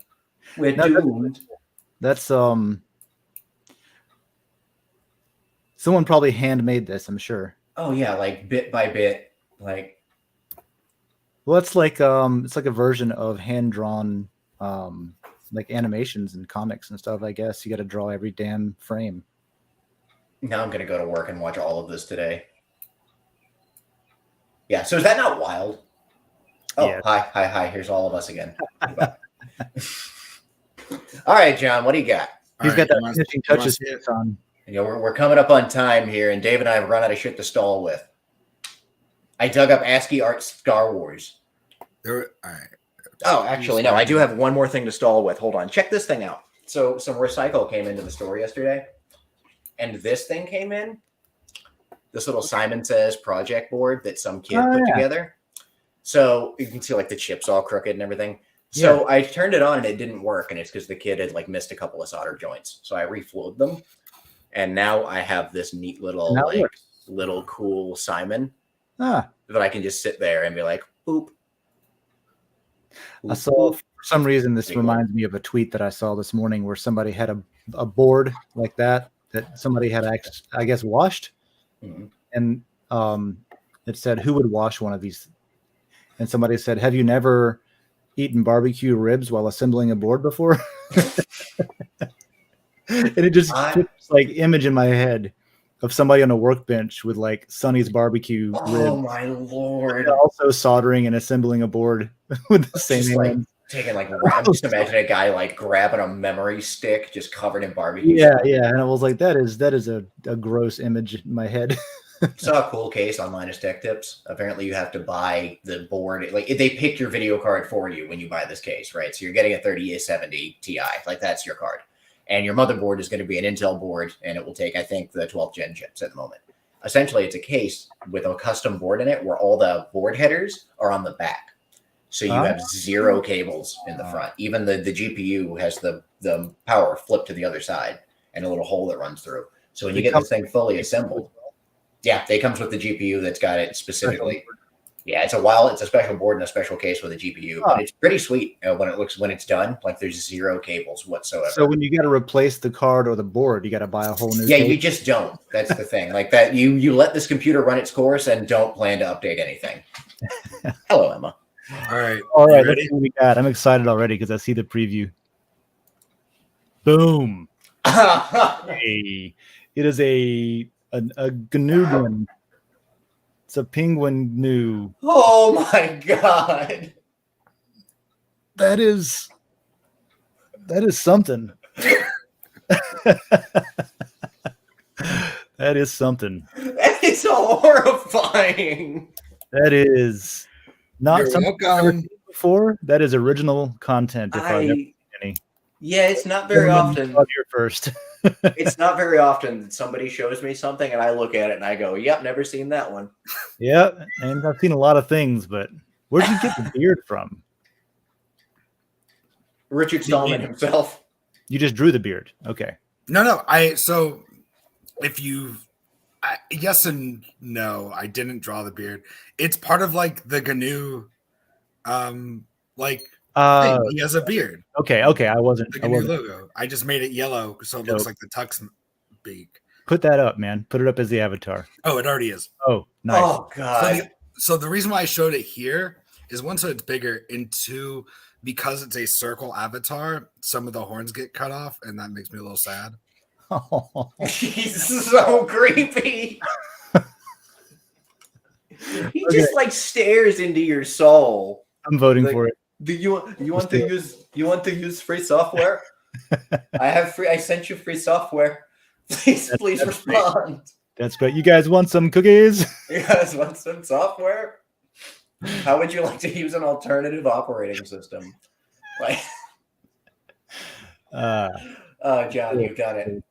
We're doomed. That's someone probably handmade this, I'm sure. Oh yeah, like bit by bit, like. Well, it's like a version of hand-drawn like animations and comics and stuff. I guess you got to draw every damn frame. Now I'm gonna go to work and watch all of this today. Yeah. So is that not wild? Oh, yeah. Hi. Here's all of us again. All right, John. What do you got? He's got that finishing touches on. You know, we're coming up on time here, and Dave and I have run out of shit to stall with. I dug up ASCII art Star Wars. All right. Oh, actually, no. I do have one more thing to stall with. Hold on. Check this thing out. So some recycle came into the store yesterday, and this thing came in. This little Simon Says project board that some kid put together. So you can see like the chips all crooked and everything. So I turned it on and it didn't work, and it's because the kid had like missed a couple of solder joints. So I reflowed them. And now I have this neat little, little cool Simon that I can just sit there and be like, boop. I saw, for some reason, this reminds me of a tweet that I saw this morning where somebody had a board like that somebody had, I guess, washed. Mm-hmm. And it said, who would wash one of these? And somebody said, have you never eaten barbecue ribs while assembling a board before? And it just puts like image in my head of somebody on a workbench with like Sonny's barbecue ribs. Oh my Lord. And also soldering and assembling a board with the same hand. Like taking like, I'm just imagining a guy like grabbing a memory stick just covered in barbecue. Yeah. And I was like, that is a gross image in my head. Saw a cool case on Linus Tech Tips. Apparently, you have to buy the board. Like they pick your video card for you when you buy this case, right? So you're getting a 3070 Ti. Like that's your card, and your motherboard is going to be an Intel board, and it will take, I think, the 12th gen chips at the moment. Essentially, it's a case with a custom board in it where all the board headers are on the back. So you have 0 cables in the front. Even the GPU has the power flipped to the other side and a little hole that runs through. So when you get this thing fully assembled, yeah, it comes with the GPU that's got it specifically. Yeah, it's a special board and a special case with a GPU, but it's pretty sweet when it's done. Like there's 0 cables whatsoever. So when you got to replace the card or the board, you got to buy a whole new. Yeah, case? you just don't. That's the thing. Like that, you let this computer run its course and don't plan to update anything. Hello, Emma. All right. Let's see what we got. I'm excited already because I see the preview. Boom. Hey, it is a GNU. It's a penguin GNU. Oh my god. That is something. That is something. That is horrifying. That is not You're something I've ever seen before. That is original content. If I've never seen any. Yeah, it's not very often. Here first. It's not very often that somebody shows me something and I look at it and I go, "Yep, never seen that one." Yeah, and I've seen a lot of things, but where'd you get the beard from? Richard Stallman himself. You just drew the beard. Okay. No. Yes and no, I didn't draw the beard. It's part of like the GNU, thing. He has a beard. Okay. I wasn't. The GNU logo. I just made it yellow so it looks like the Tux beak. Put that up, man. Put it up as the avatar. Oh, it already is. Oh, nice. Oh god. So the reason why I showed it here is one, so it's bigger, and two, because it's a circle avatar, some of the horns get cut off, and that makes me a little sad. He's so creepy. He just like stares into your soul. I'm voting for it. Do you want to use free software? I sent you free software. Please respond. Great. That's great. You guys want some cookies? You guys want some software? How would you like to use an alternative operating system? Like, John, you've got it.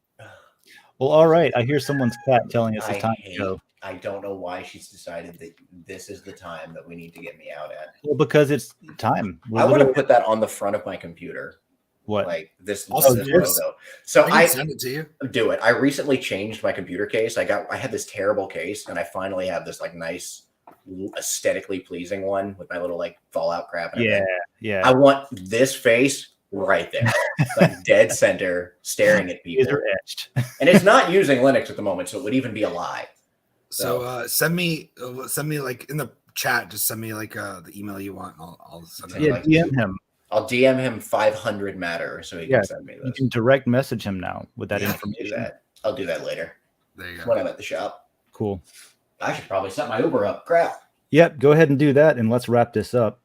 Well, all right. I hear someone's cat telling us it's time to go. I don't know why she's decided that this is the time that we need to get me out at. Well, because it's time. I want to put that on the front of my computer. What? Like this Also, logo. So I can send it to you. Do it. I recently changed my computer case. I had this terrible case, and I finally have this like nice, aesthetically pleasing one with my little like Fallout crap. And Yeah. I want this face right there, like dead center, staring at people. These are etched. And it's not using Linux at the moment, so it would even be a lie. So send me like in the chat. Just send me like the email you want. I'll send it. Yeah, DM him. I'll DM him 500 matter so he can send me this. You can direct message him now with that information. I'll do that later. There you go. When I'm at the shop. Cool. I should probably set my Uber up. Crap. Yep. Go ahead and do that, and let's wrap this up.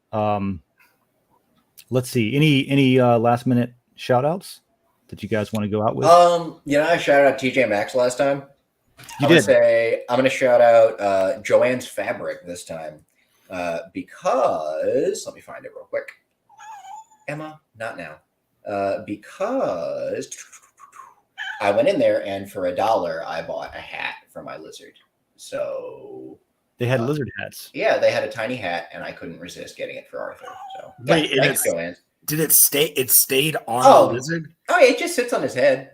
Let's see. Any last minute shout outs that you guys want to go out with? I shouted out TJ Maxx last time. I'm going to shout out Joanne's Fabric this time because let me find it real quick. Emma, not now. Because I went in there and for $1 I bought a hat for my lizard. So they had lizard hats. Yeah, they had a tiny hat, and I couldn't resist getting it for Arthur. So wait, thanks, Joanne. Did it stay? It stayed on the lizard. Oh, yeah, it just sits on his head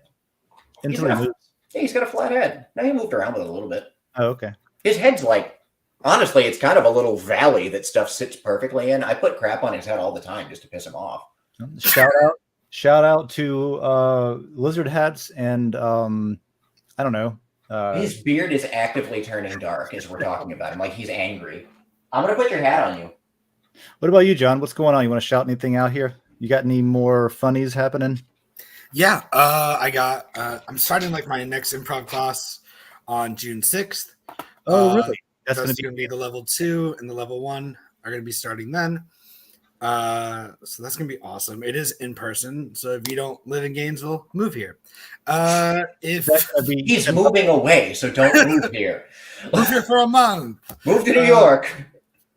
Until he moves. Yeah, he's got a flat head. Now he moved around with it a little bit. Oh, okay. His head's like, honestly, it's kind of a little valley that stuff sits perfectly in. I put crap on his head all the time just to piss him off. Shout out to lizard hats and I don't know. His beard is actively turning dark as we're talking about him. Like he's angry. I'm gonna put your hat on you. What about you, John? What's going on? You want to shout anything out here? You got any more funnies happening? Yeah, I'm starting like my next improv class on June 6th. Oh, really? That's going to be the level 2 and the level 1 are going to be starting then. So that's gonna be awesome. It is in person, so if you don't live in Gainesville, move here. If That's gonna be He's moving away, so don't move here. move here for a month, Move to New York.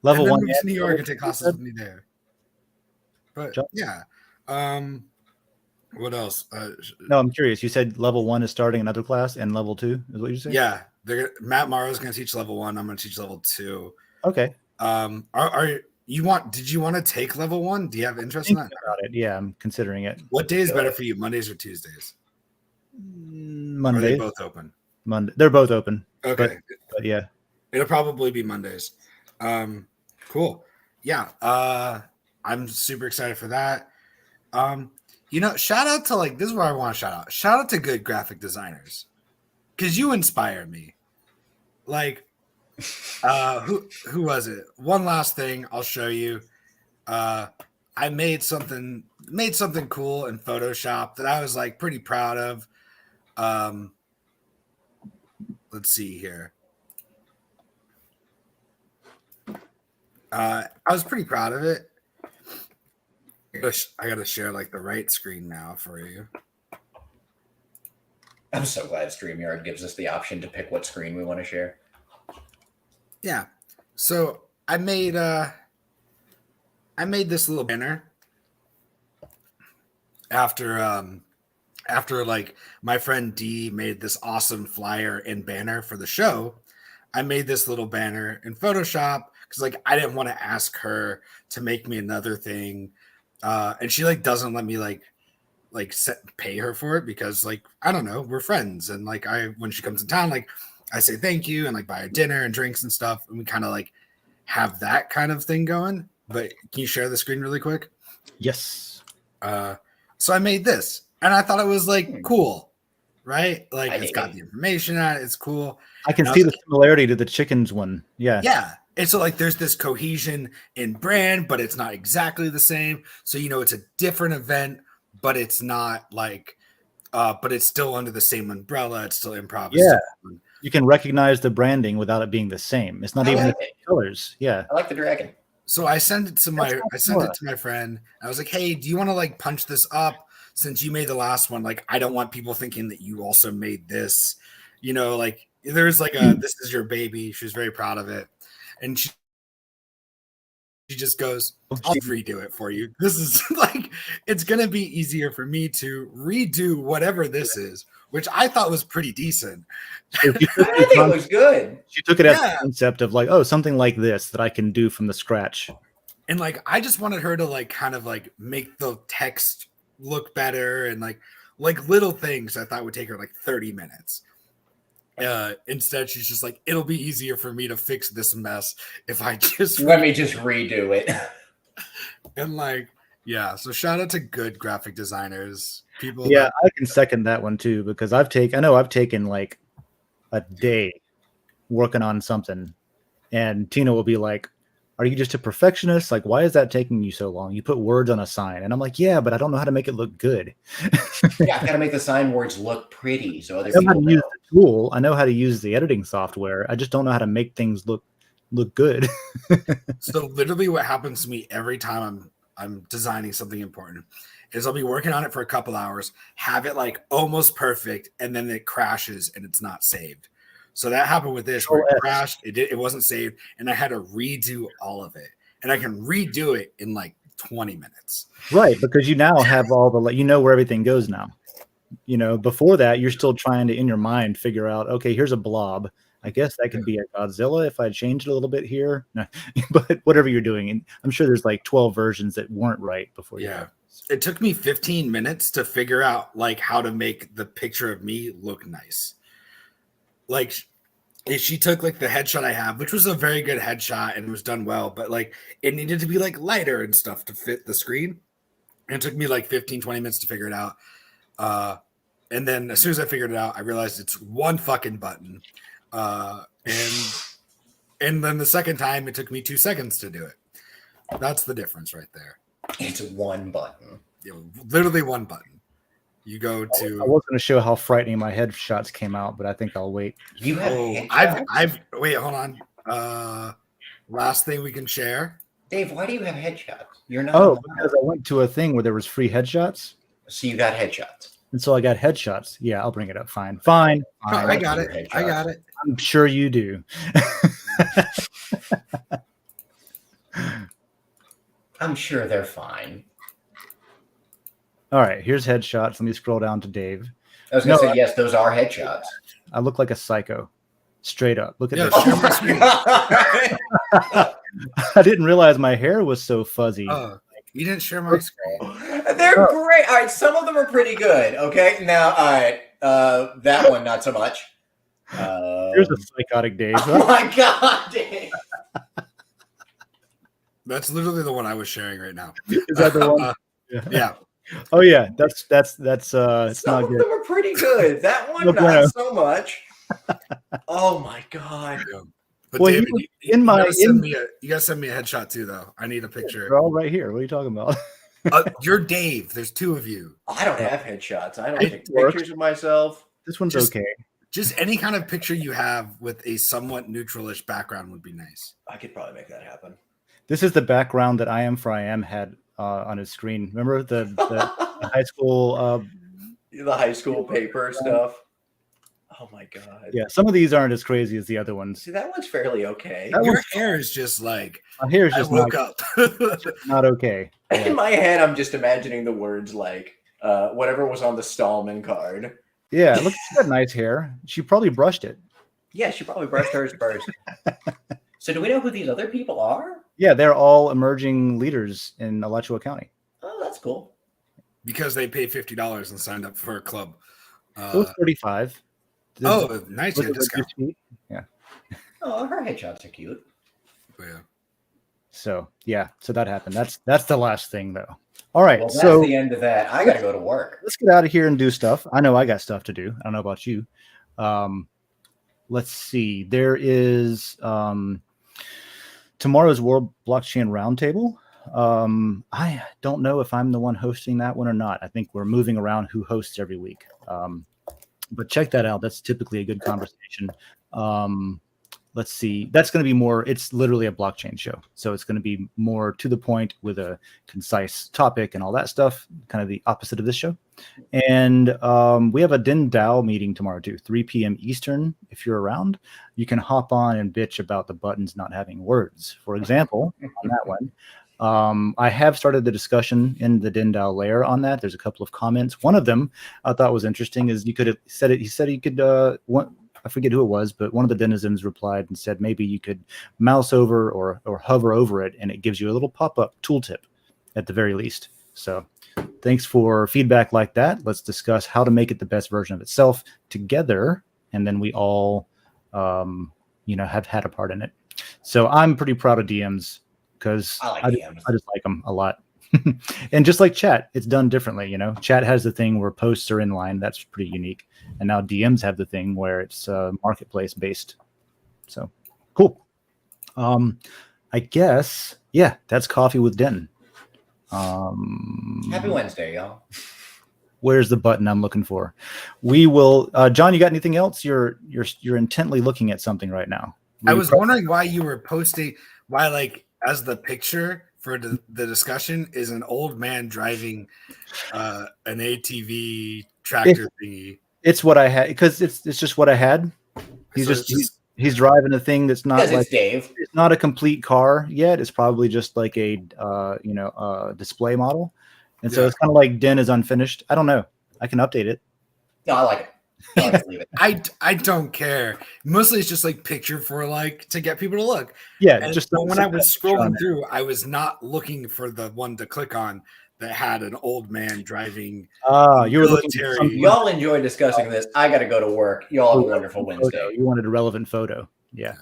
level and then 1. move to New York and take you classes said? with me there. But John? yeah, what else? No, I'm curious. You said level 1 is starting another class, and level 2 is what you said? Yeah, Matt Morrow's gonna teach level 1. I'm gonna teach level 2. Okay. Are you want? Did you want to take level 1? Do you have interest in Thinking that? about it. Yeah, I'm considering it. What day is better for you, Mondays or Tuesdays? Are they Monday. both open? Monday. They're both open. Okay, But yeah. it'll probably be Mondays. Cool. Yeah. I'm super excited for that. Shout out to this is where I want to shout out. Shout out to good graphic designers. Because you inspire me. Who was it? One last thing I'll show you. I made something cool in Photoshop that I was pretty proud of. Let's see here. I was pretty proud of it. I gotta share the right screen now for you. I'm so glad StreamYard gives us the option to pick what screen we want to share. Yeah. So I made this little banner after my friend D made this awesome flyer and banner for the show. I made this little banner in Photoshop because I didn't want to ask her to make me another thing. And she doesn't let me pay her for it because I don't know, we're friends. And when she comes in town, I say thank you and buy her dinner and drinks and stuff. And we kind of have that kind of thing going. But can you share the screen really quick? Yes. So I made this and I thought it was cool, right? It's got the information on it. It's cool. I can see the similarity to the chickens one. Yeah. Yeah. And so there's this cohesion in brand, but it's not exactly the same. So, it's a different event, but it's not but it's still under the same umbrella. It's still improv. Yeah. You can recognize the branding without it being the same. It's not even the colors. Yeah. I like the dragon. So I sent it to my friend. I was like, hey, do you want to punch this up since you made the last one? I don't want people thinking that you also made this, there's this is your baby. She was very proud of it. And she just goes, I'll redo it for you. This is it's going to be easier for me to redo whatever this is, which I thought was pretty decent. I think it was good. She took it as a concept of something like this that I can do from the scratch. And I just wanted her to kind of make the text look better and little things I thought would take her 30 minutes. Instead, she's just it'll be easier for me to fix this mess if I just let me just redo it. And so shout out to good graphic designers. People. Yeah, I can second that one too because I've taken a day working on something, and Tina will be like, "Are you just a perfectionist? Why is that taking you so long? You put words on a sign," and I'm like, "Yeah, but I don't know how to make it look good." Yeah, I gotta make the sign words look pretty so other I know people how to use the tool. I know how to use the editing software. I just don't know how to make things look good. So literally, what happens to me every time I'm designing something important is I'll be working on it for a couple hours, have it almost perfect, and then it crashes and it's not saved. So that happened with this where it crashed, it wasn't saved, and I had to redo all of it. And I can redo it in 20 minutes. Right, because you now have all the where everything goes now. Before that, you're still trying to in your mind figure out, okay, here's a blob. I guess that could be a Godzilla if I changed it a little bit here. No, but whatever you're doing, and I'm sure there's 12 versions that weren't right before. Yeah. It took me 15 minutes to figure out how to make the picture of me look nice. She took the headshot I have, which was a very good headshot and was done well, but it needed to be lighter and stuff to fit the screen. And it took me 15, 20 minutes to figure it out. And then as soon as I figured it out, I realized it's one fucking button. And then the second time it took me 2 seconds to do it. That's the difference right there. It's one button. Literally one button. You go to. I was going to show how frightening my headshots came out, but I think I'll wait. You have. I've wait. Hold on. Last thing we can share. Dave, why do you have headshots? You're not. Oh, allowed. because I went to a thing where there was free headshots. So you got headshots. And so I got headshots. Yeah, I'll bring it up. Fine. Oh, I got it. I got it. I'm sure you do. I'm sure they're fine. All right, here's headshots. Let me scroll down to Dave. I was going to say, yes, those are headshots. I look like a psycho. Straight up. Look at this. Share my screen. I didn't realize my hair was so fuzzy. You didn't share my screen. They're great. All right, some of them are pretty good. Okay, now, all right, that one not so much. Here's a psychotic Dave. Oh my God, Dave. That's literally the one I was sharing right now. Is that the one? Yeah. Oh yeah, that's it's Some not of good. them are pretty good. That one, No not bueno. so much. Oh my God. But Well, David, you gotta send me a headshot too, though. I need a picture. They're all right here. What are you talking about? You're Dave. There's two of you. I don't have headshots. I don't It take works. pictures of myself. This one's Just- okay. Just any kind of picture you have with a somewhat neutralish background would be nice. I could probably make that happen. This is the background that I Am For I Am had on his screen. Remember the high school? The high school paper stuff. Oh my God. Yeah, some of these aren't as crazy as the other ones. See, that one's fairly okay. That Your one's- hair is just like My hair is I just woke not, up. not okay. In my head, I'm just imagining the words like whatever was on the Stallman card. Yeah, look, she's got nice hair. She probably brushed it. Yeah, she probably brushed hers first. So do we know who these other people are? Yeah, they're all emerging leaders in Alachua County. Oh, that's cool. Because they paid $50 and signed up for a club. It was 35. Oh, nice Look at the discount. sheet. Yeah. Oh, her headshots are cute. Yeah. So that happened. That's the last thing though. All right, Well, that's so the end of that. I got to go to work. let's get out of here and do stuff. I know I got stuff to do. I don't know about you. Let's see. There is tomorrow's World Blockchain Roundtable. I don't know if I'm the one hosting that one or not. I think we're moving around who hosts every week. But check that out. That's typically a good conversation. Let's see. That's going to be more, it's literally a blockchain show. So it's going to be more to the point with a concise topic and all that stuff, kind of the opposite of this show. And we have a Den.social meeting tomorrow too, 3 p.m. Eastern. If you're around, you can hop on and bitch about the buttons not having words. For example, on that one, I have started the discussion in the Den.social layer on that. There's a couple of comments. One of them I thought was interesting is you could have said it. He said he could, I forget who it was, but one of the denizens replied and said maybe you could mouse over or hover over it and it gives you a little pop-up tooltip at the very least. So thanks for feedback like that. Let's discuss how to make it the best version of itself together. And then we all, have had a part in it. So I'm pretty proud of DMs because I just like them a lot. And just like chat, it's done differently. Chat has the thing where posts are in line. That's pretty unique. And now DMs have the thing where it's marketplace based. So cool. I guess, that's Coffee with Den. Happy Wednesday, y'all. Where's the button I'm looking for? We will. John, you got anything else? You're intently looking at something right now. I was wondering why you were posting, as the picture for the discussion is an old man driving an ATV tractor thingy. It's what I had because it's just what I had. He's driving a thing that's not Because like it's Dave. it's not a complete car yet. It's probably just like a display model, and so it's kind of like Den is unfinished. I don't know. I can update it. No, I like it. I like to leave it. I don't care. Mostly it's just like picture for to get people to look. Yeah, And just when I was scrolling through, I was not looking for the one to click on that had an old man driving. You were looking for something. Y'all enjoy discussing this. I got to go to work. Y'all have a wonderful Wednesday. You wanted a relevant photo. Yeah.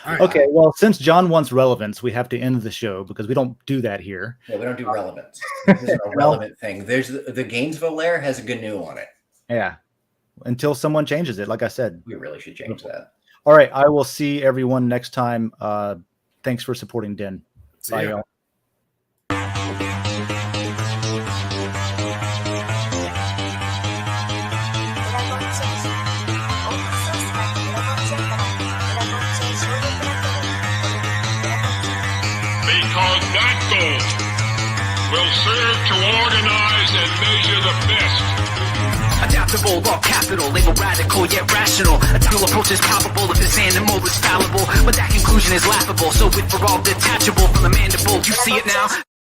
All right. Okay. Well, since John wants relevance, we have to end the show because we don't do that here. Yeah, we don't do relevance. This is a relevant thing. There's the Gainesville layer has a GNU on it. Yeah. Until someone changes it, like I said. We really should change that. All right. I will see everyone next time. Thanks for supporting Den. See Bye, ya. y'all. Because will serve to organize and measure the best. Adaptable, all capital, label radical yet rational. A tool approach is palpable if this animal is fallible, but that conclusion is laughable. So with for all detachable from the mandible, you see it now.